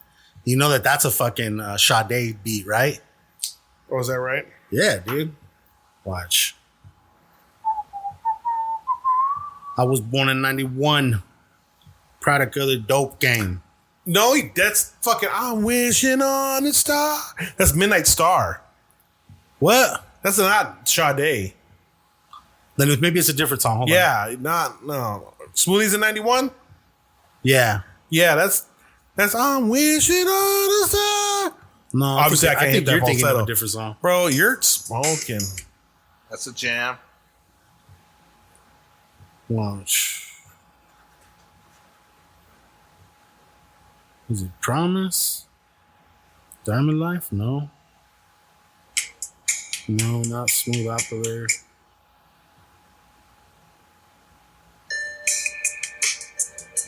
You know that's a fucking Sade beat, right? Oh, is that right? Yeah, dude. Watch. I was born in 91. Product of the dope game. No, that's fucking I'm wishing on a star. That's Midnight Star. What? That's not Sade. Then maybe it's a different song. Hold on. No. Smoothies in 91? Yeah. Yeah, that's I'm wishing on a star. No, obviously I can't hit that you're thinking falsetto. of a different song. Bro, you're smoking. That's a jam. Watch. Is it Promise? Diamond Life? No. No, not Smooth Operator.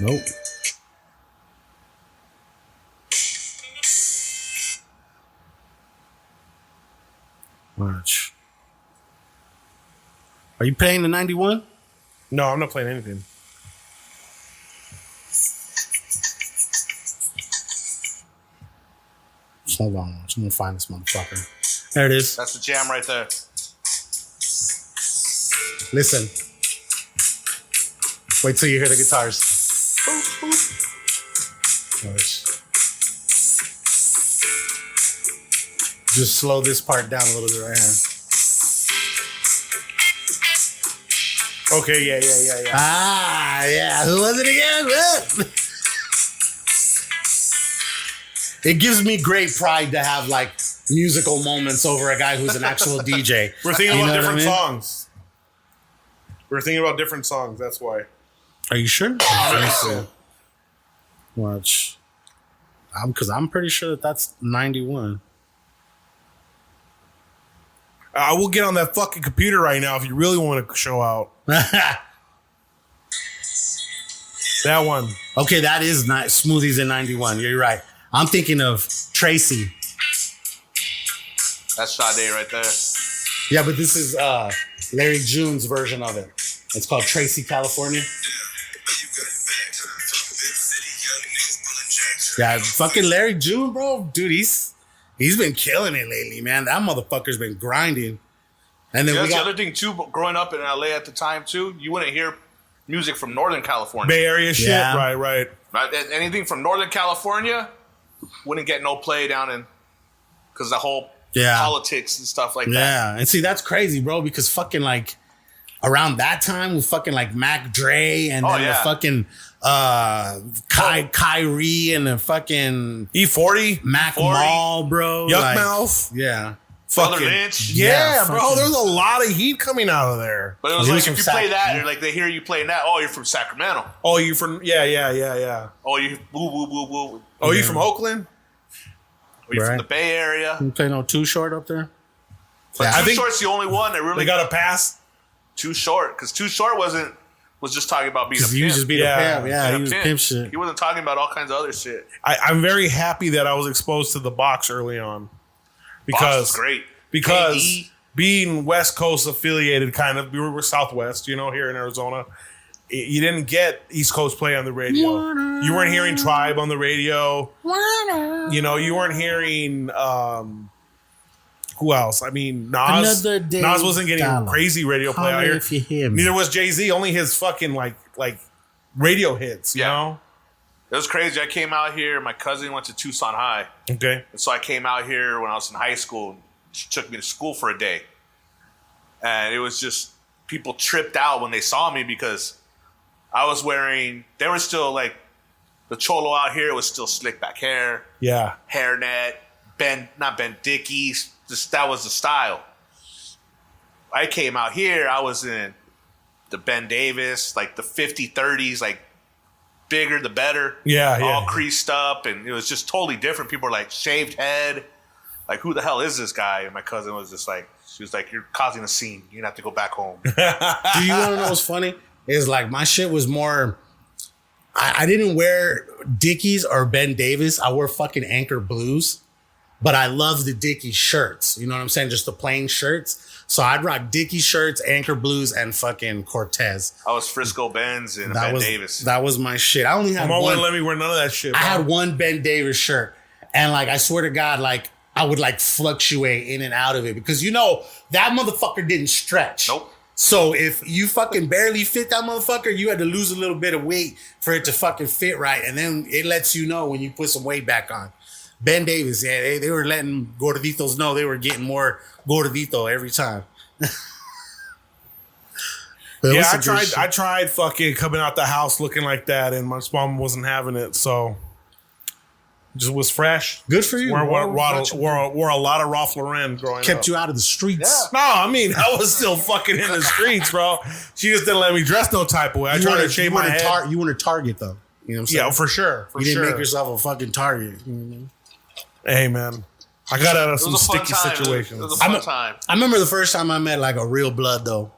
Nope. Watch. Are you playing the 91? No, I'm not playing anything. Hold on. I'm gonna find this motherfucker. There it is. That's the jam right there. Listen. Wait till you hear the guitars. Watch. Just slow this part down a little bit right here. Okay, yeah. Ah, yeah. Who was it again? It gives me great pride to have like musical moments over a guy who's an actual DJ. We're thinking about different what I mean? songs. We're thinking about different songs. That's why. Are you sure? Watch. Because I'm pretty sure that's 91. I will get on that fucking computer right now if you really want to show out. That one. Okay, that is not Smoothies in 91. You're right. I'm thinking of Tracy. That's Sade right there. Yeah, but this is Larry June's version of it. It's called Tracy, California. Yeah, fucking Larry June, bro. Dude, he's been killing it lately, man. That motherfucker's been grinding. And then That's the other thing, too, growing up in LA at the time, too, you wouldn't hear music from Northern California. Bay Area shit. Yeah. Right. Anything from Northern California wouldn't get no play down in, because the whole politics and stuff like that. Yeah, and see, that's crazy, bro, because fucking like around that time with fucking like Mac Dre and then the fucking Kyrie and the fucking E40, Mac Mall, bro. Yuck like, Mouth. Yeah. Brother Lynch. Yeah, bro. fucking- There's a lot of heat coming out of there. But it was He like was if you from play Sac- that, or like they hear you playing that, oh, you're from Sacramento. Oh, you from yeah. Oh, you boo boo boo boo. Oh, you from Oakland? Or you from Right. the Bay Area. You play no Too Short up there? But I Too think Short's the only one that really They got a pass. Too Short, because Too Short was just talking about being a You pimp. just be the pimp. Yeah, Being he was pimp shit. He wasn't talking about all kinds of other shit. I'm very happy that I was exposed to the box early on Box because was great. because KD. being West Coast affiliated, kind of, we were Southwest, here in Arizona. You didn't get East Coast play on the radio. You weren't hearing Tribe on the radio. You weren't hearing who else? I mean, Nas. Another day, Nas wasn't getting dollar. crazy radio play out Holler here. if you hear me. Neither was Jay-Z. Only his fucking like radio hits. You know? It was crazy. I came out here. My cousin went to Tucson High. Okay. And so I came out here when I was in high school. She took me to school for a day. And it was just, people tripped out when they saw me because I was wearing, they were still like, the cholo out here was still slick back hair. Yeah. Hairnet, not Ben Dickies. That was the style. I came out here, I was in the Ben Davis, like the 50-30s, like bigger the better. Yeah. All creased up, and it was just totally different. People were like, shaved head. Like, who the hell is this guy? And my cousin was just like, she was like, you're causing a scene. You're going to have to go back home. Do you want to know what's funny? Is like my shit was more, I didn't wear Dickies or Ben Davis. I wore fucking Anchor Blues. But I love the Dickies shirts. You know what I'm saying? Just the plain shirts. So I'd rock Dickies shirts, Anchor Blues, and fucking Cortez. I was Frisco Benz and Ben Davis. That was my shit. I only had Mom one. wouldn't let me wear none of that shit. I bro. had one Ben Davis shirt. And like, I swear to God, like, I would like fluctuate in and out of it because that motherfucker didn't stretch. Nope. So if you fucking barely fit that motherfucker, you had to lose a little bit of weight for it to fucking fit right. And then it lets you know when you put some weight back on. Ben Davis, yeah, they were letting gorditos know they were getting more gordito every time. Yeah, I tried fucking coming out the house looking like that, and my mom wasn't having it, so just was fresh. Good for you. Wore a lot of Ralph Lauren growing up. Kept you out of the streets. Yeah. No, I mean, I was still fucking in the streets, bro. She just didn't let me dress no type of way. I tried to shave my head. You want a target, though. You know what I'm saying? Yeah, for sure. You didn't make yourself a fucking target. You know what I mean? Hey, man. I got out of some sticky situations. It was a fun time. I remember the first time I met like a real blood, though.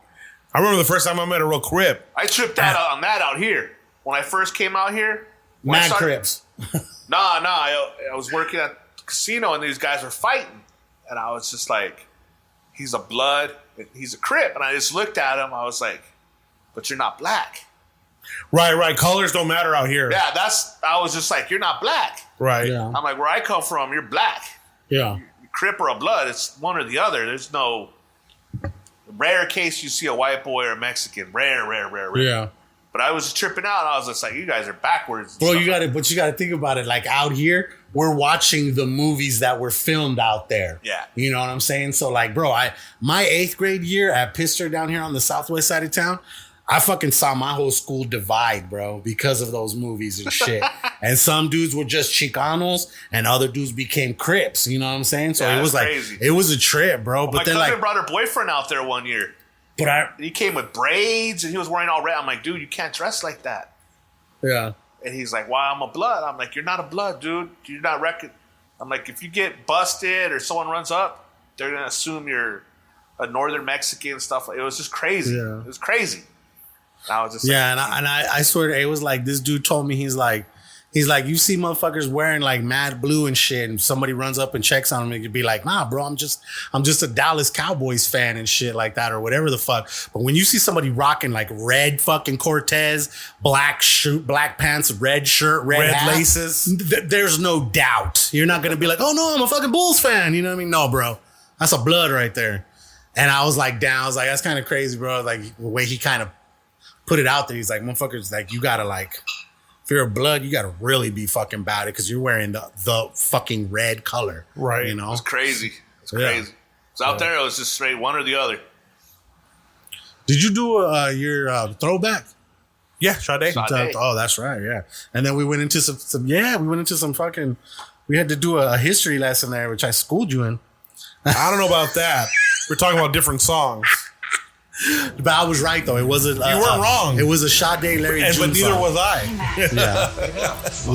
I remember the first time I met a real Crip. I tripped on that out here. When I first came out here. Mad Crips. I was working at the casino and these guys were fighting. And I was just like, he's a blood, he's a Crip. And I just looked at him. I was like, but you're not black. Right. Colors don't matter out here. Yeah, I was just like, you're not black. Right. Yeah. I'm like, where I come from, you're black. Yeah. Crip or a blood, it's one or the other. There's no rare case you see a white boy or a Mexican. Rare. Yeah. But I was tripping out. I was just like, you guys are backwards. Bro, you got to think about it. Like out here, we're watching the movies that were filmed out there. Yeah. You know what I'm saying? So like, bro, my 8th grade year at Pister down here on the southwest side of town, I fucking saw my whole school divide, bro, because of those movies and shit. And some dudes were just Chicanos and other dudes became Crips. You know what I'm saying? So it was like, crazy. It was a trip, bro. Well, but my cousin brought her boyfriend out there one year. He came with braids and he was wearing all red. I'm like, dude, you can't dress like that. Yeah. And he's like, well, I'm a blood. I'm like, you're not a blood, dude. You're not I'm like, if you get busted or someone runs up, they're going to assume you're a northern Mexican and stuff. It was just crazy. Yeah. It was crazy. I was just I swear it was like this dude told me he's like you see motherfuckers wearing like mad blue and shit, and somebody runs up and checks on him and you'd be like, nah, bro, I'm just a Dallas Cowboys fan and shit like that or whatever the fuck. But when you see somebody rocking like red fucking Cortez, black pants, red shirt, red hat, laces, there's no doubt you're not gonna be like, oh no, I'm a fucking Bulls fan. You know what I mean? No, bro, that's a blood right there. And I was like, that's kind of crazy, bro. Like the way he kind of put it out there. He's like, motherfuckers, like, you gotta like, if you're a blood, you gotta really be fucking about it because you're wearing the fucking red color. Right. You know? It was crazy. It was crazy. So out there, it was just straight one or the other. Did you do your throwback? Yeah, Sade. Oh, that's right. Yeah. And then we went into some fucking, we had to do a history lesson there, which I schooled you in. I don't know about that. We're talking about different songs. But I was right though. It wasn't. You weren't wrong. It was a Sade Larry June but neither song. was I. Yeah, You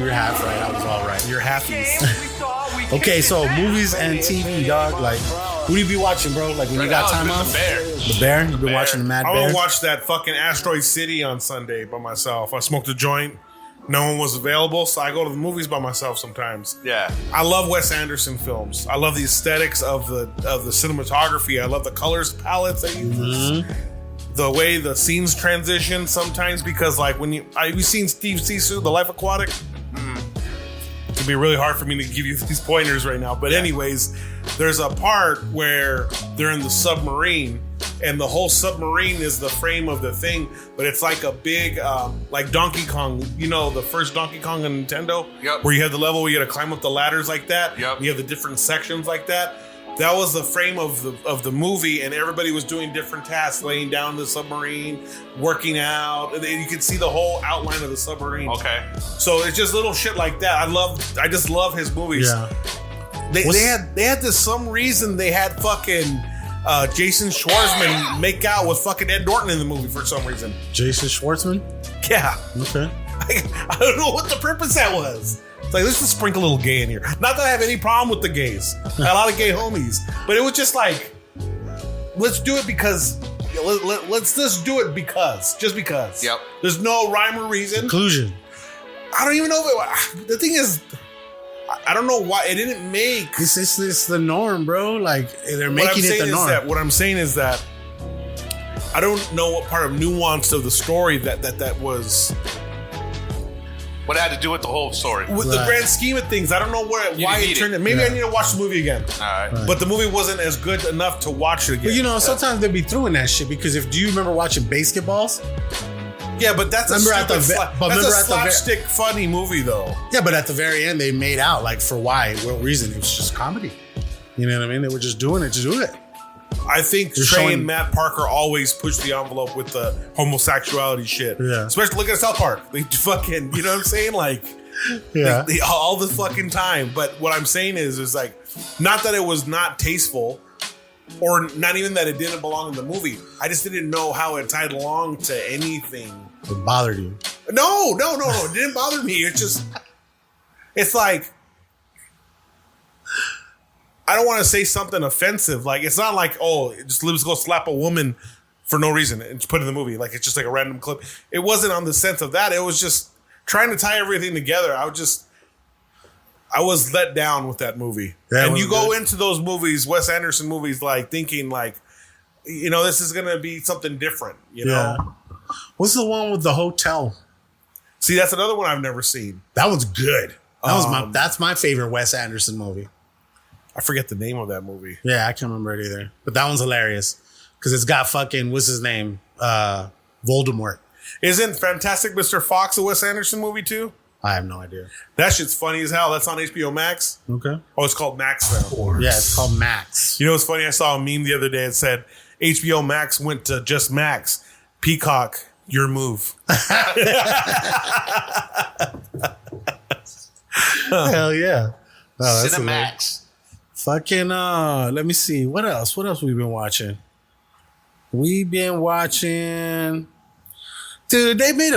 were half right. I was all right. You're halfies. Okay, so movies and TV, dog. Like, who do you be watching, bro? Like when you got time off? The Bear. You've been watching the Mad Bear. I would watch that fucking Astroid City on Sunday by myself. I smoked a joint. No one was available, so I go to the movies by myself sometimes. Yeah, I love Wes Anderson films. I love the aesthetics of the cinematography. I love the colors palettes they use. The way the scenes transition sometimes, because like when have you seen Steve Zissou, The Life Aquatic? It'd be really hard for me to give you these pointers right now. But anyways, there's a part where they're in the submarine and the whole submarine is the frame of the thing, but it's like a big, like Donkey Kong, you know, the first Donkey Kong on Nintendo, where you have the level where you got to climb up the ladders like that. Yep. You have the different sections like that. That was the frame of the movie, and everybody was doing different tasks, laying down the submarine, working out, and you could see the whole outline of the submarine. Okay. So it's just little shit like that. I just love his movies. Yeah. They had this some reason they had fucking Jason Schwartzman make out with fucking Ed Norton in the movie for some reason. Jason Schwartzman? Yeah. Okay. I don't know what the purpose that was. It's like, let's just sprinkle a little gay in here. Not that I have any problem with the gays. I had a lot of gay homies. But it was just like, let's do it because, let's just do it because. Just because. Yep. There's no rhyme or reason. Conclusion. I don't even know if it, the thing is, I don't know why it didn't make. It's the norm, bro. Like, they're making it the norm. What I'm saying is that I don't know what part of nuance of the story that was. What it had to do with the whole story? With the grand scheme of things, I don't know why it turned it. Maybe I need to watch the movie again. All right. But the movie wasn't as good enough to watch it again. But you know, sometimes they be throwing that shit because do you remember watching Basketballs? Yeah, but that's a slapstick funny movie though. Yeah, but at the very end they made out like for why? What reason? It was just comedy. You know what I mean? They were just doing it to do it. I think Trey and Matt Parker always push the envelope with the homosexuality shit. Yeah. Especially look at South Park. They fucking, you know what I'm saying? Like, yeah, they all the fucking time. But what I'm saying is like, not that it was not tasteful, or not even that it didn't belong in the movie. I just didn't know how it tied along to anything. It bothered you? No. It didn't bother me. It's just, it's like, I don't want to say something offensive. Like, it's not like, oh, let's go slap a woman for no reason and put it in the movie. Like, it's just like a random clip. It wasn't on the sense of that. It was just trying to tie everything together. I was let down with that movie. Yeah, and you go into those movies, Wes Anderson movies, like thinking like, you know, this is going to be something different, you know? What's the one with the hotel? See, that's another one I've never seen. That one's good. That's my favorite Wes Anderson movie. I forget the name of that movie. Yeah, I can't remember it either. But that one's hilarious because it's got fucking, what's his name? Voldemort. Isn't Fantastic Mr. Fox a Wes Anderson movie too? I have no idea. That shit's funny as hell. That's on HBO Max. Okay. Oh, it's called Max now. Yeah, it's called Max. You know what's funny? I saw a meme the other day. It said HBO Max went to just Max. Peacock, your move. Hell yeah. Oh, that's Cinemax. Fucking let me see. What else we've been watching? We've been watching, dude, they made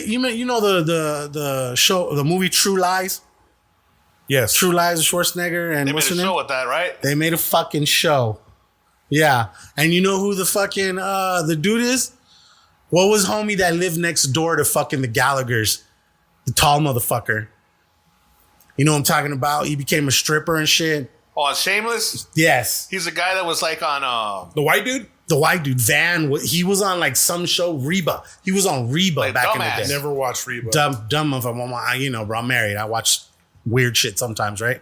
you know the show, the movie True Lies? Yes. True Lies of Schwarzenegger and They made a show with that, right? They made a fucking show. Yeah. And you know who the fucking the dude is? What was homie that lived next door to fucking the Gallaghers? The tall motherfucker. You know what I'm talking about? He became a stripper and shit. Oh, Shameless? Yes. He's the guy that was like on the white dude? The white dude, Van. He was on like some show, Reba. He was on Reba like back dumbass. in the day. Never watched Reba. Dumb of him. You know, bro, I'm married. I watch weird shit sometimes, right?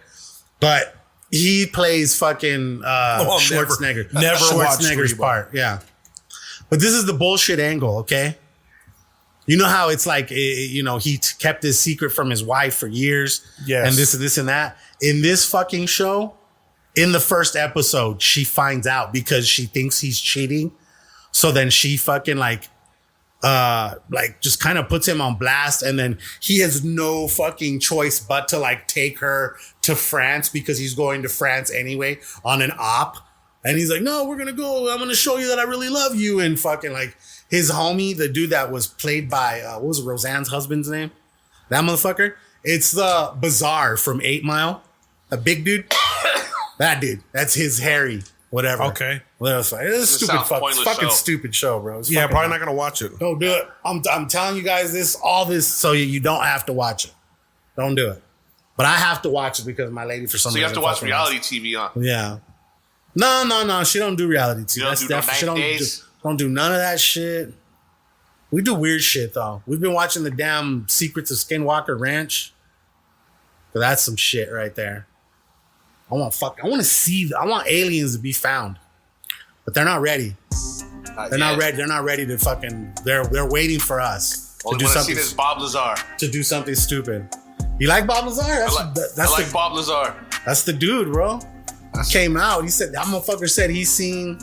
But he plays fucking Schwarzenegger. Never watched Schwarzenegger's Reba. part. Yeah. But this is the bullshit angle, okay? You know how it's like, you know, he kept his secret from his wife for years. Yes. And this and that. In this fucking show, in the first episode, she finds out because she thinks he's cheating. So then she fucking like just kind of puts him on blast. And then he has no fucking choice but to like take her to France because he's going to France anyway on an op. And he's like, no, we're going to go. I'm going to show you that I really love you. And fucking like his homie, the dude that was played by, what was Roseanne's husband's name? That motherfucker. It's the Bazaar from 8 Mile. A big dude. That dude. That's his Harry. Whatever. Okay. Well, it's a fucking stupid show, bro. It's Yeah, probably not going to watch it. Don't do it. I'm telling you guys all this so you don't have to watch it. Don't do it. But I have to watch it because my lady for some reason. So you have to watch reality TV on. Yeah. No. She don't do reality TV. You Don't do none of that shit. We do weird shit though. We've been watching the damn Secrets of Skinwalker Ranch. But that's some shit right there. I want aliens to be found. But they're not ready. They're not ready to fucking they're waiting for us All to do I something. see is Bob Lazar. To do something stupid. You like Bob Lazar? I like Bob Lazar. That's the dude, bro. Came out. He said that motherfucker said he's seen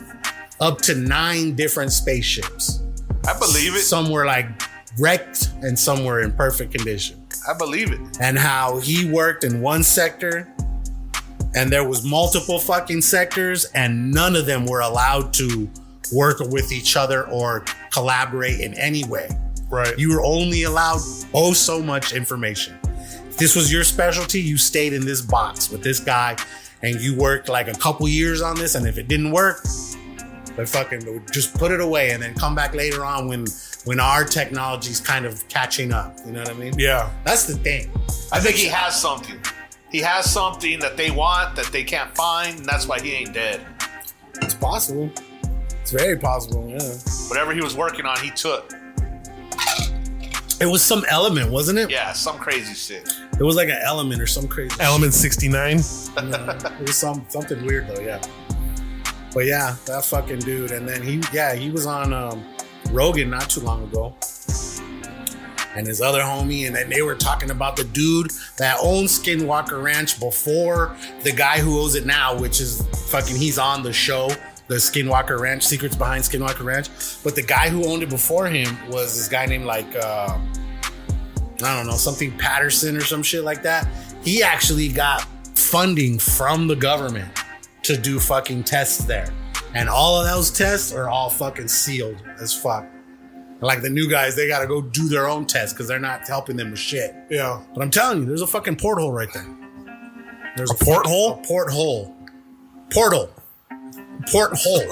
up to 9 different spaceships. I believe it. Some were like wrecked and some were in perfect condition. I believe it. And how he worked in one sector and there was multiple fucking sectors and none of them were allowed to work with each other or collaborate in any way. Right. You were only allowed so much information. If this was your specialty, you stayed in this box with this guy and you worked like a couple years on this, and if it didn't work, they fucking just put it away and then come back later on when our technology's kind of catching up. You know what I mean? Yeah. That's the thing. I think he has something. He has something that they want that they can't find, and that's why he ain't dead. It's possible. It's very possible, yeah. Whatever he was working on, he took. It was some element, wasn't it? Yeah, some crazy shit. It was like an element or some crazy Element 69. It was something weird though, yeah. But yeah, that fucking dude. And then he was on Rogan not too long ago. and his other homie, and then they were talking about the dude that owned Skinwalker Ranch before the guy who owns it now, which is fucking, he's on the show, the Skinwalker Ranch, Secrets Behind Skinwalker Ranch. But the guy who owned it before him was this guy named like, I don't know, something Patterson or some shit like that. He actually got funding from the government to do fucking tests there. And all of those tests are all fucking sealed as fuck. Like the new guys, they gotta go do their own tests because they're not helping them with shit. Yeah. But I'm telling you, there's a fucking porthole right there. There's a porthole? A porthole. Portal. Porthole.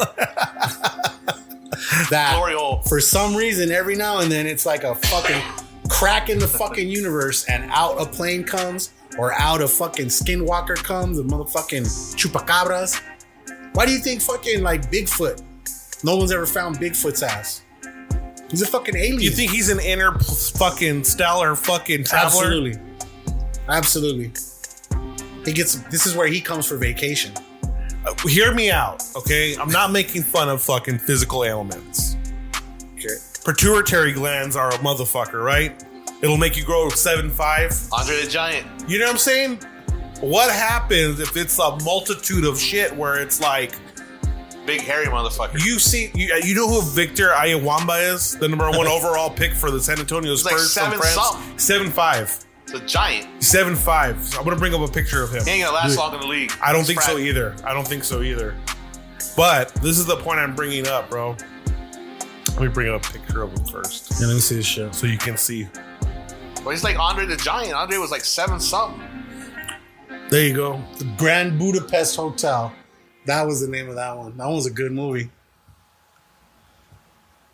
That Glory hole. for some reason, every now and then, it's like a fucking crack in the fucking universe, and out a plane comes, or out a fucking skinwalker comes, the motherfucking chupacabras. Why do you think fucking like Bigfoot? No one's ever found Bigfoot's ass. He's a fucking alien. You think he's an inner fucking stellar fucking traveler? Absolutely. Absolutely. He gets. This is where he comes for vacation. Hear me out, okay? I'm not making fun of fucking physical ailments. Okay. Pituitary glands are a motherfucker, right? It'll make you grow 7'5". Andre the Giant. You know what I'm saying? What happens if it's a multitude of shit where it's like big hairy motherfucker? You know who Victor Ayawamba is? The number 1 overall pick for the San Antonio Spurs like from France. 7'5". It's a giant. 7'5". So I'm gonna bring up a picture of him. He ain't gonna last long in the league. I don't think so either. But this is the point I'm bringing up, bro. Let me bring up a picture of him first. Yeah, let me see this shit. So you can see. Well, he's like Andre the Giant. Andre was like 7-something. There you go. The Grand Budapest Hotel. That was the name of that one. That one was a good movie.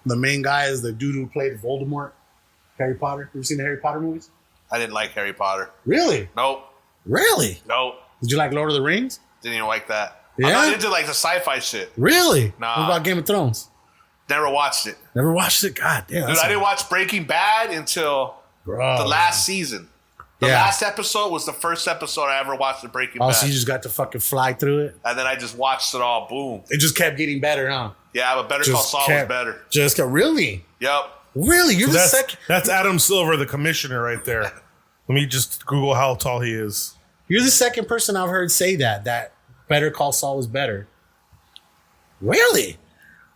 The main guy is the dude who played Voldemort. Harry Potter. You seen the Harry Potter movies? I didn't like Harry Potter. Really? Nope. Really? Nope. Did you like Lord of the Rings? Didn't even like that. Yeah? I'm not into like the sci-fi shit. Really? Nah. What about Game of Thrones? Never watched it. Never watched it? God damn. Dude, I didn't watch Breaking Bad until the last season. The last episode was the first episode I ever watched of Breaking Bad. So you just got to fucking fly through it? And then I just watched it all. Boom. It just kept getting better, huh? Yeah, but Better Call Saul was better. Really? Yep. Really? You're the second. That's Adam Silver, the commissioner, right there. Let me just Google how tall he is. You're the second person I've heard say that Better Call Saul was better. Really?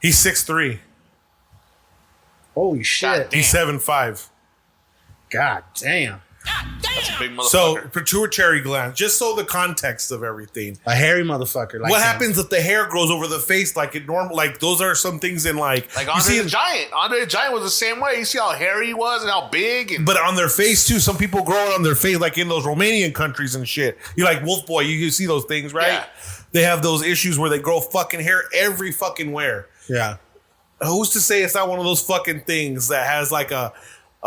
He's 6'3". Holy shit. He's 7'5". God damn. That's a big motherfucker. So, pituitary gland, just so the context of everything. A hairy motherfucker. Like what him. happens if the hair grows over the face like it normal? Like, those are some things in like Andre the Giant. Andre the Giant was the same way. You see how hairy he was and how big? And but on their face, too. Some people grow it on their face, like in those Romanian countries and shit. You're like, Wolf Boy, you see those things, right? Yeah. They have those issues where they grow fucking hair every fucking where. Yeah. Who's to say it's not one of those fucking things that has like a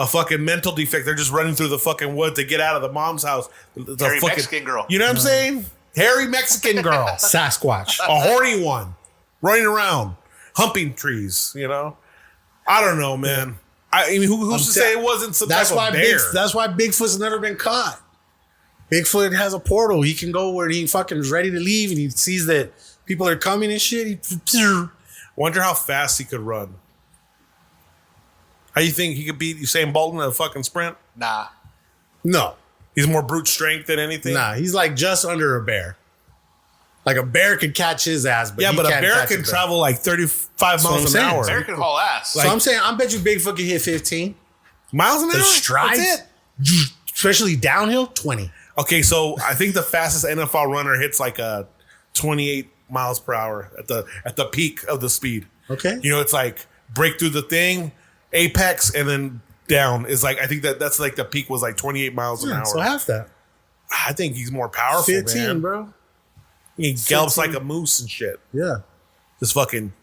fucking mental defect? They're just running through the fucking woods to get out of the mom's house. The hairy fucking, Mexican girl. You know what I'm saying? Hairy Mexican girl. Sasquatch. A horny one. Running around. Humping trees, you know? I don't know, man. I mean, who's to say it wasn't some type of bear? That's why Bigfoot's never been caught. Bigfoot has a portal. He can go where he fucking is ready to leave, and he sees that people are coming and shit. Wonder how fast he could run. How you think he could beat Usain Bolt in a fucking sprint? Nah. No. He's more brute strength than anything? Nah, he's like just under a bear. Like a bear could catch his ass, but but a bear can travel like 35 miles an hour. A bear can haul ass. So I'm saying, I bet you Bigfoot can hit 15 miles an hour. The strides, that's it. Especially downhill, 20. Okay, so I think the fastest NFL runner hits like a 28 miles per hour at the peak of the speed. Okay, you know, it's like break through the thing, apex, and then down is like, I think that's like the peak was like 28 miles an hour. So half that. I think he's more powerful. 15, man. bro. He gallops like a moose and shit. Yeah, just fucking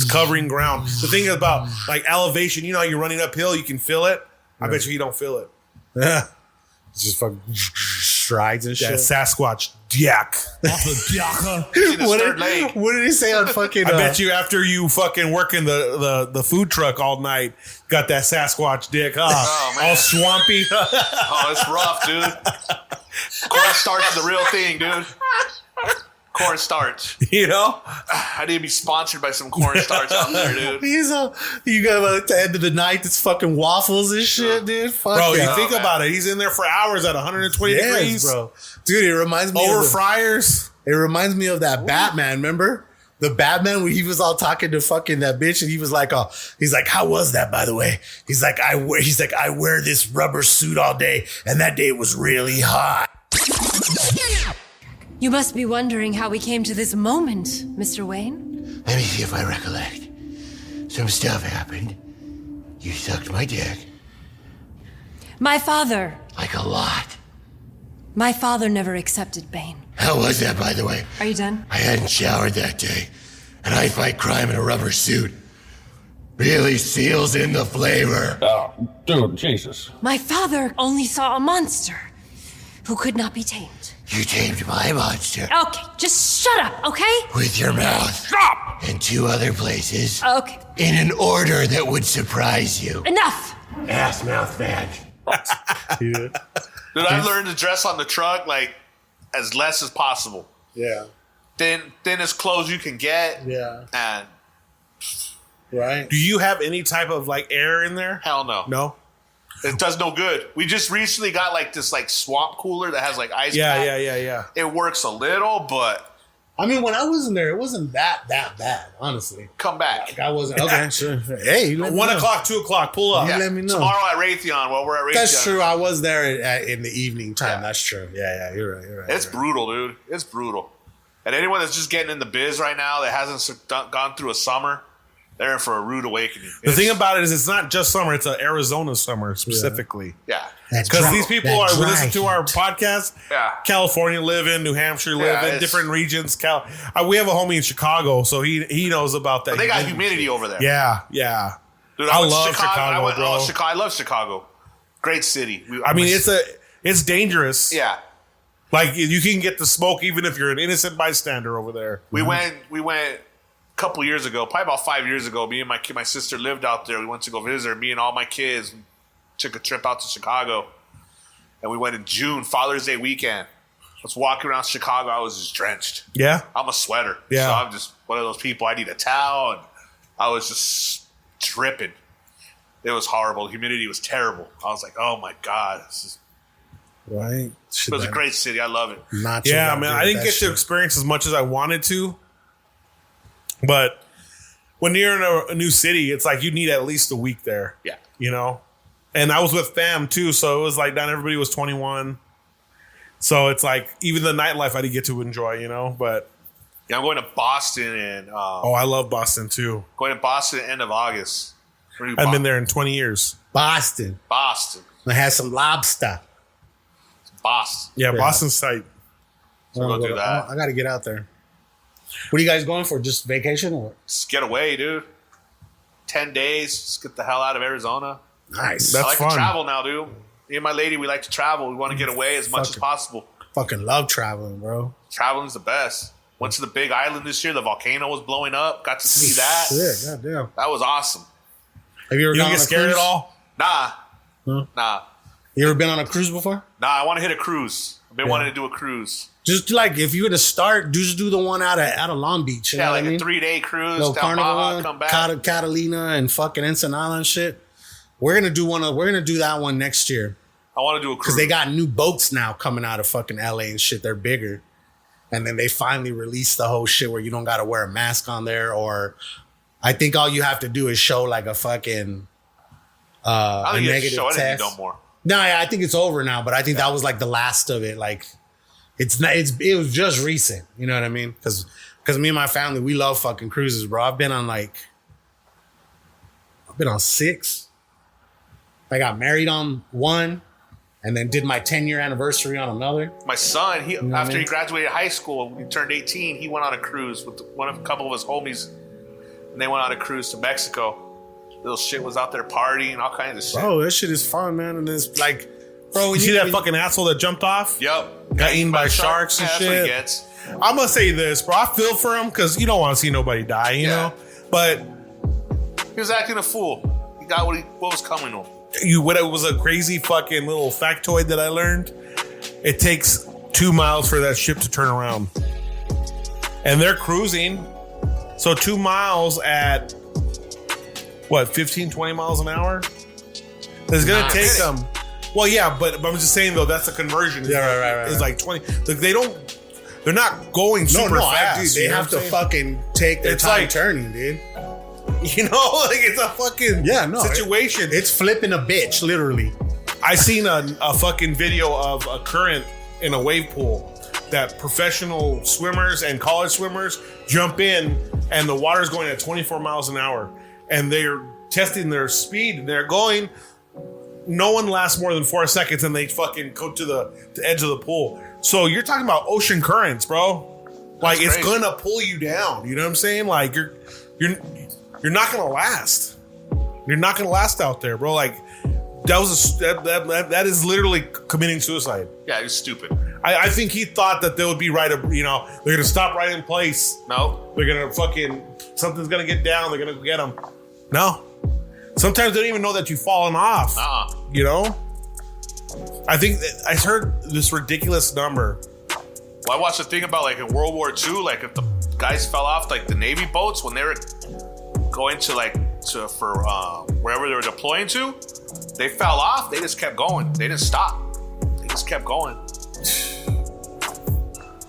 covering ground. The thing about like elevation, you know, how you're running uphill, you can feel it. I bet you don't feel it. Yeah. It's just fucking strides and shit. Yeah, Sasquatch. Yak. What did he say on fucking... I bet you after you fucking working the food truck all night, got that Sasquatch dick, all swampy. Oh, it's rough, dude. Cornstarch is the real thing, dude. Cornstarch. You know? I need to be sponsored by some cornstarch out there, dude. You got at the end of the night, it's fucking waffles and shit, dude. Fuck Bro, yeah. you think about it. He's in there for hours at 120 degrees. Bro. Dude, it reminds me over fryers. It reminds me of that Batman, remember? The Batman when he was all talking to fucking that bitch and he was like, oh, he's like, how was that, by the way? He's like, I wear this rubber suit all day and that day it was really hot. You must be wondering how we came to this moment, Mr. Wayne. Let me see if I recollect. Some stuff happened. You sucked my dick. My father. Like a lot. My father never accepted Bane. How was that, by the way? Are you done? I hadn't showered that day, and I fight crime in a rubber suit. Really seals in the flavor. Oh, dude, Jesus. My father only saw a monster who could not be tamed. You tamed my monster. Okay, just shut up, okay? With your mouth. Stop! And 2 other places. Okay. In an order that would surprise you. Enough! Ass mouth badge. Dude, I've learned to dress on the truck like as less as possible. Yeah. Thinnest clothes you can get. Yeah. And right. Do you have any type of like air in there? Hell no. No? It does no good. We just recently got like this like swamp cooler that has like ice pack. Yeah. It works a little, but I mean, when I was in there, it wasn't that bad, honestly. come back. Like, I wasn't okay. Sure. Hey, 1 o'clock, 2 o'clock, pull up. Yeah. Let me know. Tomorrow at Raytheon, while we're at Raytheon. That's true. I was there in the evening time. Yeah. That's true. Yeah, you're right. It's brutal, dude. It's brutal. And anyone that's just getting in the biz right now that hasn't gone through a summer, they're in for a rude awakening. The thing about it is it's not just summer, it's an Arizona summer specifically. Yeah. Because these people we listen to our podcast, California live in, New Hampshire live in, different regions. We have a homie in Chicago, so he knows about that. But they got humidity over there. Yeah. Dude, I love Chicago, bro. I love Chicago. Great city. It's dangerous. Yeah. Like you can get the smoke even if you're an innocent bystander over there. We went a couple years ago, probably about 5 years ago. Me and my sister lived out there. We went to go visit her. Me and all my kids took a trip out to Chicago, and we went in June, Father's Day weekend. I was walking around Chicago. I was just drenched. Yeah, I'm a sweater. Yeah, so I'm just one of those people. I need a towel, and I was just dripping. It was horrible. The humidity was terrible. I was like, oh my god, this is right. It was a great city. I love it. Man. I didn't get to experience as much as I wanted to, but when you're in a new city, it's like you need at least a week there. Yeah, you know. And I was with fam too, so it was like not everybody was 21. So it's like even the nightlife I didn't get to enjoy, you know. But yeah, I'm going to Boston and I love Boston too. Going to Boston at the end of August. I've been there in 20 years. Boston. I had some lobster. Boston. Yeah, Boston's tight. So go do that. I got to get out there. What are you guys going for? Just vacation or? Just get away, dude. 10 days. Just get the hell out of Arizona. Nice. I like to travel now, dude. Me and my lady, we like to travel. We want to get away as much as possible. Fucking love traveling, bro. Traveling's the best. Went to the big island this year. The volcano was blowing up. Got to see that. Shit, goddamn. That was awesome. Have you ever get scared at all? Nah. Huh? Nah. You ever been on a cruise before? Nah, I want to hit a cruise. I've been wanting to do a cruise. Just like if you were to start, just do the one out of Long Beach. You know like what I mean? a 3-day cruise. Little down Baja, come back. Catalina and fucking Ensenada and shit. We're gonna do that one next year. I want to do a cruise because they got new boats now coming out of fucking LA and shit. They're bigger, and then they finally released the whole shit where you don't got to wear a mask on there, or I think all you have to do is show like a fucking I don't a think negative show test. No more. No, I think it's over now, but I think that was like the last of it. Like it was just recent. You know what I mean? Because me and my family, we love fucking cruises, bro. I've been on 6. I got married on one, and then did my 10-year anniversary on another. My son, after he graduated high school, when he turned 18, he went on a cruise with a couple of his homies, and they went on a cruise to Mexico. Little shit was out there partying, all kinds of shit. Bro, that shit is fun, man. And it's like, bro, you see that fucking asshole that jumped off? Yep. Got eaten by sharks and that's shit. What he gets. I'm gonna say this, bro. I feel for him because you don't want to see nobody die, you know. But he was acting a fool. He got what was coming to him. What was a crazy fucking little factoid that I learned. It takes 2 miles for that ship to turn around. and they're cruising. So 2 miles at what, 15, 20 miles an hour? It's gonna take them. Well, yeah, but I'm just saying though, that's a conversion. Right. It's like 20. Like they're not going super fast. Dude, they have to fucking take their time turning, dude. You know, like it's a fucking situation. It's flipping a bitch, literally. I seen a fucking video of a current in a wave pool that professional swimmers and college swimmers jump in, and the water's going at 24 miles an hour, and they're testing their speed, and they're going. No one lasts more than 4 seconds, and they fucking go to the edge of the pool. So you're talking about ocean currents, bro. Like it's gonna pull you down. You know what I'm saying? Like you're not gonna last. You're not gonna last out there, bro. Like that is literally committing suicide. Yeah, he's stupid. I think he thought that they would be right. You know, they're gonna stop right in place. No, they're gonna something's gonna get down. They're gonna get them. No. Sometimes they don't even know that you've fallen off. You know? I think that I heard this ridiculous number. Well, I watched a thing about like in World War II, like if the guys fell off like the Navy boats when they were going to for wherever they were deploying to, they fell off. They just kept going. They didn't stop. They just kept going.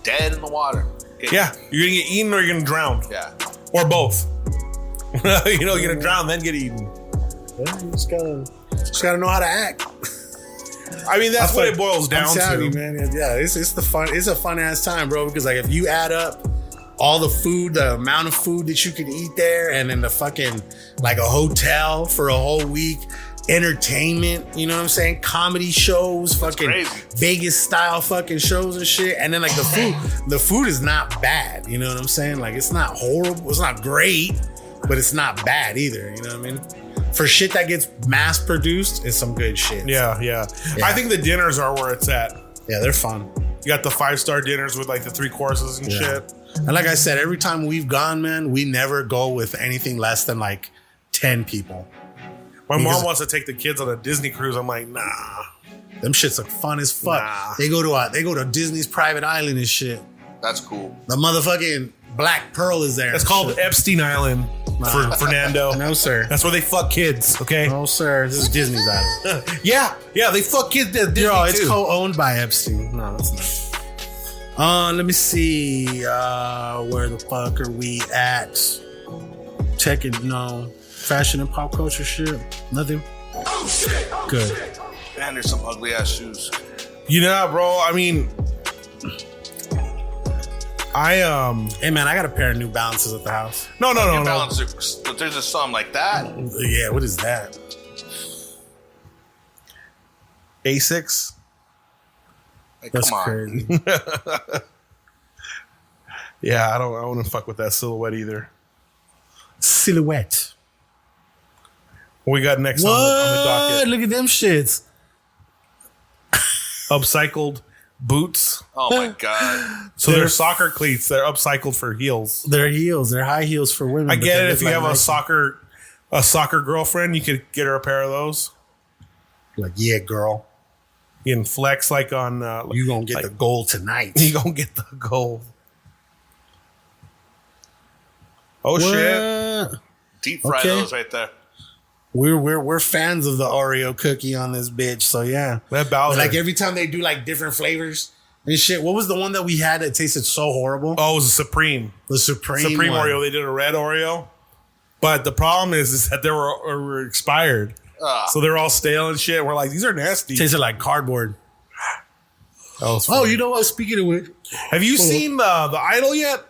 Dead in the water. Yeah, you're gonna get eaten or you're gonna drown. Yeah, or both. You know, you're gonna drown then get eaten. Yeah, you just gotta know how to act. I mean, that's what it boils down I'm telling to, you, man. Yeah, it's a fun ass time, bro. Because like if you add up all the food, the amount of food that you can eat there, and then the fucking like a hotel for a whole week, entertainment, you know what I'm saying? Comedy shows, fucking Vegas style fucking shows and shit. And then like the food is not bad. You know what I'm saying? Like it's not horrible, it's not great, but it's not bad either. You know what I mean? For shit that gets mass produced, it's some good shit. Yeah. I think the dinners are where it's at. Yeah, they're fun. You got the 5-star dinners with like the 3 courses and shit. And like I said, every time we've gone, man, we never go with anything less than like 10 people. My mom wants to take the kids on a Disney cruise. I'm like, nah. Them shits look fun as fuck. Nah. They go to Disney's private island and shit. That's cool. The motherfucking Black Pearl is there. It's called Epstein Island for Fernando. No, sir. That's where they fuck kids, okay? No, sir. This is Disney's island. Yeah, they fuck kids at Disney Yo, it's too. co-owned by Epstein. No, it's not. Let me see. Where the fuck are we at? Checking, no. Fashion and pop culture shit. Nothing. Oh shit! Oh, good. Shit. Man, there's some ugly ass shoes. You know, bro. I mean, Hey man, I got a pair of New Balances at the house. No. But there's just something like that. Yeah, what is that? Asics. Like, That's come on. crazy. Yeah, I wouldn't fuck with that silhouette either. Silhouette. What we got next on the docket? Look at them shits. Upcycled boots. Oh my god. So they're soccer cleats. They're upcycled for heels. They're heels. They're high heels for women. I get it. If you have Nike. a soccer girlfriend, you could get her a pair of those. Like, yeah, girl. You can flex like on. You gonna get the gold tonight. You gonna get the gold. Oh What? shit! Deep fry those right there. We're fans of the Oreo cookie on this bitch, so yeah. That Bowser. Like every time they do like different flavors and shit. What was the one that we had that tasted so horrible? Oh, it was a Supreme. The Supreme one. Oreo. They did a red Oreo, but the problem is that they were expired, so they're all stale and shit. We're like, these are nasty. Tasted like cardboard. Oh, you know what? Speaking of which, have you seen the Idol yet?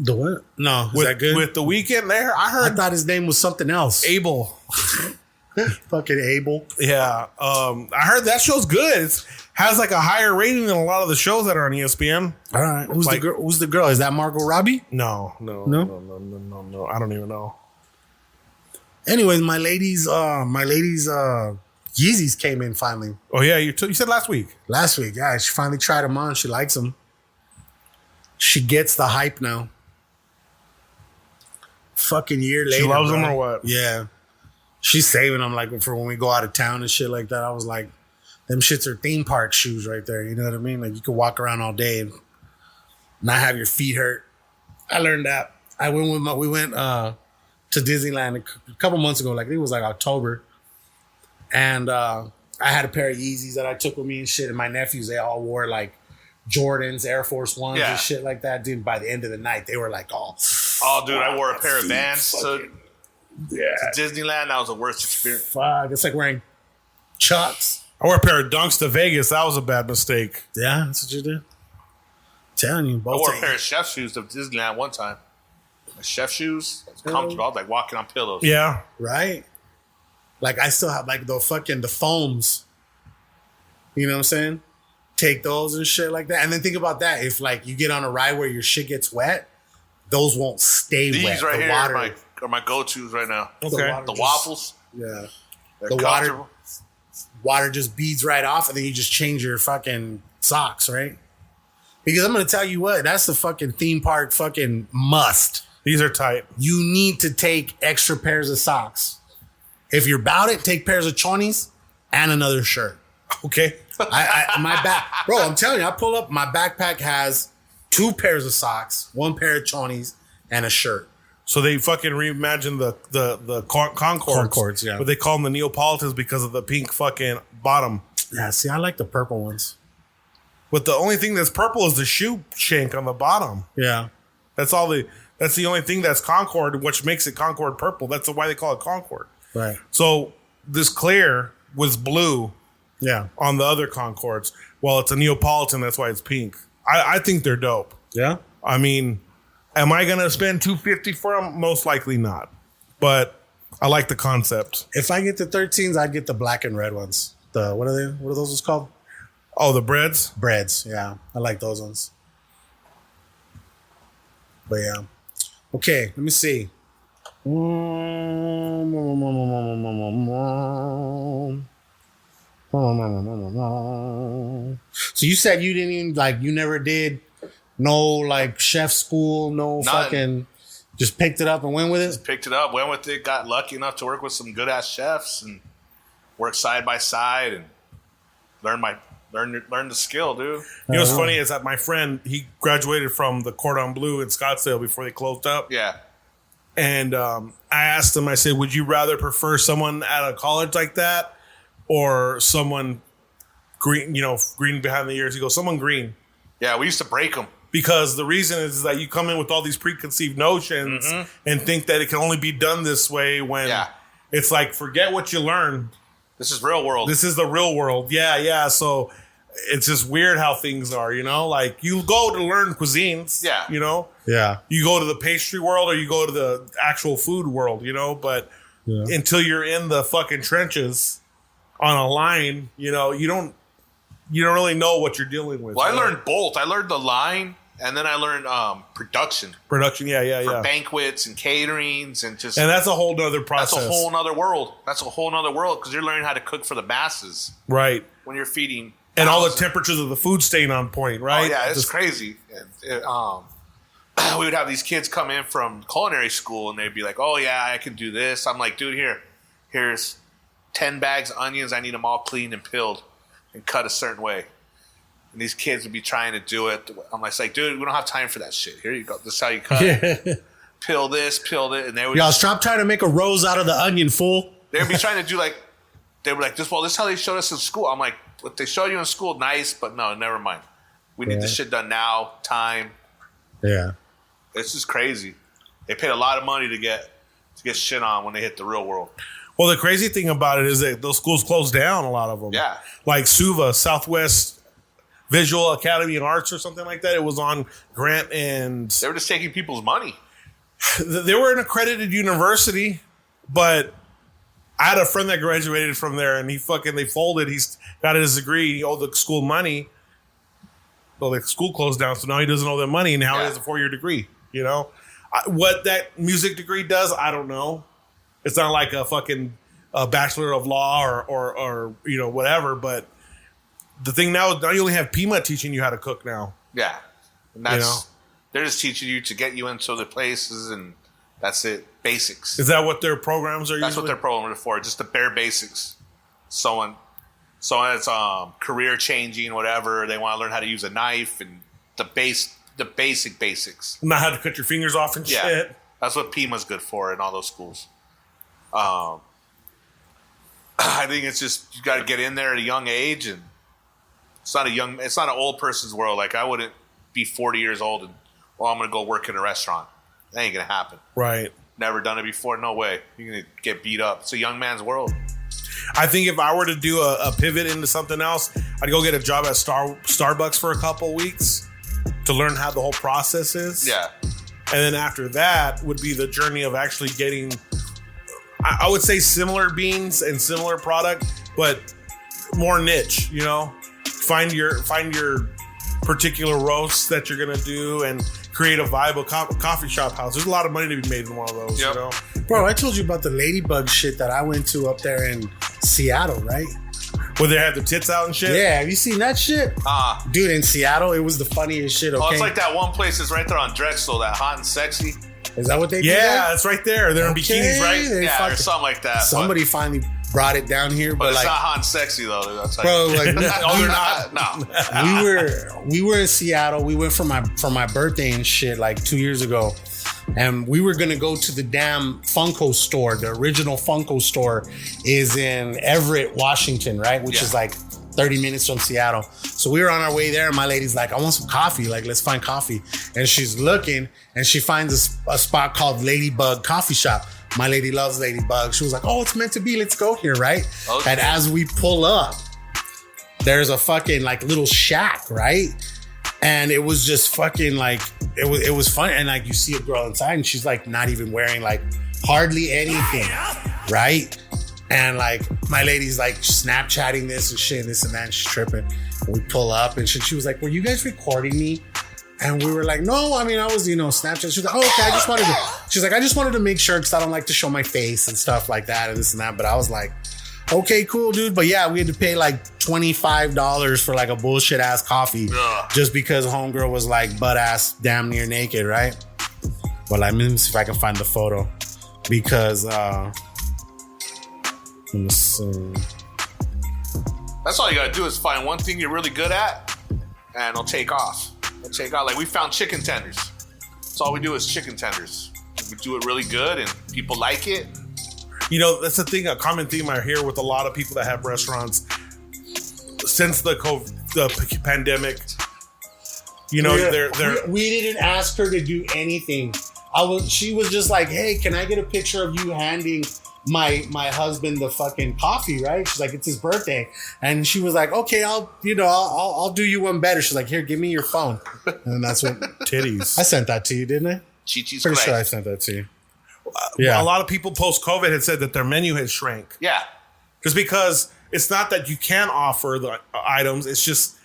The what? No, is that good? With the Weeknd there, I thought his name was something else. Abel. Fucking Abel. Yeah, I heard that show's good. It has like a higher rating than a lot of the shows that are on ESPN. All right, who's the girl? Who's the girl? Is that Margot Robbie? No. I don't even know. Anyways, my ladies' Yeezys came in finally. Oh yeah, you said last week. Last week, yeah. She finally tried them on. She likes them. She gets the hype now. Fucking year later. She loves bro. them or what? Yeah. She's saving them like for when we go out of town and shit like that. I was like, them shits are theme park shoes right there. You know what I mean? Like you could walk around all day and not have your feet hurt. I learned that. We went to Disneyland a couple months ago. Like it was like October, and I had a pair of Yeezys that I took with me and shit. And my nephews, they all wore like Jordans, Air Force Ones, and shit like that. Dude, by the end of the night, they were like all. Oh, dude, I wore a pair of Vans to Disneyland. That was the worst experience. Fuck, it's like wearing Chucks. I wore a pair of Dunks to Vegas. That was a bad mistake. Yeah, that's what you did. Telling you, both. I wore a pair of chef shoes to Disneyland one time. My chef shoes, it's comfortable. I was like walking on pillows. Yeah, right. Like I still have like the foams. You know what I'm saying? Take those and shit like that. And then think about that. If like you get on a ride where your shit gets wet, those won't stay wet. These right here are my go-tos right now. Okay. The waffles. Yeah. The water just beads right off, and then you just change your fucking socks, right? Because I'm gonna tell you what, that's the fucking theme park fucking must. These are tight. You need to take extra pairs of socks. If you're about it, take pairs of chonies and another shirt. Okay. My back, bro. I'm telling you, I pull up. My backpack has 2 pairs of socks, 1 pair of chonies, and a shirt. So they fucking reimagined the Concords. Yeah. But they call them the Neapolitans because of the pink fucking bottom. Yeah, see, I like the purple ones. But the only thing that's purple is the shoe shank on the bottom. Yeah. That's the only thing that's Concord, which makes it Concord purple. That's why they call it Concord. Right. So this clear was blue. Yeah. On the other Concords. Well, it's a Neapolitan, that's why it's pink. I think they're dope. Yeah. I mean, am I gonna spend $250 for them? Most likely not. But I like the concept. If I get the 13s, I'd get the black and red ones. What are those called? Oh, the breads? Breads, yeah. I like those ones. But yeah. Okay, let me see. So you said you didn't even you never did no chef school, no fucking, just picked it up and went with it? Just picked it up, went with it, got lucky enough to work with some good ass chefs and work side by side and learn the skill, dude. You know what's funny is that my friend, he graduated from the Cordon Bleu in Scottsdale before they closed up. Yeah. And I asked him, I said, would you rather prefer someone at a college like that or someone green, green behind the ears? He goes, someone green. Yeah, we used to break them. Because the reason is that you come in with all these preconceived notions and think that it can only be done this way when it's like, forget what you learned. This is real world. This is the real world. Yeah. So it's just weird how things are, Like you go to learn cuisines, Yeah. You go to the pastry world or you go to the actual food world, But until you're in the fucking trenches on a line, you don't really know what you're dealing with. Well, I learned both. I learned the line, and then I learned production. Production, yeah. For banquets and caterings and just... And that's a whole nother process. That's a whole nother world. Because you're learning how to cook for the masses. Right. When you're feeding... And all the temperatures of the food staying on point, right? Oh, yeah, it's crazy. We would have these kids come in from culinary school, and they'd be like, oh, yeah, I can do this. I'm like, dude, here's 10 bags of onions. I need them all cleaned and peeled and cut a certain way. And these kids would be trying to do it. I'm like, dude, we don't have time for that shit. Here you go. This is how you cut. Peel this, peel it. And they would stop trying to make a rose out of the onion, fool. They would be trying to do they were like, this is how they showed us in school. I'm like, what they show you in school, nice, but no, never mind. We need this shit done now, time. Yeah. It's just crazy. They paid a lot of money to get shit on when they hit the real world. Well, the crazy thing about it is that those schools closed down, a lot of them. Yeah. Like SUVA, Southwest Visual Academy of Arts or something like that. It was on Grant and... They were just taking people's money. They were an accredited university, but I had a friend that graduated from there and they folded. He's got his degree. He owed the school money. Well, the school closed down, so now he doesn't owe them money and now he has a 4-year degree, What that music degree does, I don't know. It's not like a fucking Bachelor of Law or whatever, but the thing now you only have Pima teaching you how to cook now. Yeah. And they're just teaching you to get you into the places and that's it. Basics. Is that what their programs are That's usually? what their programs are for. Just the bare basics. Someone that's career changing, whatever. They want to learn how to use a knife and the the basics. Not how to cut your fingers off and shit. That's what Pima's good for in all those schools. I think it's just you got to get in there at a young age, and it's not an old person's world. Like I wouldn't be 40 years old and I'm gonna go work in a restaurant. That ain't gonna happen. Right. Never done it before. No way. You're gonna get beat up. It's a young man's world. I think if I were to do a pivot into something else, I'd go get a job at Starbucks for a couple weeks to learn how the whole process is. Yeah. And then after that would be the journey of actually getting, I would say, similar beans and similar product, but more niche, you know? Find your particular roast that you're going to do and create a viable coffee shop house. There's a lot of money to be made in one of those, you know? Bro, I told you about the ladybug shit that I went to up there in Seattle, right? Where they had the tits out and shit? Yeah, have you seen that shit? Dude, in Seattle, it was the funniest shit, okay? Oh, it's like that one place that's right there on Drexel, that Hot and Sexy. Is that what they do? Yeah, it's right there. They're in bikinis, right? Yeah, or something like that. Somebody finally brought it down here, but it's like, not Hot and Sexy though. That's bro, like they're not. No. We were in Seattle. We went for my birthday and shit like 2 years ago, and we were gonna go to the damn Funko store. The original Funko store is in Everett, Washington, right? Which is like 30 minutes from Seattle. So we were on our way there, and my lady's like, I want some coffee. Like, let's find coffee. And she's looking, and she finds a spot called Ladybug Coffee Shop. My lady loves Ladybug. She was like, oh, it's meant to be. Let's go here, right? Okay. And as we pull up, there's a fucking like little shack, right? And it was just fucking like, it was fun. And like, you see a girl inside, and she's like not even wearing like hardly anything, right? And like, my lady's like Snapchatting this and shit, this and that, and she's tripping. And we pull up, and she was like, were you guys recording me? And we were like, no, I mean, I was, Snapchat. She was like, oh, okay, I just wanted to make sure, because I don't like to show my face and stuff like that and this and that. But I was like, okay, cool, dude. But yeah, we had to pay like $25 for like a bullshit ass coffee just because homegirl was like butt ass damn near naked, right? Well, let me see if I can find the photo, because let me see. That's all you gotta do is find one thing you're really good at, and it'll take off. It'll take off. Like, we found chicken tenders. That's all we do is chicken tenders. We do it really good, and people like it. That's the thing. A common theme I hear with a lot of people that have restaurants since the pandemic. We didn't ask her to do anything. She was just like, hey, can I get a picture of you handing my husband the fucking coffee, right? She's like, it's his birthday. And she was like, okay, I'll do you one better. She's like, here, give me your phone. And that's what titties. I sent that to you, didn't I? Chi-Chi's Pretty sure I sent that to you. Yeah. A lot of people post-COVID had said that their menu had shrank. Yeah. Just because it's not that you can't offer the items, it's just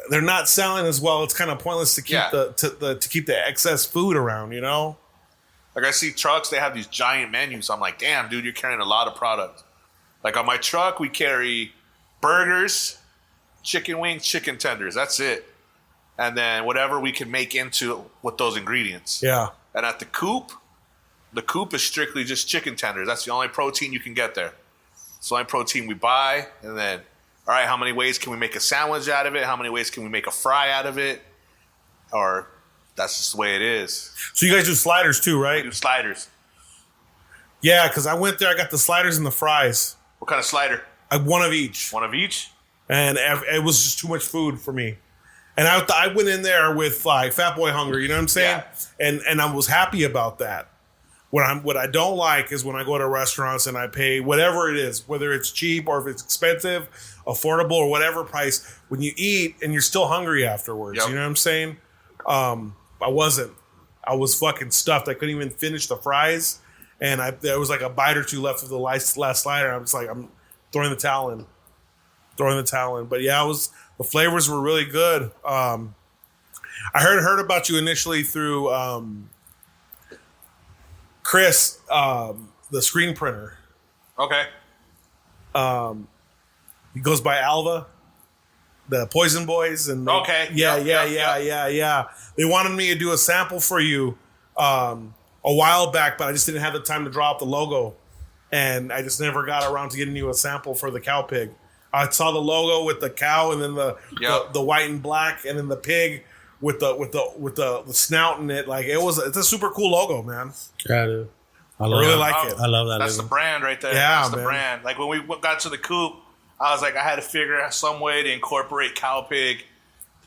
they're not selling as well. It's kind of pointless to keep to keep the excess food around, Like, I see trucks, they have these giant menus. I'm like, damn, dude, you're carrying a lot of product. Like, on my truck, we carry burgers, chicken wings, chicken tenders. That's it. And then whatever we can make into with those ingredients. Yeah. And at the Coop is strictly just chicken tenders. That's the only protein you can get there. It's the only protein we buy. And then, all right, how many ways can we make a sandwich out of it? How many ways can we make a fry out of it? Or that's just the way it is. So you guys do sliders too, right? We do sliders. Yeah, because I went there. I got the sliders and the fries. What kind of slider? One of each. One of each? And it was just too much food for me. And I went in there with like fat boy hunger, you know what I'm saying? Yeah. And I was happy about that. What I don't like is when I go to restaurants and I pay whatever it is, whether it's cheap or if it's expensive, affordable or whatever price, when you eat and you're still hungry afterwards. Yep. You know what I'm saying? I wasn't. I was fucking stuffed. I couldn't even finish the fries. And there was like a bite or two left of the last slider. I was like, I'm throwing the towel in. But yeah, the flavors were really good. I heard about you initially through Chris, the screen printer. Okay. He goes by Alva, the Poison Boys, and okay. Yeah. They wanted me to do a sample for you a while back, but I just didn't have the time to draw up the logo, and I just never got around to getting you a sample for the CowPig. I saw the logo with the cow and then the white and black and then the pig with the snout in it. Like it's a super cool logo, man. Yeah, dude. I really like it. I love that. That's the brand right there. Yeah, that's the man. brand. Like when we got to the Coop, I was like, I had to figure out some way to incorporate CowPig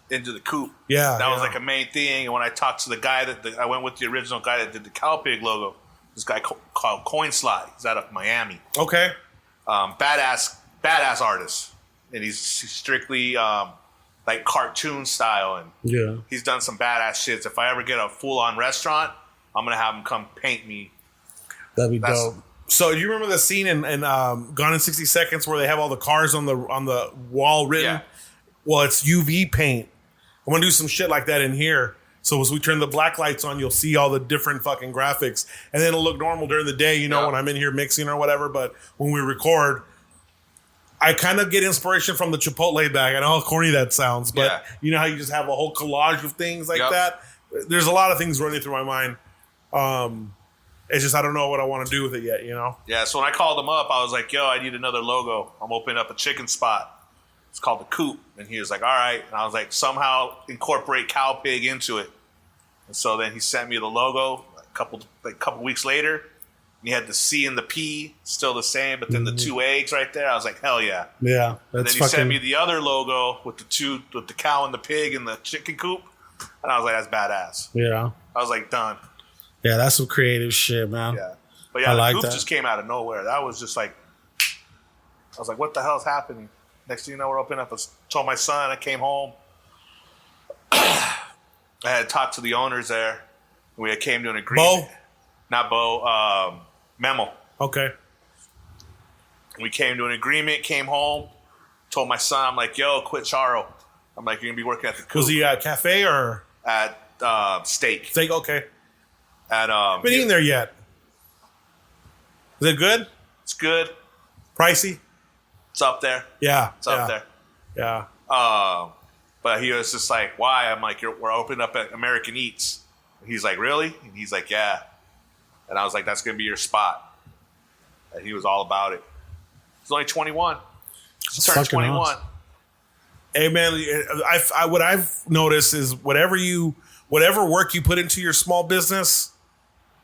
into the Coop. Yeah, that was like a main thing. And when I talked to the guy I went with the original guy that did the CowPig logo. This guy called Coin Slot. He's out of Miami. Okay. Badass artist, and he's strictly like cartoon style, and he's done some badass shits. If I ever get a full on restaurant, I'm gonna have him come paint me. That'd be dope. So do you remember the scene in Gone in 60 Seconds where they have all the cars on the wall written? Yeah. Well, it's UV paint. I'm gonna do some shit like that in here. So as we turn the black lights on, you'll see all the different fucking graphics, and then it'll look normal during the day, you know, when I'm in here mixing or whatever. But when we record, I kind of get inspiration from the Chipotle bag. I know how corny that sounds, but you know how you just have a whole collage of things like that? There's a lot of things running through my mind. It's just I don't know what I want to do with it yet, you know? Yeah, so when I called him up, I was like, yo, I need another logo. I'm opening up a chicken spot. It's called the Coop. And he was like, all right. And I was like, somehow incorporate CowPig into it. And so then he sent me the logo a couple weeks later. And he had the C and the P still the same, but then the two eggs right there. I was like, hell yeah. Yeah. And then he sent me the other logo with the cow and the pig and the chicken coop. And I was like, that's badass. Yeah. I was like, done. Yeah, that's some creative shit, man. Yeah. But yeah, I the like Coop that. just came out of nowhere. That was just like, I was like, what the hell's happening? Next thing you know, we're opening up. I told my son, I came home. I had talked to the owners there. We had came to an agreement. Bo? Not Bo, Memo. Okay. We came to an agreement, came home, told my son, I'm like, yo, quit Charo. I'm like, you're going to be working at the Coop. Was he at cafe or? At Steak. Steak, okay. At been eating there yet? Is it good? It's good. Pricey? It's up there. Yeah. It's up there. Yeah. But he was just like, why? I'm like, we're opening up at American Eats. And he's like, really? And he's like, yeah. And I was like, that's going to be your spot. And he was all about it. He's only 21. He turned 21. Awesome. Hey, man, what I've noticed is whatever work you put into your small business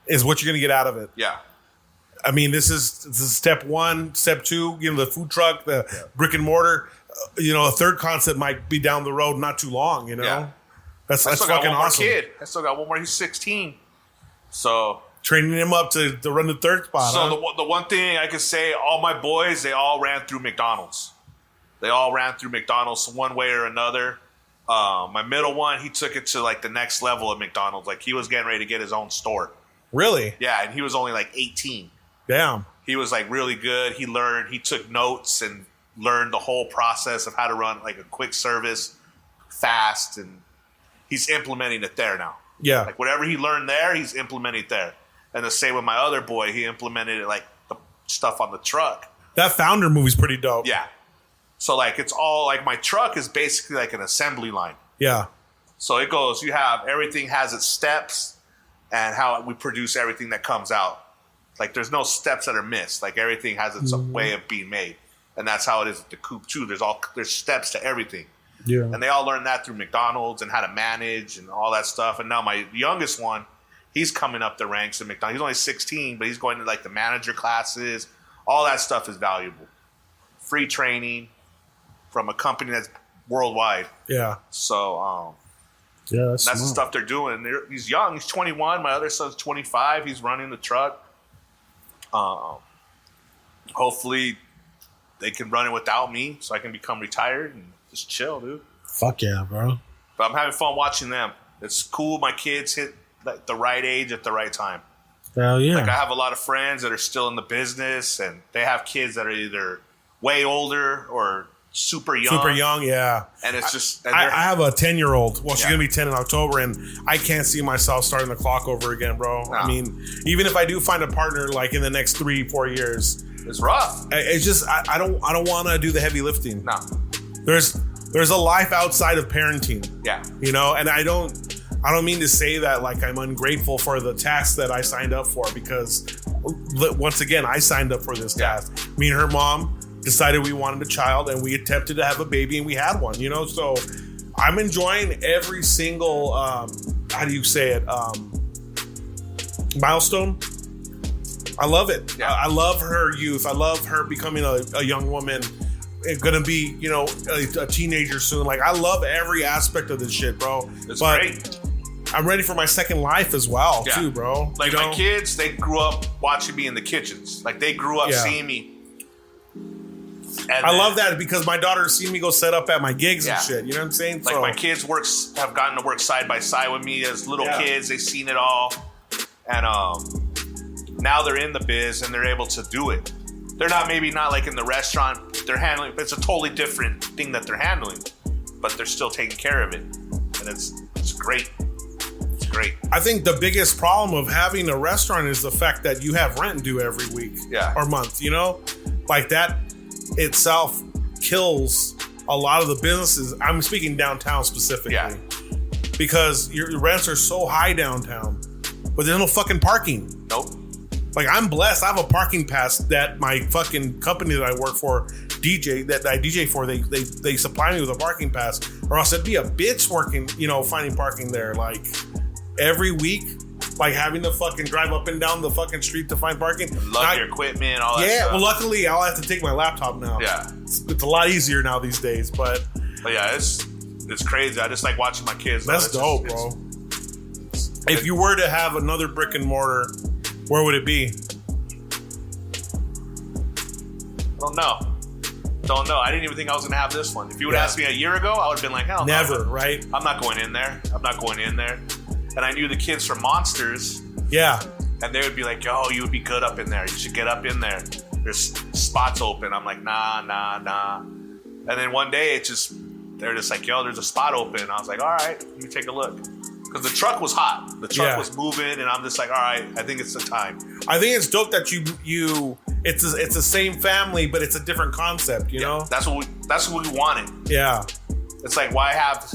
is what you're going to get out of it. Yeah. I mean, this is step one. Step two, the food truck, the brick and mortar. A third concept might be down the road, not too long. Yeah. That's fucking awesome. More kid. I still got one more. He's 16. So training him up to run the third spot. So the one thing I could say, all my boys, they all ran through McDonald's. They all ran through McDonald's one way or another. My middle one, he took it to like the next level at McDonald's. Like he was getting ready to get his own store. Really? Yeah, and he was only like 18. Damn. He was like really good. He took notes and learned the whole process of how to run like a quick service fast, and he's implementing it there now. Yeah. Like whatever he learned there, he's implementing it there. And the same with my other boy, he implemented it like the stuff on the truck. That Founder movie's pretty dope. Yeah. So like it's all like my truck is basically like an assembly line. Yeah. So it goes, everything has its steps and how we produce everything that comes out. Like there's no steps that are missed. Like everything has its way of being made. And that's how it is at the Coop too. There's steps to everything. Yeah. And they all learned that through McDonald's and how to manage and all that stuff. And now my youngest one, he's coming up the ranks at McDonald's. He's only 16, but he's going to like the manager classes. All that stuff is valuable. Free training from a company that's worldwide. Yeah. So yeah, that's the stuff they're doing. He's young. He's 21. My other son's 25. He's running the truck. Hopefully they can run it without me so I can become retired and just chill, dude. Fuck yeah, bro. But I'm having fun watching them. It's cool. My kids hit like the right age at the right time. Hell yeah. Like I have a lot of friends that are still in the business and they have kids that are either way older or super young. Super young, yeah. And it's just... I have a 10-year-old. Well, she's going to be 10 in October, and I can't see myself starting the clock over again, bro. No. I mean, even if I do find a partner, like, in the next 3-4 years... It's rough. It's just, I don't want to do the heavy lifting. No. There's a life outside of parenting. Yeah. And I don't mean to say that like I'm ungrateful for the task that I signed up for, because once again, I signed up for this task. Me and her mom decided we wanted a child, and we attempted to have a baby, and we had one, so I'm enjoying every single, how do you say it, milestone. I love it. Yeah. I love her youth. I love her becoming a young woman. Gonna be, you know, a teenager soon. Like, I love every aspect of this shit, bro. It's great. I'm ready for my second life as well, too, bro. Like, my kids, they grew up watching me in the kitchens. Like, they grew up seeing me. And I love that because my daughter's seen me go set up at my gigs and shit. You know what I'm saying? Like, my kids have gotten to work side by side with me as little kids. They've seen it all. And now they're in the biz and they're able to do it. They're maybe not like in the restaurant. They're handling, but it's a totally different thing that they're handling. But they're still taking care of it. And it's great. It's great. I think the biggest problem of having a restaurant is the fact that you have rent due every week or month, you know? Like, that itself kills a lot of the businesses. I'm speaking downtown specifically. Yeah. Because your rents are so high downtown, but there's no fucking parking. Nope. Like, I'm blessed. I have a parking pass that my fucking company that I work for, that I DJ for, they supply me with a parking pass, or else it'd be a bitch working, you know, finding parking there. Like, every week, like, having to fucking drive up and down the fucking street to find parking. Lug your equipment, all that stuff. Yeah, well, luckily, I'll have to take my laptop now. Yeah. It's a lot easier now these days, but yeah, it's crazy. I just like watching my kids. That's dope, bro. If you were to have another brick and mortar, where would it be? Don't know. I didn't even think I was going to have this one. If you would ask me a year ago, I would have been like, hell never, no. Right? I'm not going in there. And I knew the kids from Monsters. Yeah. And they would be like, yo, you would be good up in there. You should get up in there. There's spots open. I'm like, nah. And then one day, they're just like, yo, there's a spot open. I was like, all right, let me take a look. Because the truck was hot. The truck was moving, and I'm just like, all right, I think it's the time. I think it's dope that it's the same family, but it's a different concept, you know? That's what we wanted. Yeah. It's like, why have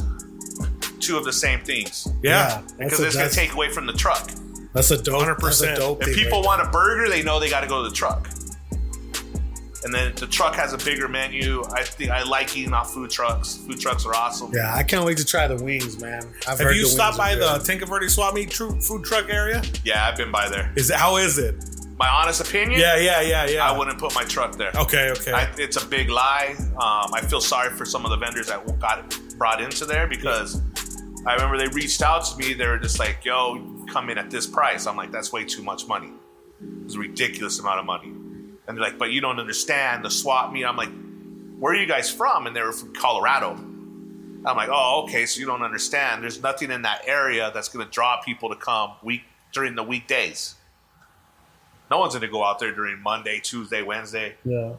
two of the same things? Yeah. Because it's going to take away from the truck. That's a dope. 100%. That's a dope if people want a burger, they know they got to go to the truck. And then the truck has a bigger menu. I think I like eating off food trucks. Food trucks are awesome. Yeah, I can't wait to try the wings, man. Have you stopped by the Tinker Verde Swap Meet food truck area? Yeah, I've been by there. How is it? My honest opinion? Yeah. I wouldn't put my truck there. Okay. It's a big lie. I feel sorry for some of the vendors that got brought into there because I remember they reached out to me. They were just like, yo, come in at this price. I'm like, that's way too much money. It's a ridiculous amount of money. And they're like, but you don't understand the swap meet. I'm like, where are you guys from? And they were from Colorado. I'm like, oh, okay, so you don't understand. There's nothing in that area that's going to draw people to come during the weekdays. No one's going to go out there during Monday, Tuesday, Wednesday. Yeah. Right?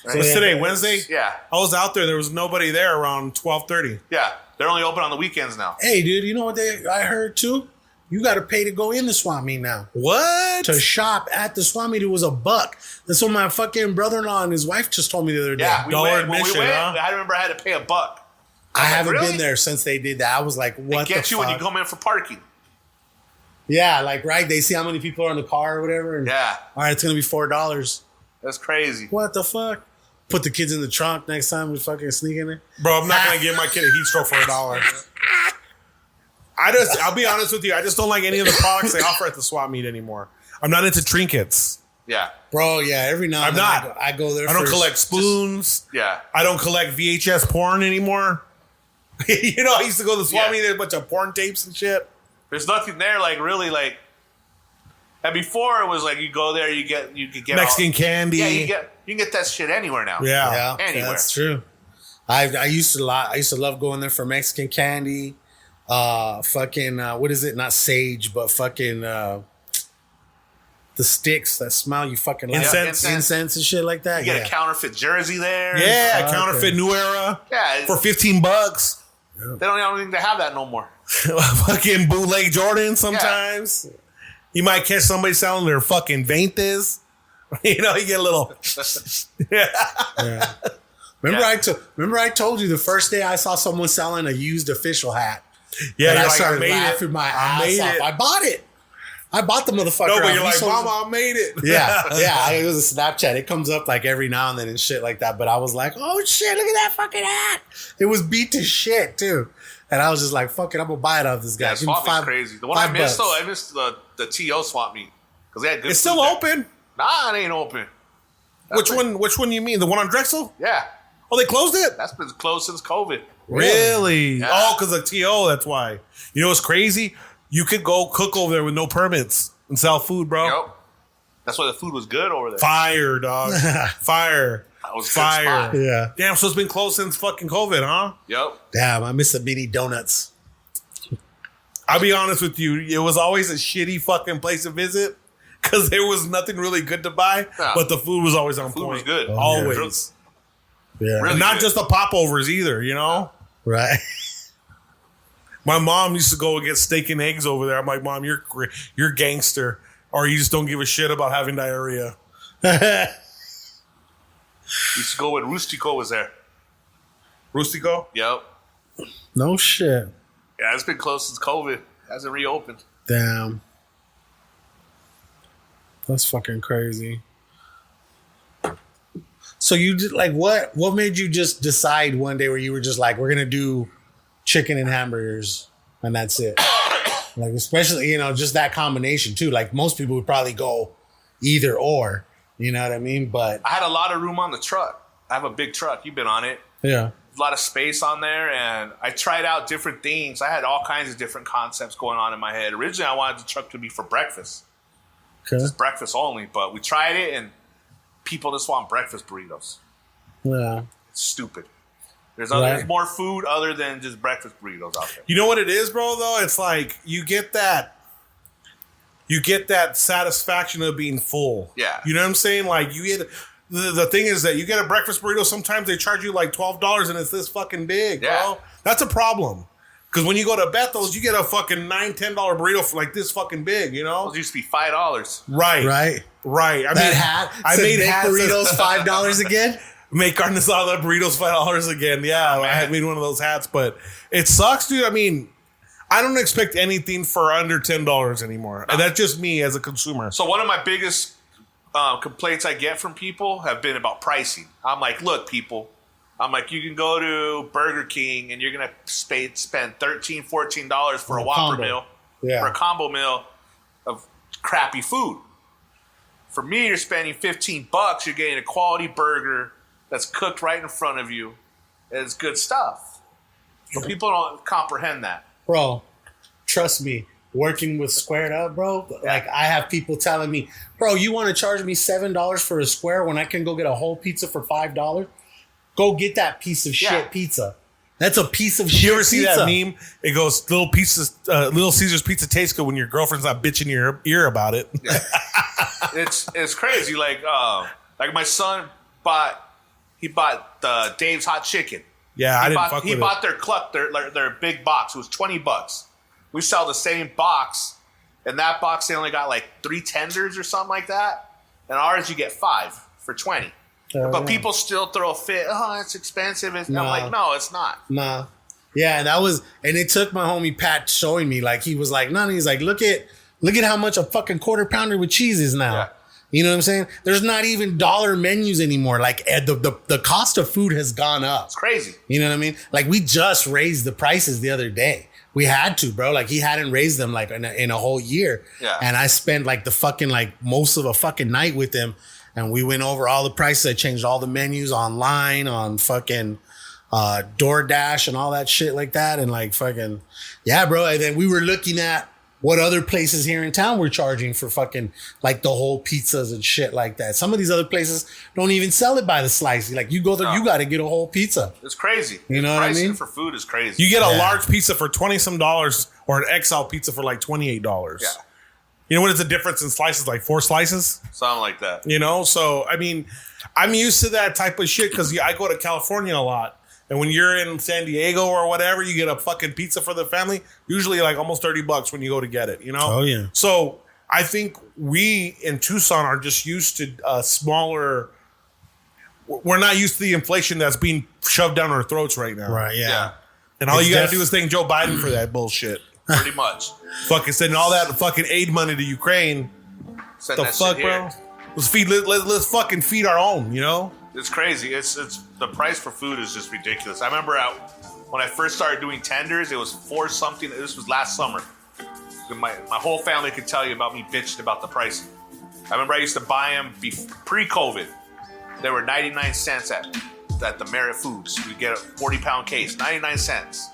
So what's today, Wednesday? Yeah. I was out there. There was nobody there around 12:30. Yeah. They're only open on the weekends now. Hey, dude, you know what I heard too? You got to pay to go in the swap meet now. What? To shop at the swap meet, it was $1. That's what my fucking brother-in-law and his wife just told me the other day. Yeah, $1 when admission, we went, huh? I remember I had to pay $1. I haven't really? been there since they did that. I was like, what the fuck? They get you when you come in for parking. Yeah, like, right? They see how many people are in the car or whatever. And, yeah. All right, it's going to be $4. That's crazy. What the fuck? Put the kids in the trunk next time we fucking sneak in there. Bro, I'm not going to give my kid a heat stroke for $1. I'll be honest with you. I just don't like any of the products they offer at the swap meet anymore. I'm not into trinkets. Yeah. Bro, yeah, every now and then I go there. I don't collect spoons. Yeah. I don't collect VHS porn anymore. You know, I used to go to the swap meet, there's a bunch of porn tapes and shit. There's nothing there, like, really, like, and before it was like you go there, you could get Mexican candy. Yeah, you can get that shit anywhere now. Yeah, anywhere. That's true. I used to love going there for Mexican candy. Fucking what is it? Not sage, but fucking the sticks that smell. You fucking like incense and shit like that. You get a counterfeit jersey there. Yeah, counterfeit New Era. Yeah, for $15. They don't even have that no more. Fucking bootleg Jordan sometimes. Yeah. You might catch somebody selling their fucking Ventas. You know, you get a little. Yeah. Remember I told you the first day I saw someone selling a used official hat. Yeah, I started laughing my ass off. I bought it. I bought the motherfucker. No, but off you're like, Resources. Mama, I made it. Yeah. It was a Snapchat. It comes up like every now and then and shit like that. But I was like, oh shit, look at that fucking hat. It was beat to shit too. And I was just like, fuck it, I'm gonna buy it off this guy. Yeah, swap meet's crazy. The one I missed though, I missed the TO swap meet because they had good. It's still open. Nah, it ain't open. Which one you mean? The one on Drexel? Yeah. Oh, they closed it? That's been closed since COVID. Really? Yeah. Oh, because of TO, that's why. You know what's crazy? You could go cook over there with no permits and sell food, bro. Yep. That's why the food was good over there. Fire, dog. Fire. That was fire. Yeah. Damn, so it's been closed since fucking COVID, huh? Yep. Damn, I miss the mini donuts. I'll be honest with you. It was always a shitty fucking place to visit because there was nothing really good to buy, but the food was always on point. Food was good. Always. Yeah. Really not good. Just the popovers either, you know? Right. My mom used to go and get steak and eggs over there. I'm like, Mom, you're gangster, or you just don't give a shit about having diarrhea. Used to go when Rustico was there. Rustico? Yep. No shit. Yeah, it's been closed since COVID. Hasn't reopened. Damn. That's fucking crazy. So you did like what made you just decide one day where you were just like, we're gonna do chicken and hamburgers and that's it? Like, especially, you know, just that combination too. Like most people would probably go either or, you know what I mean? But I had a lot of room on the truck. I have a big truck. You've been on it. Yeah. A lot of space on there, and I tried out different things. I had all kinds of different concepts going on in my head. Originally, I wanted the truck to be for breakfast. Okay. Just breakfast only, but we tried it, and people just want breakfast burritos. Yeah. It's stupid. There's more food other than just breakfast burritos out there. You know what it is, bro, though? It's like you get that satisfaction of being full. Yeah. You know what I'm saying? Like you get the thing is that you get a breakfast burrito, sometimes they charge you like $12 and it's this fucking big, bro. That's a problem. Because when you go to Bethel's, you get a fucking $9-10 burrito for like this fucking big, you know? Those used to be $5. Right. I made hats burritos $5 again. Make carne asada burritos $5 again. Yeah, I had made one of those hats, but it sucks, dude. I mean, I don't expect anything for under $10 anymore, and that's just me as a consumer. So one of my biggest complaints I get from people have been about pricing. I'm like, look, people. I'm like, you can go to Burger King and you're gonna spend $13, $14 for a Whopper meal, for a combo meal of crappy food. For me, you're spending $15. You're getting a quality burger that's cooked right in front of you. It's good stuff. But people don't comprehend that. Bro, trust me, working with Squared Up, bro, like I have people telling me, bro, you want to charge me $7 for a square when I can go get a whole pizza for $5? Go get that piece of shit pizza. That's a piece of shit. You ever see pizza. that meme? It goes, Little Caesar's pizza tastes good when your girlfriend's not bitching your ear about it. Yeah. It's crazy. Like my son bought Dave's Hot Chicken. Yeah, He bought their cluck, their big box. It was $20. We sell the same box, and that box they only got like 3 tenders or something like that. And ours you get 5 for $20. But people still throw a fit. Oh, it's expensive. I'm like, no, it's not. Nah. Yeah, and it took my homie Pat showing me, like, he was like, he's like, look at how much a fucking quarter pounder with cheese is now. Yeah. You know what I'm saying? There's not even dollar menus anymore. Like the cost of food has gone up. It's crazy. You know what I mean? Like we just raised the prices the other day. We had to, bro. Like he hadn't raised them like in a whole year. Yeah. And I spent like the fucking like most of a fucking night with him. And we went over all the prices. I changed all the menus online on fucking DoorDash and all that shit like that. And like fucking, yeah, bro. And then we were looking at what other places here in town were charging for fucking like the whole pizzas and shit like that. Some of these other places don't even sell it by the slice. Like you go there, you got to get a whole pizza. It's crazy. You know what I mean? Pricing for food is crazy. You get a large pizza for $20-some or an XL pizza for like $28. Yeah. You know what is the difference in slices? Like 4 slices? Something like that. You know? So, I mean, I'm used to that type of shit because I go to California a lot. And when you're in San Diego or whatever, you get a fucking pizza for the family. Usually like almost $30 when you go to get it, you know? Oh, yeah. So I think we in Tucson are just used to smaller. We're not used to the inflation that's being shoved down our throats right now. Right, yeah. And all you got to do is thank Joe Biden for that bullshit. Pretty much. Fucking sending all that fucking aid money to Ukraine. Send The that fuck, shit bro? here. Let's fucking feed our own, you know? It's crazy. It's the price for food is just ridiculous. I remember when I first started doing tenders, it was $4 something. This was last summer. My whole family could tell you about me bitching about the pricing. I remember I used to buy them pre-COVID. They were 99 cents at the Merit Foods. You get a 40-pound case, 99 cents.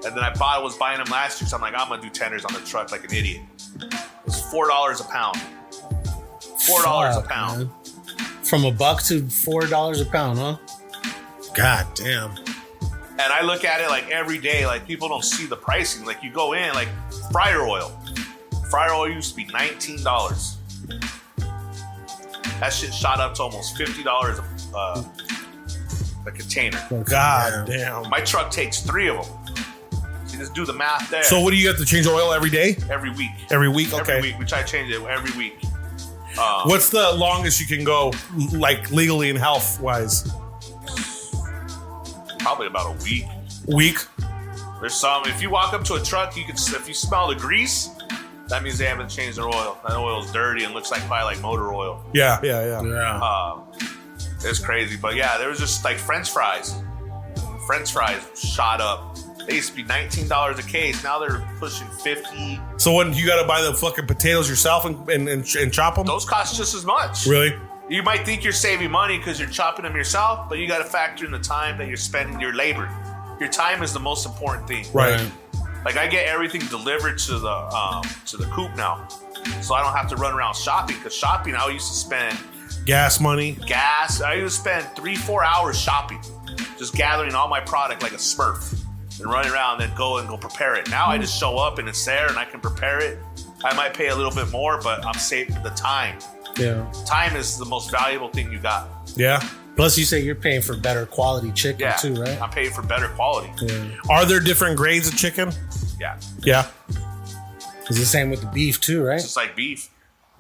And then I was buying them last year, so I'm like, I'm gonna do tenders on the truck like an idiot. It was $4 a pound. $4 a pound. Man. From $1 to $4 a pound, huh? God damn. And I look at it like every day, like people don't see the pricing. Like you go in, like fryer oil. Fryer oil used to be $19. That shit shot up to almost $50 a container. God damn. My truck takes 3 of them. So you just do the math there. So what do you have to change oil every day? Every week. Every week? Okay. Every week. We try to change it every week. What's the longest you can go, like legally and health wise? Probably about a week. Week? There's some. If you walk up to a truck, if you smell the grease, that means they haven't changed their oil. That oil's dirty and looks probably like motor oil. Yeah. It's crazy, but yeah, there was just like French fries. French fries shot up. They used to be $19 a case. Now they're pushing $50. So when you got to buy the fucking potatoes yourself and chop them? Those cost just as much. Really? You might think you're saving money because you're chopping them yourself, but you got to factor in the time that you're spending, your labor. Your time is the most important thing. Right. Like I get everything delivered to the Coop now, so I don't have to run around shopping. Because shopping, I used to spend gas money. I used to spend 3-4 hours shopping, just gathering all my product like a Smurf and running around, and then go prepare it. Now I just show up and it's there, and I can prepare it. I might pay a little bit more, but I'm saving the time. Yeah. Time is the most valuable thing you got. Yeah. Plus, you say you're paying for better quality chicken too, right? I'm paying for better quality. Yeah. Are there different grades of chicken? Yeah. Yeah. It's the same with the beef too, right? It's just like beef.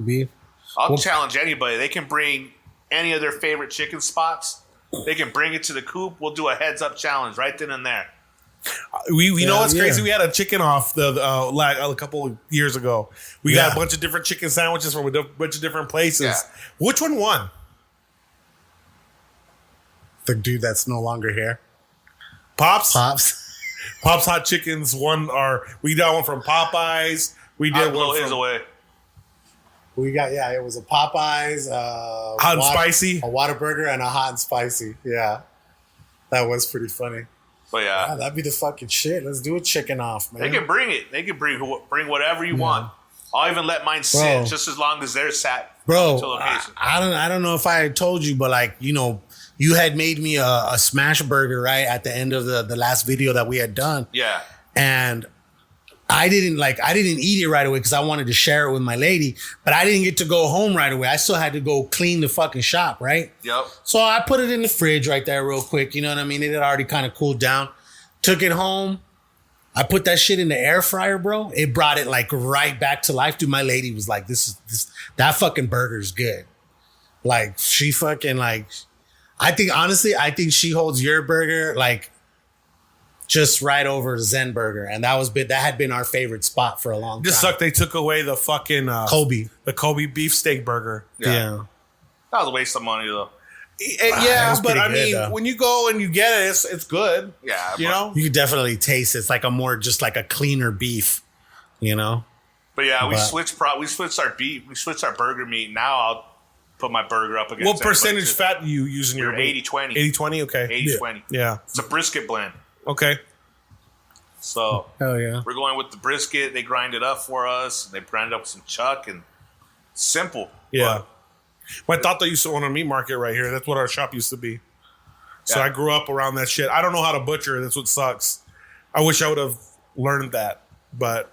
Beef. I'll challenge anybody. They can bring any of their favorite chicken spots. They can bring it to the Coop. We'll do a heads up challenge right then and there. We know what's crazy. We had a chicken off like a couple of years ago. We got a bunch of different chicken sandwiches from a bunch of different places. Yeah. Which one won? The dude that's no longer here. Pops Hot Chickens won. We got one from Popeyes. We did blow his away. We got it was a Popeyes, hot and spicy, a Whataburger, and a hot and spicy. Yeah, that was pretty funny. But yeah, that'd be the fucking shit. Let's do a chicken off, man. They can bring it. They can bring whatever you want. I'll even let mine sit just as long as they're sat. Bro, I don't know if I told you, but like you had made me a smash burger right at the end of the last video that we had done. Yeah, and I didn't eat it right away because I wanted to share it with my lady, but I didn't get to go home right away. I still had to go clean the fucking shop, right? Yep. So I put it in the fridge right there real quick. You know what I mean? It had already kind of cooled down. Took it home. I put that shit in the air fryer, bro. It brought it like right back to life. Dude, my lady was like, that fucking burger's good. Like she fucking like, I think she holds your burger like just right over Zen Burger, and that had been our favorite spot for a long time. Just sucked they took away the fucking Kobe beefsteak burger. Yeah. That was a waste of money though. But I mean, when you go and you get it, it's good. Yeah, you can definitely taste it. It's like just like a cleaner beef, you know. But yeah, we switched our beef. We switched our burger meat. Now I'll put my burger up against. What percentage fat do you use in your 80-20? 80-20, okay. 80-20. Yeah. It's a brisket blend. Okay. So hell yeah, we're going with the brisket. They grind it up for us. They grind it up with some chuck and simple. Yeah. My tata used to own a meat market right here. That's what our shop used to be. So I grew up around that shit. I don't know how to butcher. That's what sucks. I wish I would have learned that, but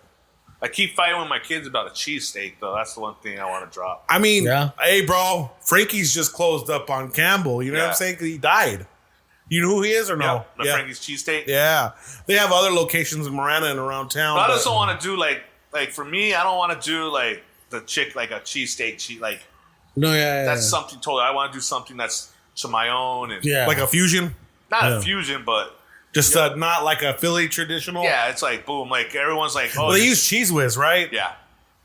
I keep fighting with my kids about a cheesesteak, though. That's the one thing I want to drop. I mean, hey, bro, Frankie's just closed up on Campbell. You know what I'm saying? 'Cause he died. You know who he is or no? Frankie's cheesesteak? Yeah. They have other locations in Marana and around town. But I just don't want to do, like, for me, I don't want to do, like, the chick, like a cheesesteak, like. No, that's something totally. I want to do something that's to my own. And like a fusion? Not a fusion, but Just not like a Philly traditional. Yeah, it's like boom. Like everyone's like, oh, well, they use Cheese Whiz, right? Yeah.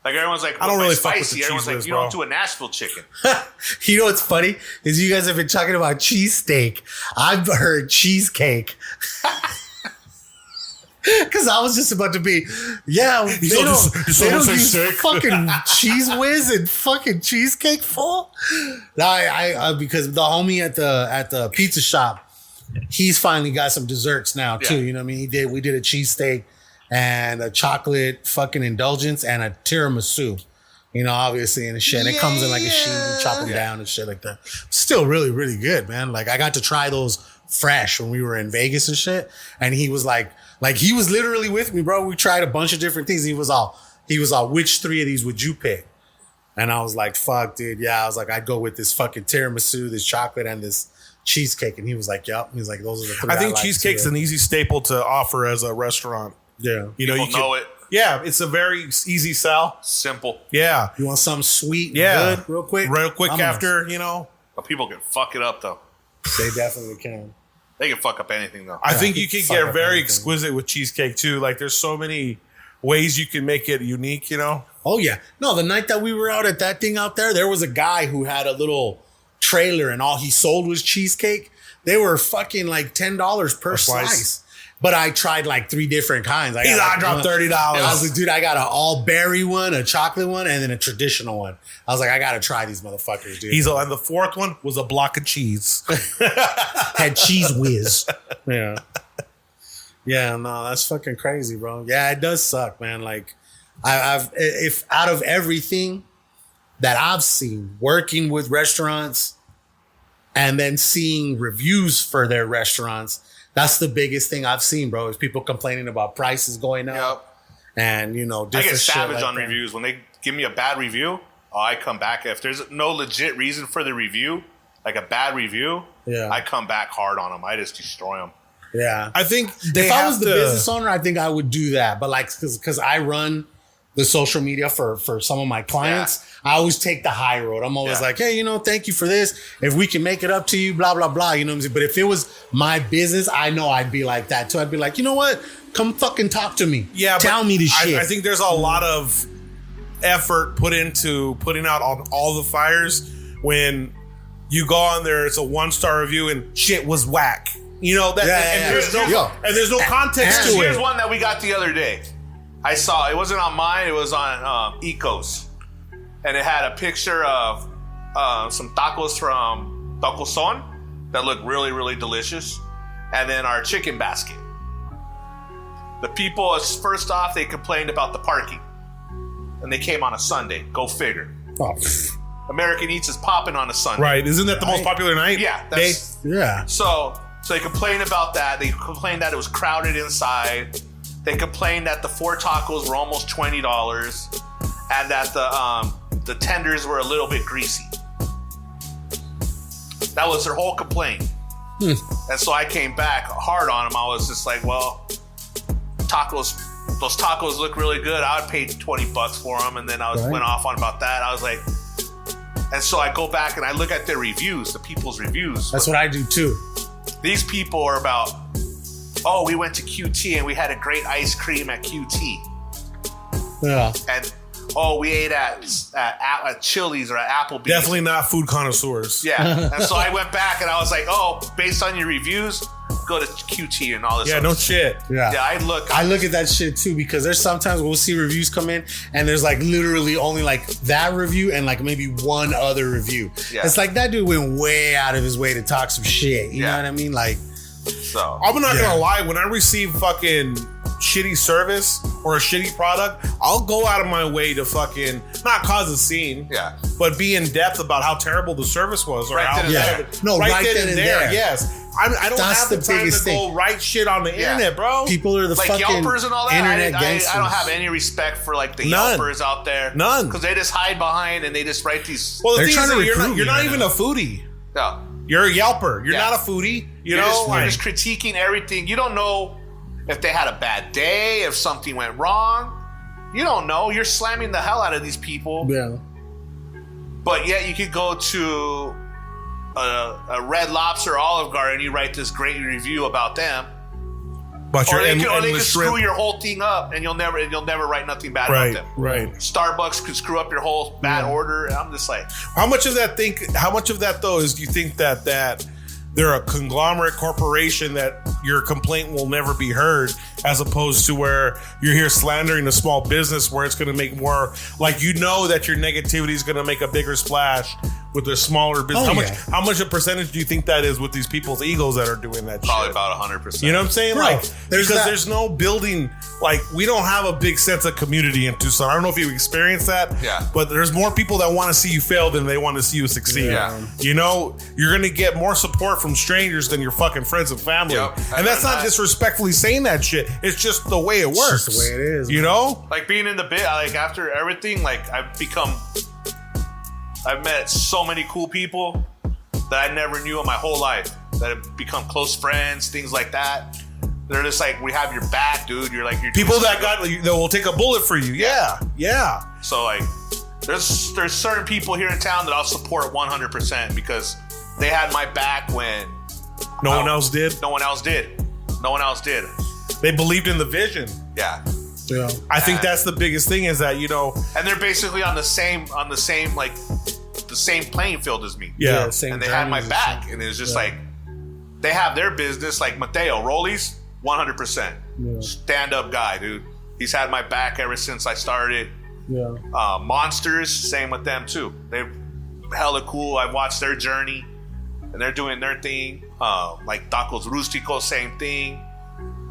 Like everyone's like, I don't really spicy. fuck with the Everyone's Cheese like, Whiz, you bro. don't do a Nashville chicken. You know what's funny is you guys have been talking about cheesesteak. I've heard cheesecake. Because I was just about to be, they don't use fucking Cheese Whiz and fucking cheesecake full. No, I because the homie at the pizza shop, he's finally got some desserts now too. You know what I mean? We did a cheesesteak and a chocolate fucking indulgence and a tiramisu. You know, obviously, and shit. And it comes in like a sheet, you chop them down and shit like that. Still really, really good, man. Like, I got to try those fresh when we were in Vegas and shit. And he was like he was literally with me, bro. We tried a bunch of different things. He was all, which 3 of these would you pick? And I was like, fuck, dude. Yeah, I was like, I'd go with this fucking tiramisu, this chocolate, and this cheesecake. And he was like, yup. He's like, those are the 3 I think cheesecake's an easy staple to offer as a restaurant. Yeah. You know, People know it. Yeah, it's a very easy sell. Simple. Yeah. You want something sweet and good real quick? Real quick after, you know. But people can fuck it up, though. They definitely can. They can fuck up anything, though. I think you can get very exquisite with cheesecake, too. Like, there's so many ways you can make it unique, you know? Oh, yeah. No, the night that we were out at that thing out there was a guy who had a little trailer and all he sold was cheesecake. They were fucking like $10 per slice. But I tried like 3 different kinds. I dropped $30. I was like, dude, I got an all berry one, a chocolate one, and then a traditional one. I was like, I got to try these motherfuckers, dude. And the 4th one was a block of cheese. Had Cheese Whiz. Yeah. Yeah, no, that's fucking crazy, bro. Yeah, it does suck, man. Like, if out of everything that I've seen working with restaurants and then seeing reviews for their restaurants, that's the biggest thing I've seen, bro, is people complaining about prices going up. And, you know, different I get savage shit like on that. reviews. When they give me a bad review, I come back. If there's no legit reason for the review, like a bad review, I come back hard on them. I just destroy them. Yeah. I think if I was the business owner, I think I would do that. But like, because I run the social media for some of my clients, I always take the high road. I'm always like, hey, you know, thank you for this. If we can make it up to you, blah, blah, blah. You know what I'm saying? But if it was my business, I know I'd be like that too. I'd be like, you know what? Come fucking talk to me. Yeah. Tell me this shit. I think there's a lot of effort put into putting out on all the fires. When you go on there, it's a 1-star review and shit was whack. You know, that, and there's no context to it. Here's one that we got the other day. I saw, it wasn't on mine, it was on Ecos. And it had a picture of some tacos from Tucson that looked really, really delicious. And then our chicken basket. The people, first off, they complained about the parking. And they came on a Sunday. Go figure. Oh. American Eats is popping on a Sunday. Right. Isn't that the most popular night? Yeah. So they complained about that. They complained that it was crowded inside. They complained that the 4 tacos were almost $20 and that the tenders were a little bit greasy. That was their whole complaint. And so I came back hard on them. I was just like, well, those tacos look really good. I would pay $20 for them. And then I went off on about that. I was like, and so I go back and I look at their reviews, the people's reviews. That's what I do too. These people are about, oh, we went to QT and we had a great ice cream at QT. Yeah. And, oh, we ate at Chili's or at Applebee's. Definitely not food connoisseurs. Yeah. And so I went back and I was like, oh, based on your reviews, go to QT and all this. Yeah, no shit. Yeah. I look at that shit too, because there's sometimes we'll see reviews come in and there's like literally only like that review and like maybe one other review. Yeah. It's like that dude went way out of his way to talk some shit. You know what I mean? Like, so I'm not gonna lie, when I receive fucking shitty service or a shitty product, I'll go out of my way to fucking not cause a scene, but be in depth about how terrible the service was, or how right then and there. Yes, I don't have the time to go write shit on the internet, bro. People are the like fucking Yelpers and all that. internet gangsters. I don't have any respect for like the None. Yelpers out there. None, because they just hide behind and they just write these. Well, the thing is, you're not even a foodie. No. You're a Yelper. You're not a foodie. You're just critiquing everything. You don't know if they had a bad day, if something went wrong. You don't know. You're slamming the hell out of these people. Yeah. But yet you could go to a Red Lobster or Olive Garden and you write this great review about them. About or your they can endless screw shrimp. your whole thing up, and you'll never write nothing bad about them. Right. Starbucks could screw up your whole bad order. And I'm just like, How much of that though is do you think that they're a conglomerate corporation that your complaint will never be heard, as opposed to where you're here slandering a small business where it's going to make more, like, you know that your negativity is going to make a bigger splash with a smaller business. How much a percentage do you think that is with these people's egos that are doing that probably shit? about 100%. You know what I'm saying? Bro, Like, there's no building, like, we don't have a big sense of community in Tucson. I don't know if you've experienced that. Yeah. But there's more people that want to see you fail than they want to see you succeed. Yeah. You know, you're going to get more support from strangers than your fucking friends and family. Yep. And that's not disrespectfully saying that shit. It's just the way it works. just the way it is, You know? Like being in the bit, like after everything, like I've met so many cool people that I never knew in my whole life that have become close friends, things like that. They're just like, we have your back, dude. You're People that will take a bullet for you. Yeah. So like, there's certain people here in town that I'll support 100% because they had my back when no one else did. No one else did. They believed in the vision. Yeah. Yeah. I think that's the biggest thing is that, you know, and they're basically on the same like the same playing field as me. Yeah. And they had my back, and it's just like they have their business. Like Mateo Rollies, 100% stand up guy, dude. He's had my back ever since I started. Yeah. Monsters, same with them too. They're hella cool. I've watched their journey, and they're doing their thing. Like Tacos Rusticos, same thing.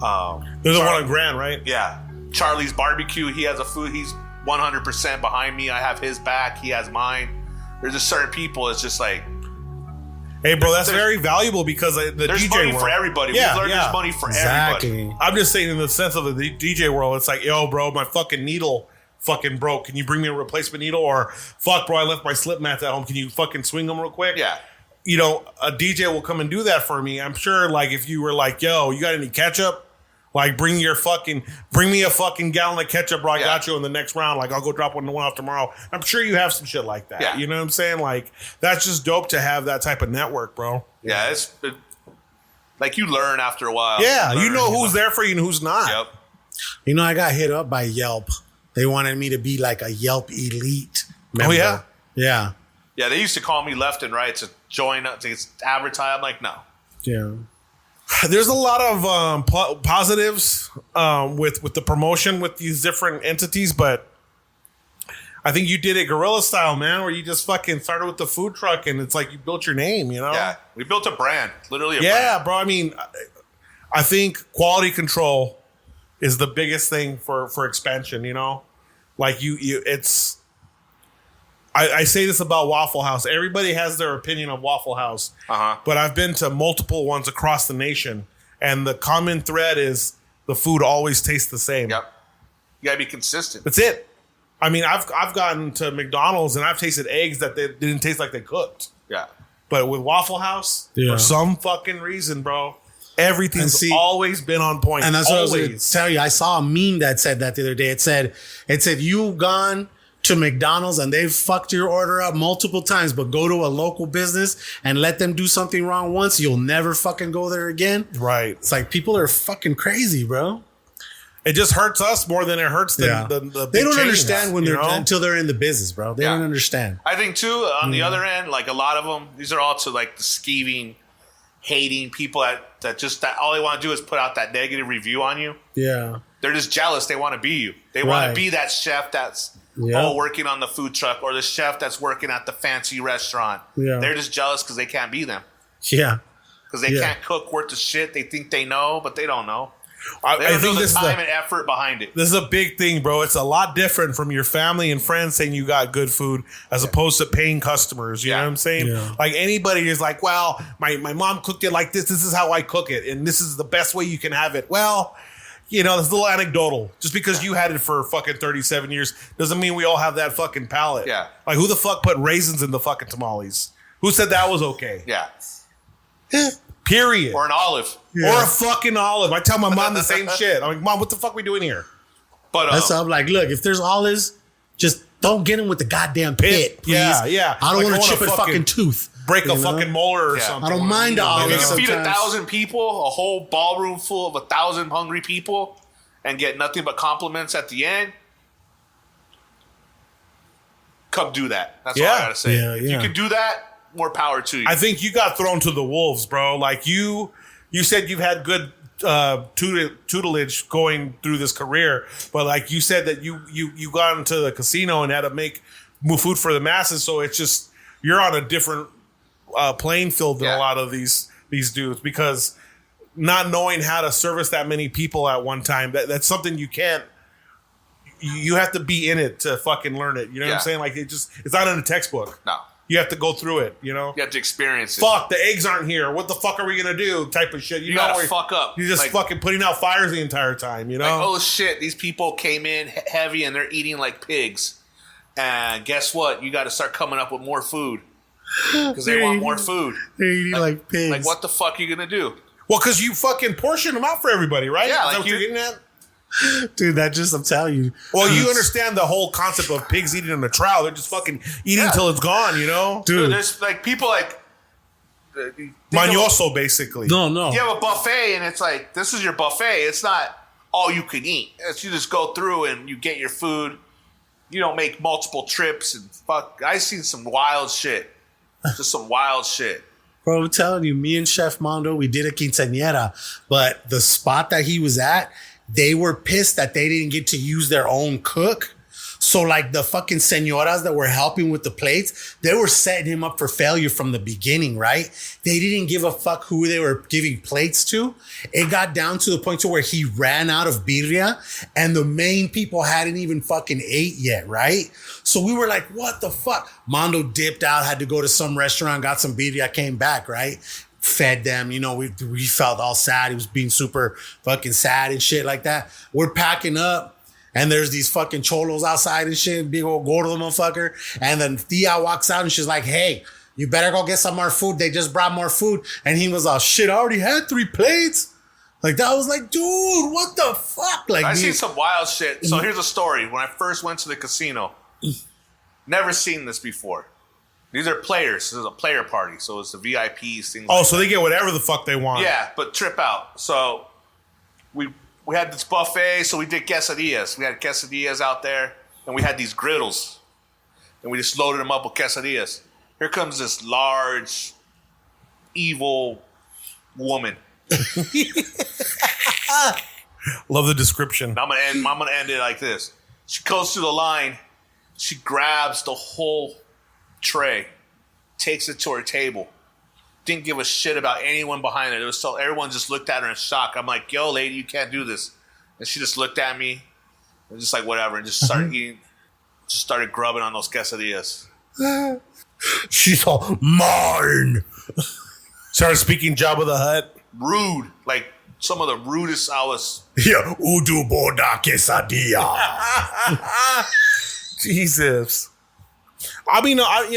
They're the one on Grand, right? Yeah. Charlie's Barbecue, he has a food. He's 100% behind me. I have his back. He has mine. There's just certain people. It's just like, hey, bro, that's very valuable because the there's DJ money world, for everybody. Yeah, We've learned there's money for everybody. I'm just saying in the sense of the DJ world, it's like, yo, bro, my fucking needle fucking broke. Can you bring me a replacement needle? Or fuck, bro, I left my slip mats at home. Can you fucking swing them real quick? Yeah. You know, a DJ will come and do that for me. I'm sure, like, if you were like, yo, you got any ketchup? Like, bring me a fucking gallon of ketchup, bro. I got you in the next round. Like, I'll go drop one off tomorrow. I'm sure you have some shit like that. Yeah. You know what I'm saying? Like, that's just dope to have that type of network, bro. Yeah, like you learn after a while. Yeah, you know who's there for you and who's not. Yep. You know, I got hit up by Yelp. They wanted me to be like a Yelp elite member. Oh, yeah? Yeah. Yeah, they used to call me left and right to join up, to advertise. I'm like, no. Yeah. There's a lot of positives with the promotion with these different entities, but I think you did it guerrilla style, man, where you just fucking started with the food truck and it's like you built your name, you know? Yeah, we built a brand, literally a brand. Bro. I mean, I think quality control is the biggest thing for expansion, you know? Like it's... I say this about Waffle House. Everybody has their opinion of Waffle House. But I've been to multiple ones across the nation. And the common thread is the food always tastes the same. Yep. You gotta be consistent. That's it. I mean, I've gotten to McDonald's and I've tasted eggs that they didn't taste like they cooked. Yeah. But with Waffle House, for some fucking reason, bro, everything's always been on point. And that's what I was going to tell you. I saw a meme that said that the other day. It said you've gone to McDonald's and they've fucked your order up multiple times, but go to a local business and let them do something wrong once, you'll never fucking go there again. Right. It's like people are fucking crazy, bro. It just hurts us more than it hurts the They don't chains, understand when you they're know? until they're in the business, bro. They don't understand. I think too, on the other end, like a lot of them, these are all to like the skeeving, hating people that all they want to do is put out that negative review on you. Yeah. They're just jealous. They want to be you. They want to be that chef that's working on the food truck, or the chef that's working at the fancy restaurant. Yeah. They're just jealous because they can't be them. Yeah. Because they can't cook worth the shit. They think they know, but they don't know. I They don't think know this the is time and effort behind it. This is a big thing, bro. It's a lot different from your family and friends saying you got good food as opposed to paying customers. You know what I'm saying? Yeah. Like anybody is like, well, my mom cooked it like this. This is how I cook it. And this is the best way you can have it. Well, you know, it's a little anecdotal. Just because you had it for fucking 37 years doesn't mean we all have that fucking palate. Yeah. Like who the fuck put raisins in the fucking tamales? Who said that was okay? Yeah. Period. Or an olive. Or a fucking olive. I tell my mom the same shit. I'm like, Mom, what the fuck we doing here? But that's why I'm like, look, if there's olives, just don't get them with the goddamn pit, please. Yeah. I don't Like, want to I chip a fucking tooth. break a fucking molar or something. I don't mind all If this. you can feed 1,000 people, a whole ballroom full of 1,000 hungry people, and get nothing but compliments at the end, come do that. That's all I gotta say. If you can do that, more power to you. I think you got thrown to the wolves, bro. Like you said you've had good tutelage going through this career, but like you said that you got into the casino and had to move food for the masses, so it's just you're on a different playing field than a lot of these dudes, because not knowing how to service that many people at one time, that's something you can't. You have to be in it to fucking learn it. You know what I'm saying? Like it's not in a textbook. No. You have to go through it, you know? You have to experience it. Fuck, the eggs aren't here. What the fuck are we going to do? Type of shit. You gotta fuck up. You're just fucking putting out fires the entire time, you know? Like, oh shit, these people came in heavy and they're eating like pigs. And guess what? You got to start coming up with more food. Because they want more food. They're eating like pigs. Like, what the fuck are you going to do? Well, because you fucking portion them out for everybody, right? Yeah, Is that what you're getting at? Dude, I'm telling you. Well, you understand the whole concept of pigs eating in the trough. They're just fucking eating until it's gone, you know? Dude, there's like people like Mañoso, basically. No. You have a buffet and it's like, this is your buffet. It's not all you can eat. It's you just go through and you get your food. You don't make multiple trips and fuck. I seen some wild shit. Just some wild shit. Bro, I'm telling you, me and Chef Mondo, we did a quinceañera, but the spot that he was at, they were pissed that they didn't get to use their own cook. So like the fucking señoras that were helping with the plates, they were setting him up for failure from the beginning, right? They didn't give a fuck who they were giving plates to. It got down to the point to where he ran out of birria and the main people hadn't even fucking ate yet, right? So we were like, what the fuck? Mondo dipped out, had to go to some restaurant, got some birria, came back, right? Fed them, you know, we felt all sad. He was being super fucking sad and shit like that. We're packing up and there's these fucking cholos outside and shit, big old gordo motherfucker. And then Tia walks out and she's like, hey, you better go get some more food. They just brought more food. And he was all, shit, I already had 3 plates. Like that was like, dude, what the fuck? Like I seen some wild shit. So here's a story. When I first went to the casino, never seen this before. These are players. This is a player party, so it's the VIPs. Things. Oh, so they get whatever the fuck they want. Yeah, but trip out. So we had this buffet, so we did quesadillas. We had quesadillas out there, and we had these griddles, and we just loaded them up with quesadillas. Here comes this large, evil woman. Love the description. I'm gonna end it like this. She goes through the line. She grabs the whole tray, takes it to her table. Didn't give a shit about anyone behind it. It was so everyone just looked at her in shock. I'm like, yo, lady, you can't do this. And she just looked at me and just like whatever, and just started eating, just started grubbing on those quesadillas. She's all mine. Started speaking Jabba the Hutt. Rude, like some of the rudest I was. Yeah, udu boda quesadilla. Jesus. I mean, I'm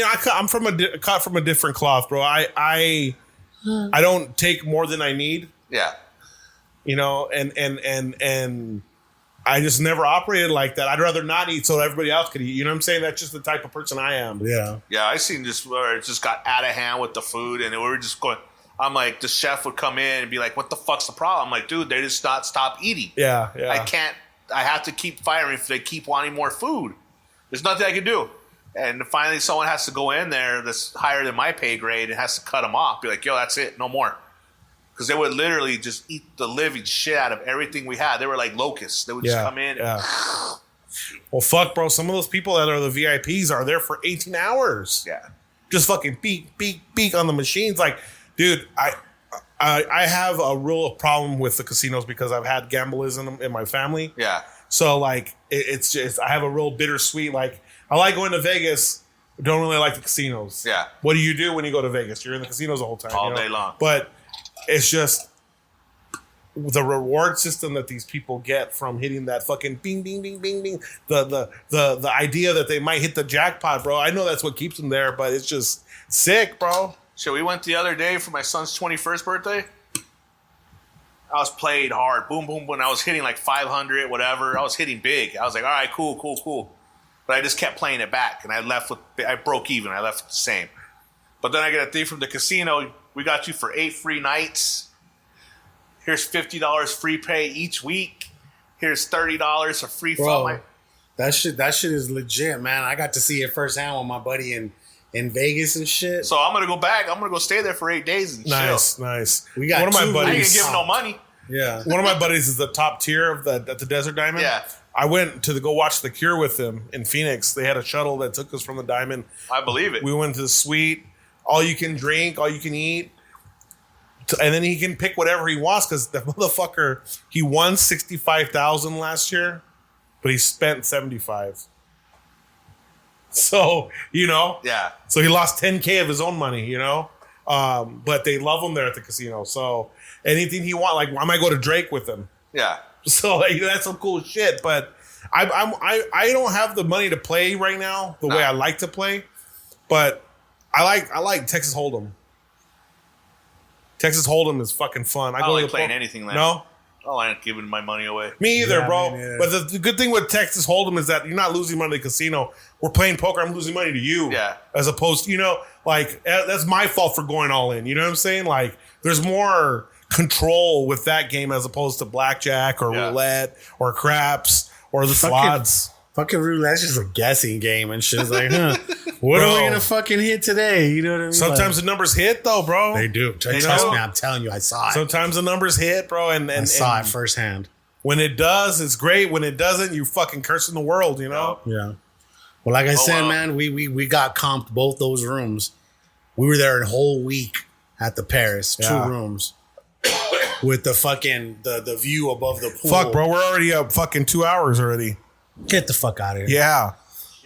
cut from a different cloth, bro. I don't take more than I need. Yeah. You know, and I just never operated like that. I'd rather not eat so everybody else could eat. You know what I'm saying? That's just the type of person I am. Yeah. Yeah, I seen this where it just got out of hand with the food, and we were just going. I'm like, the chef would come in and be like, "What the fuck's the problem?" I'm like, "Dude, they just not stop eating. Yeah. I can't. I have to keep firing if they keep wanting more food. There's nothing I can do." And finally, someone has to go in there that's higher than my pay grade and has to cut them off. Be like, yo, that's it. No more. Because they would literally just eat the living shit out of everything we had. They were like locusts. They would just come in. Yeah. Well, fuck, bro. Some of those people that are the VIPs are there for 18 hours. Yeah. Just fucking beak on the machines. Like, dude, I have a real problem with the casinos because I've had gamblers in my family. Yeah. So, like, it's just, I have a real bittersweet, like, I like going to Vegas, but don't really like the casinos. Yeah. What do you do when you go to Vegas? You're in the casinos the whole time. All day long. But it's just the reward system that these people get from hitting that fucking bing, bing, bing, bing, bing. The idea that they might hit the jackpot, bro. I know that's what keeps them there, but it's just sick, bro. So we went the other day for my son's 21st birthday. I was played hard. Boom, boom, boom. I was hitting like 500, whatever. I was hitting big. I was like, all right, cool. But I just kept playing it back, and I broke even. I left the same. But then I get a thing from the casino. We got you for 8 free nights. Here's $50 free pay each week. Here's $30 for free fun. That shit is legit, man. I got to see it firsthand with my buddy in Vegas and shit. So I'm gonna go back. I'm gonna go stay there for 8 days and chill. Nice. We got one of my buddies. I didn't give him no money. Yeah. One of my buddies is the top tier at the Desert Diamond. Yeah. I went to go watch The Cure with him in Phoenix. They had a shuttle that took us from the Diamond. I believe it. We went to the suite. All you can drink, all you can eat. And then he can pick whatever he wants because the motherfucker, he won $65,000 last year, but he spent $75,000. So, Yeah. So he lost $10K of his own money, but they love him there at the casino. So anything he wants, like I might go to Drake with him. Yeah. So that's some cool shit. But I don't have the money to play right now the way I like to play. But I like Texas Hold'em. Texas Hold'em is fucking fun. I don't like playing anything like that. No? I don't like giving my money away. Me either, bro. Man, yeah. But the good thing with Texas Hold'em is that you're not losing money to the casino. We're playing poker. I'm losing money to you. Yeah. As opposed to, that's my fault for going all in. You know what I'm saying? Like, there's more control with that game as opposed to blackjack or roulette or craps or the slots. Fucking roulette's just a guessing game and shit. It's like, what are we gonna fucking hit today? You know what I mean? Sometimes the numbers hit though, bro. They do. Trust me, I'm telling you, I saw it. Sometimes the numbers hit, bro, and I saw it firsthand. When it does, it's great. When it doesn't, you fucking cursing the world, Yeah. Well, like I said, man, we got comped both those rooms. We were there a whole week at the Paris, 2 rooms. With the fucking the view above the pool. Fuck, bro, we're already up fucking 2 hours already. Get the fuck out of here. Yeah.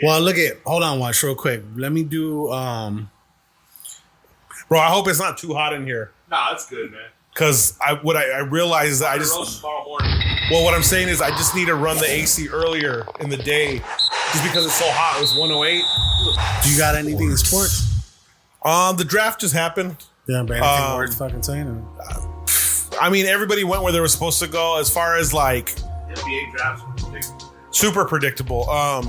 Well, hold on, watch real quick. Let me do Bro, I hope it's not too hot in here. Nah, that's good, man. Cause I realize is that what I'm saying is I just need to run the AC earlier in the day just because it's so hot. It was 108. Do you got anything in sports? The draft just happened. Yeah, but anything worth fucking saying? I mean, everybody went where they were supposed to go as far as like NBA drafts. Super predictable. I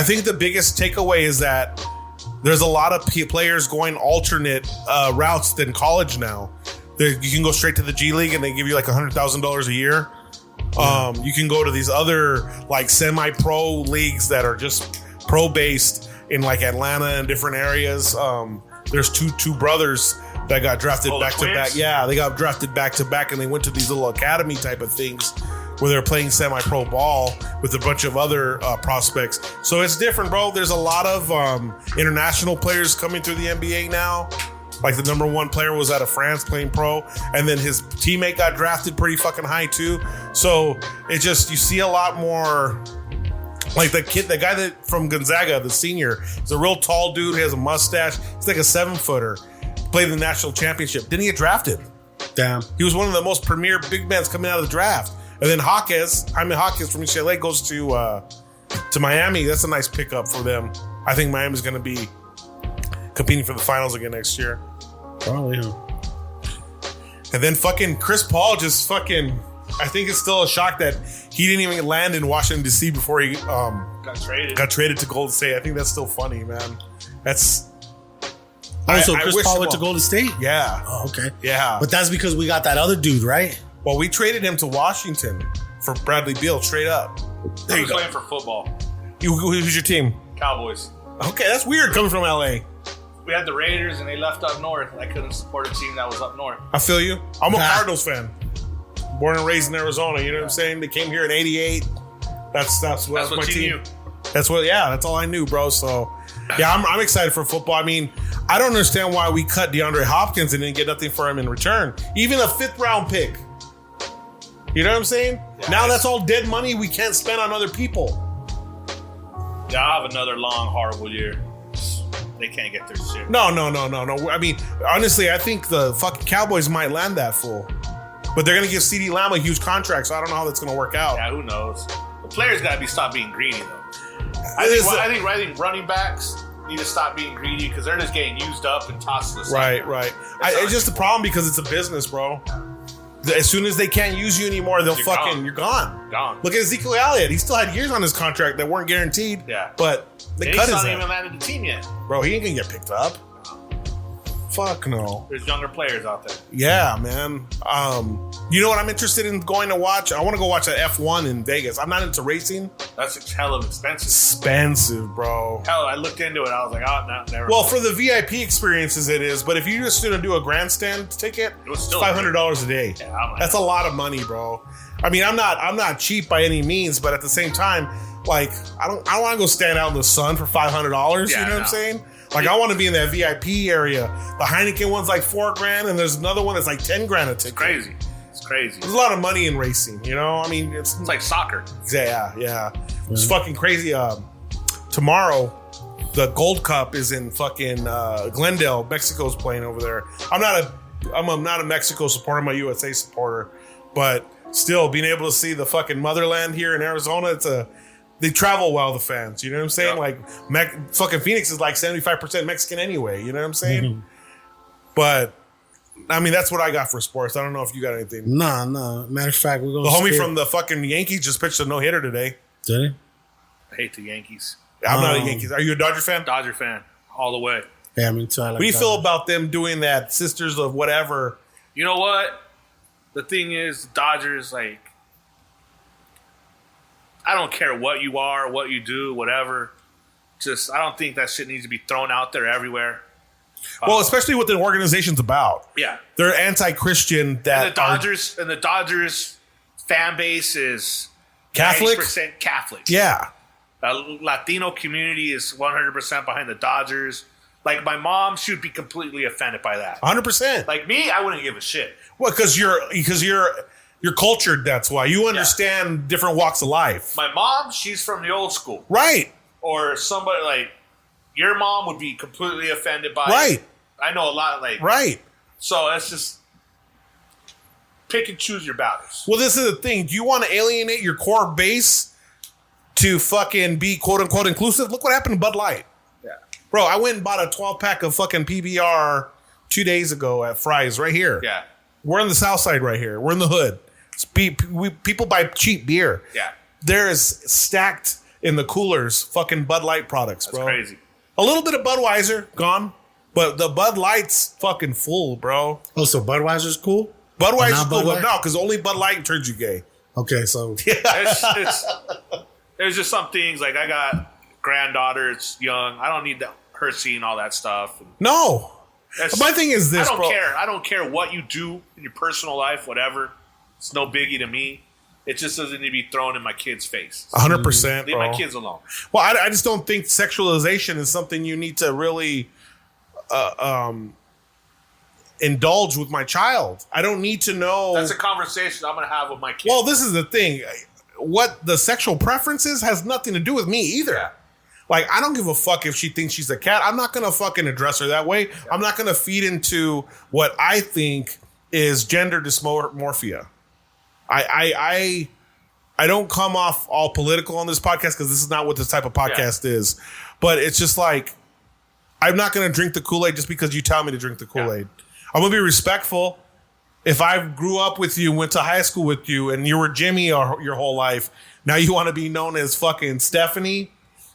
think the biggest takeaway is that there's a lot of players going alternate routes than college now. You can go straight to the G League and they give you like $100,000 a year. You can go to these other like semi-pro leagues that are just pro-based in like Atlanta and different areas. There's two brothers that got drafted back to back. Yeah, they got drafted back to back and they went to these little academy type of things where they're playing semi-pro ball with a bunch of other prospects. So it's different, bro. There's a lot of international players coming through the NBA now. Like the number 1 player was out of France playing pro, and then his teammate got drafted pretty fucking high too. So it just, you see a lot more. Like the guy that from Gonzaga, the senior, is a real tall dude. He has a mustache. He's like a 7-footer. Played in the national championship. Didn't get drafted. Damn. He was one of the most premier big men coming out of the draft. And then Hawkins from UCLA goes to Miami. That's a nice pickup for them. I think Miami's going to be competing for the finals again next year. Probably, yeah. And then fucking Chris Paul just fucking, I think it's still a shock that he didn't even land in Washington, D.C. before he got traded to Golden State. I think that's still funny, man. That's... So Chris Paul went to Golden State? Yeah. Oh, okay. Yeah. But that's because we got that other dude, right? Well, we traded him to Washington for Bradley Beal, straight up. There you go. Playing for football. Who's your team? Cowboys. Okay, that's weird coming from LA. We had the Raiders and they left up north. I couldn't support a team that was up north. I feel you. I'm a Cardinals fan. Born and raised in Arizona, you know what I'm saying? They came here in 88. That's what my team knew. That's all I knew, bro. So, yeah, I'm excited for football. I mean, I don't understand why we cut DeAndre Hopkins and didn't get nothing for him in return. Even a 5th round pick. You know what I'm saying? Yeah, now that's all dead money we can't spend on other people. Yeah, I'll have another long, horrible year. They can't get their shit. No. I mean, honestly, I think the fucking Cowboys might land that fool. But they're going to give CeeDee Lamb a huge contract, so I don't know how that's going to work out. Yeah, who knows? The players got to stop being greedy, though. I think running backs need to stop being greedy because they're just getting used up and tossed to the side. Right. It's just a problem because it's a business, bro. As soon as they can't use you anymore, you're gone. Gone. Look at Ezekiel Elliott. He still had years on his contract that weren't guaranteed. Yeah. But they And cut he's his not ass. even landed the team yet. Bro, he ain't gonna get picked up. Fuck no. There's younger players out there. Yeah, man. You know what I'm interested in going to watch? I want to go watch that F1 in Vegas. I'm not into racing. That's hell of expensive. Expensive, bro. Hell, I looked into it. I was like, oh, no, never. Well, for the VIP experiences, it is. But if you just gonna do a grandstand ticket, it's $500 a day. Yeah, I'm like, that's a lot of money, bro. I mean, I'm not cheap by any means, but at the same time, like, I don't want to go stand out in the sun for $500. Yeah, you know what I'm saying? Like, I want to be in that VIP area. The Heineken one's like $4,000, and there's another one that's like $10,000 a ticket. It's crazy. There's a lot of money in racing, you know? I mean, it's like soccer. Yeah. It's fucking crazy. Tomorrow, the Gold Cup is in fucking Glendale. Mexico's playing over there. I'm not a Mexico supporter. I'm a USA supporter. But still, being able to see the fucking motherland here in Arizona, they travel well, the fans. You know what I'm saying? Yeah. Like, fucking Phoenix is like 75% Mexican anyway. You know what I'm saying? Mm-hmm. But, I mean, that's what I got for sports. I don't know if you got anything. Nah. Matter of fact, we're going to... The homie from the fucking Yankees just pitched a no-hitter today. Did he? I hate the Yankees. I'm not a Yankees. Are you a Dodger fan? Dodger fan. All the way. Yeah, me too. What do you feel about them doing that? Sisters of whatever. You know what? The thing is, Dodgers, like... I don't care what you are, what you do, whatever. Just, I don't think that shit needs to be thrown out there everywhere. Well, especially what the organization's about. Yeah. They're anti-Christian. And the Dodgers fan base is Catholic? 90% Catholic. Yeah. The Latino community is 100% behind the Dodgers. Like, my mom should be completely offended by that. 100%. Like me, I wouldn't give a shit. Well, because you're cultured, that's why. You understand different walks of life. My mom, she's from the old school. Right. Or somebody like your mom would be completely offended by it. I know a lot like right. So it's just pick and choose your battles. Well, this is the thing. Do you want to alienate your core base to fucking be quote unquote inclusive? Look what happened to Bud Light. Yeah. Bro, I went and bought a 12-pack of fucking PBR 2 days ago at Fry's right here. Yeah. We're in the South Side right here. We're in the hood. People buy cheap beer. Yeah. There is stacked in the coolers fucking Bud Light products, bro. That's crazy. A little bit of Budweiser gone, but the Bud Light's fucking full, bro. Oh, so Budweiser's cool? Budweiser's cool, but no, because only Bud Light turns you gay. Okay, so there's just some things like I got granddaughter, it's young. I don't need her seeing all that stuff. No. My thing is this, I don't care. I don't care what you do in your personal life, whatever. It's no biggie to me. It just doesn't need to be thrown in my kid's face. 100%. Leave my kids alone. Well, I just don't think sexualization is something you need to really indulge with my child. I don't need to know. That's a conversation I'm going to have with my kids. Well, this is the thing. What the sexual preferences has nothing to do with me either. Yeah. Like, I don't give a fuck if she thinks she's a cat. I'm not going to fucking address her that way. Yeah. I'm not going to feed into what I think is gender dysmorphia. I don't come off all political on this podcast because this is not what this type of podcast is. But it's just like, I'm not going to drink the Kool-Aid just because you tell me to drink the Kool-Aid. Yeah. I'm going to be respectful. If I grew up with you, went to high school with you, and you were Jimmy your whole life, now you want to be known as fucking Stephanie,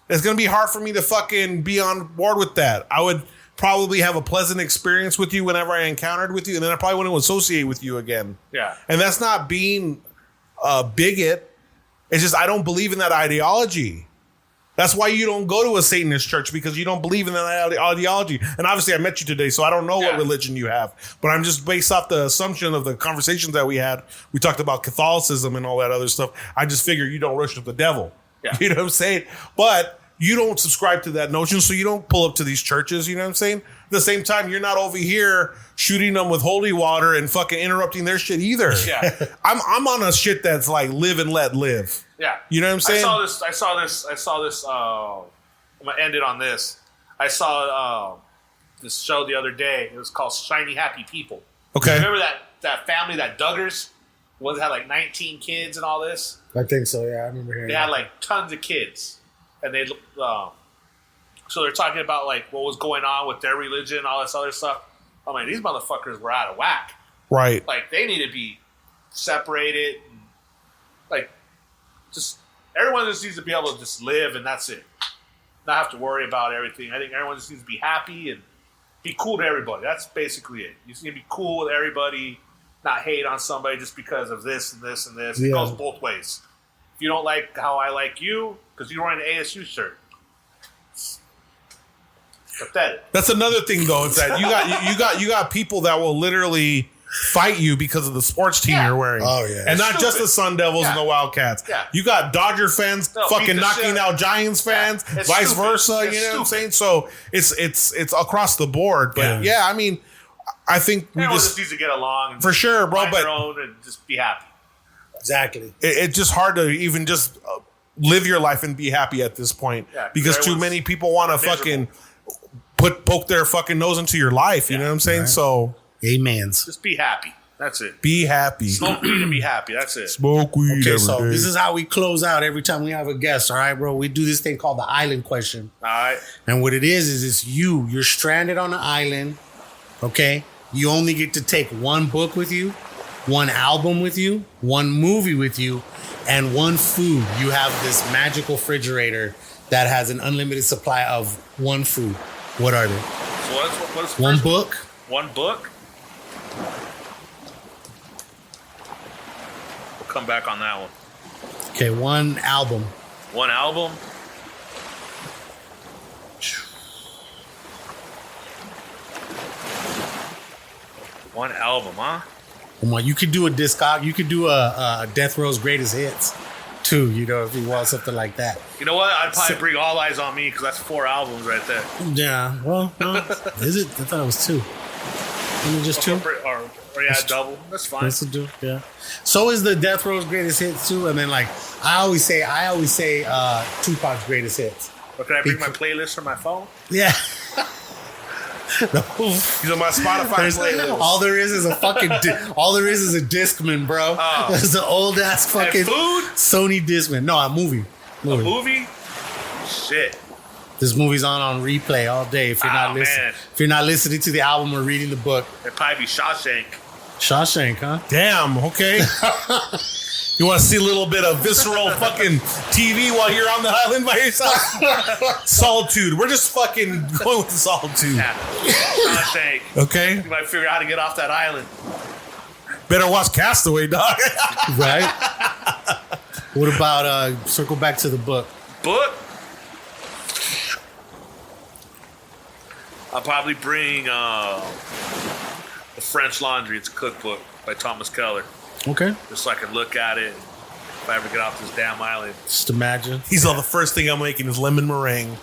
it's going to be hard for me to fucking be on board with that. I would probably have a pleasant experience with you whenever I encountered with you, and then I probably wouldn't associate with you again. Yeah. And that's not being a bigot. It's just I don't believe in that ideology. That's why you don't go to a Satanist church, because you don't believe in that ideology. And obviously I met you today, so I don't know what religion you have. But I'm just based off the assumption of the conversations that we had. We talked about Catholicism and all that other stuff. I just figure you don't worship the devil. Yeah. You know what I'm saying? But you don't subscribe to that notion, so you don't pull up to these churches, you know what I'm saying? At the same time, you're not over here shooting them with holy water and fucking interrupting their shit either. Yeah. I'm on a shit that's like live and let live. Yeah. You know what I'm saying? I saw this. I'm going to end it on this. I saw this show the other day. It was called Shiny Happy People. Okay. Remember that family, that Duggars? Had like 19 kids and all this? I think so, yeah. I remember hearing They had like tons of kids. And they, so they're talking about like what was going on with their religion and all this other stuff. I'm like, these motherfuckers were out of whack. Right. Like they need to be separate it. And, like, just everyone just needs to be able to just live, and that's it. Not have to worry about everything. I think everyone just needs to be happy and be cool to everybody. That's basically it. You just need to be cool with everybody, not hate on somebody just because of this and this and this. It goes both ways. If you don't like how I like you, because you're wearing an ASU shirt, it's pathetic. That's another thing, though. Is that you got people that will literally fight you because of the sports team you're wearing. Oh yeah, and not just the Sun Devils and the Wildcats. Yeah. You got Dodger fans fucking knocking out Giants fans, vice versa. You know what I'm saying? So it's across the board. But yeah, I mean, I think we just needs to get along and for sure, bro. Find their own and just be happy. Exactly. It's just hard to even just live your life and be happy at this point because too many people want to fucking poke their fucking nose into your life. You know what I'm saying? Right. So. Amens. Just be happy. That's it. Be happy. Smoke weed and be happy. That's it. Smoke weed. Okay, so this is how we close out every time we have a guest. All right, bro. We do this thing called the island question. All right. And what it is it's you're stranded on an island. Okay. You only get to take one book with you, one album with you, one movie with you, and one food. You have this magical refrigerator that has an unlimited supply of one food. What are they? So what's the one book? One book? We'll come back on that one. Okay, one album. One album? One album, huh? Come on, you could do a discog. You could do a Death Row's Greatest Hits, too. You know, if you want something like that. You know what? I'd probably bring All Eyes on Me because that's 4 albums right there. Yeah. Well, no, is it? I thought it was 2. Isn't it just 2? Or yeah, double. That's fine. That's a do. Yeah. So is the Death Row's Greatest Hits too, and then like I always say Tupac's Greatest Hits. Or can I bring my playlist from my phone? Yeah. No. These are my Spotify playlist. All there is a fucking all there is a Discman, bro. Oh. It's the old ass fucking food? Sony Discman. No, a movie. A movie? Shit. This movie's on replay all day. If you're not listening, if you're not listening to the album or reading the book, it'd probably be Shawshank. Shawshank, huh? Damn. Okay. You want to see a little bit of visceral fucking TV while you're on the island by yourself? Solitude. We're just fucking going with the solitude. Yeah. Shawshank. Okay. You might figure out how to get off that island. Better watch Castaway, dog. Right? What about circle back to the book? Book? I'll probably bring The French Laundry. It's a cookbook by Thomas Keller. Okay. Just so I can look at it if I ever get off this damn island. Just imagine. He's all the first thing I'm making is lemon meringue.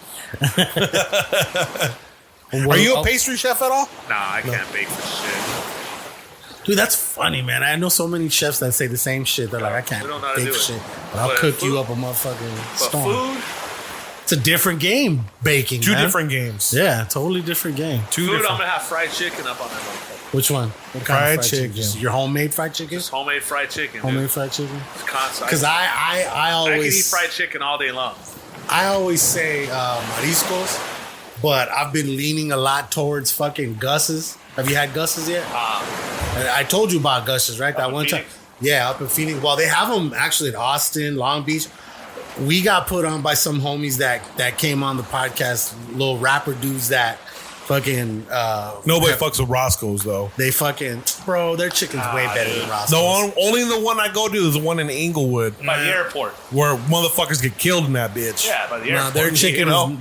Are you a pastry chef at all? Nah, I can't bake for shit. Dude, that's funny, man. I know so many chefs that say the same shit. They're like, I can't bake for shit. But I'll cook you up a motherfucking storm. Food? It's a different game, baking. Two different games. Yeah, totally different game. Food, I'm going to have fried chicken up on that motherfucker. Which one? What kind of fried chicken? Your homemade fried chicken? Just homemade fried chicken. Homemade fried chicken? Because I always... I can eat fried chicken all day long. I always say mariscos, but I've been leaning a lot towards fucking Gus's. Have you had Gus's yet? I told you about Gus's, right? That one time. Yeah, up in Phoenix. Well, they have them actually in Austin, Long Beach. We got put on by some homies that came on the podcast, little rapper dudes that fucking... Nobody fucks with Roscoe's, though. They fucking... Bro, their chicken's way better than Roscoe's. Only the one I go to is the one in Inglewood. By the airport. Where motherfuckers get killed in that bitch. Yeah, by the airport.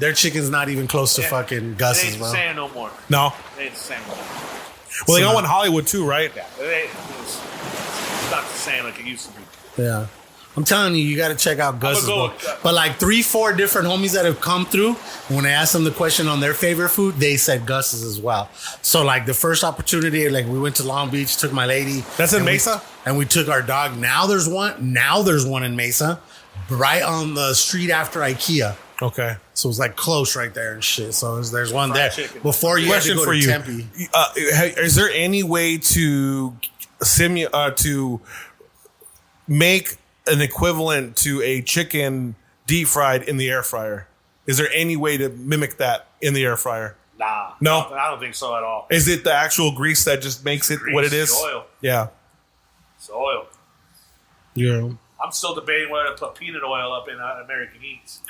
Their chicken's not even close to fucking Gus's, bro. It ain't the same no more. No? It ain't the same no more. Well, they got one in Hollywood, too, right? Yeah. It's not the same like it used to be. Yeah. I'm telling you, you got to check out Gus's book. But like 3-4 different homies that have come through, when I asked them the question on their favorite food, they said Gus's as well. So like the first opportunity, like we went to Long Beach, took my lady. That's in Mesa? And we took our dog. Now there's one in Mesa, right on the street after IKEA. Okay. So it was like close right there and shit. So there's one there. Chicken. Before you had to go to Tempe. Is there any way to to make an equivalent to a chicken deep fried in the air fryer? Is there any way to mimic that in the air fryer? Nah. No? I don't think so at all. Is it the actual grease that just makes it what it is? It's oil. Yeah. It's oil. Yeah. I'm still debating whether to put peanut oil up in American Eats.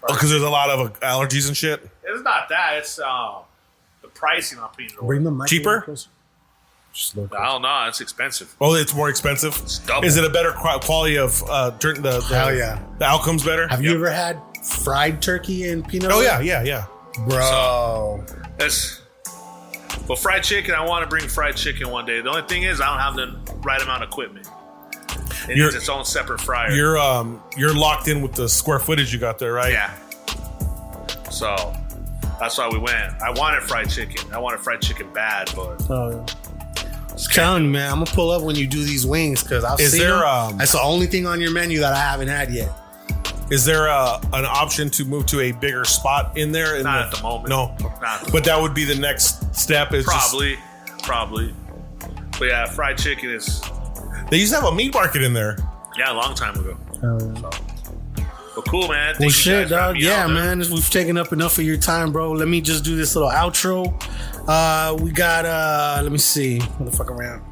Because there's a lot of allergies and shit. It's not that. It's the pricing on peanut oil. Bring the mic Cheaper? I don't know. It's expensive. Oh, it's more expensive? It's double. Is it a better quality of the Hell yeah. The outcome's better? Have you ever had fried turkey and peanut oil? Oh, yeah. Bro. Well, fried chicken, I want to bring fried chicken one day. The only thing is I don't have the right amount of equipment. It needs its own separate fryer. You're locked in with the square footage you got there, right? Yeah. So that's why we went. I wanted fried chicken. I wanted fried chicken bad, but Just telling you, man, I'm gonna pull up when you do these wings because I've seen them. That's the only thing on your menu that I haven't had yet. Is there an option to move to a bigger spot in there? Not at the moment. No. But that would be the next step. Is probably. But yeah, fried chicken is. They used to have a meat market in there. Yeah, a long time ago. So. But cool, man. Well, shit, dog. Yeah, man. We've taken up enough of your time, bro. Let me just do this little outro. We got, let me see. What the fuck around?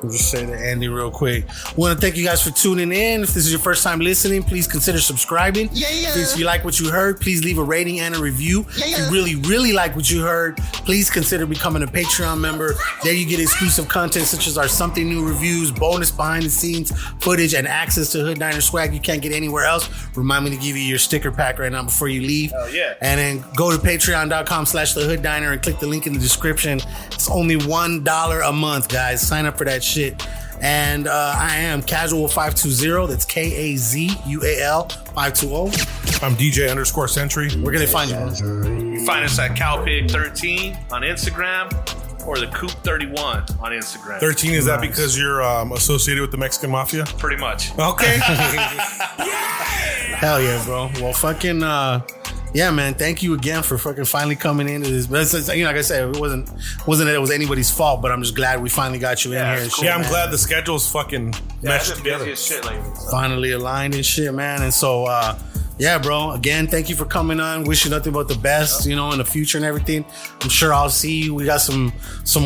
We'll just say to Andy real quick. Want to thank you guys for tuning in. If this is your first time listening, please consider subscribing. If you like what you heard, please leave a rating and a review. If you really, really like what you heard, please consider becoming a Patreon member. There you get exclusive content such as our Something New reviews, bonus behind the scenes footage, and access to Hood Diner swag you can't get anywhere else. Remind me to give you your sticker pack right now before you leave. And then go to patreon.com/The Hood Diner and click the link in the description. It's only $1 a month, guys. Sign up for that shit. And I am Casual520. That's KAZUAL 520. I'm DJ_Sentry. Where can they find you? You can find us at CowPig13 on Instagram or the Coop 31 on Instagram. 13, is that because you're associated with the Mexican Mafia? Pretty much. Okay. Hell yeah, bro. Well, fucking yeah, man. Thank you again for fucking finally coming into this. But like I said, it wasn't that it was anybody's fault, but I'm just glad we finally got you in here. And cool, shit, I'm man. glad the schedule's fucking meshed together. Shit lately, so. Finally aligned and shit, man. And so, yeah, bro. Again, thank you for coming on. Wish you nothing but the best, in the future and everything. I'm sure I'll see you. We got some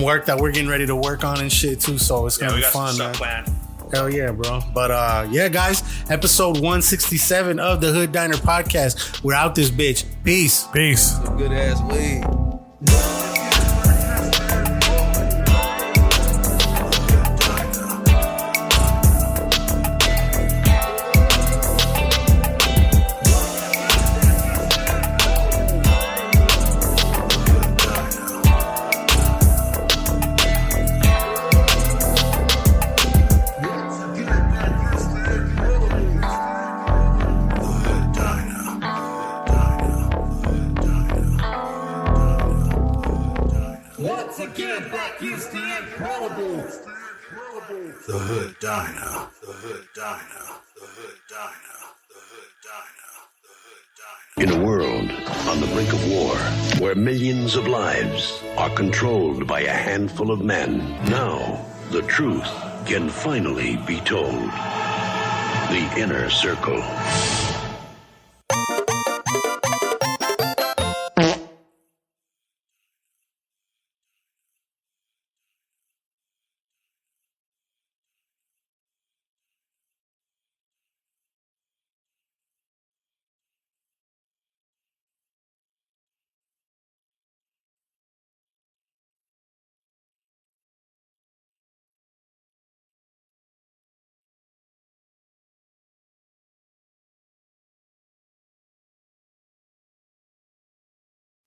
work that we're getting ready to work on and shit too. So it's gonna be fun, man. Hell yeah, bro. But yeah, guys, episode 167 of the Hood Diner podcast. We're out this bitch. Peace. Peace. Good ass weed. The Hood Diner. The Hood Diner. The Hood Diner. The Hood Diner. The Hood Diner. In a world on the brink of war, where millions of lives are controlled by a handful of men, now the truth can finally be told. The Inner Circle.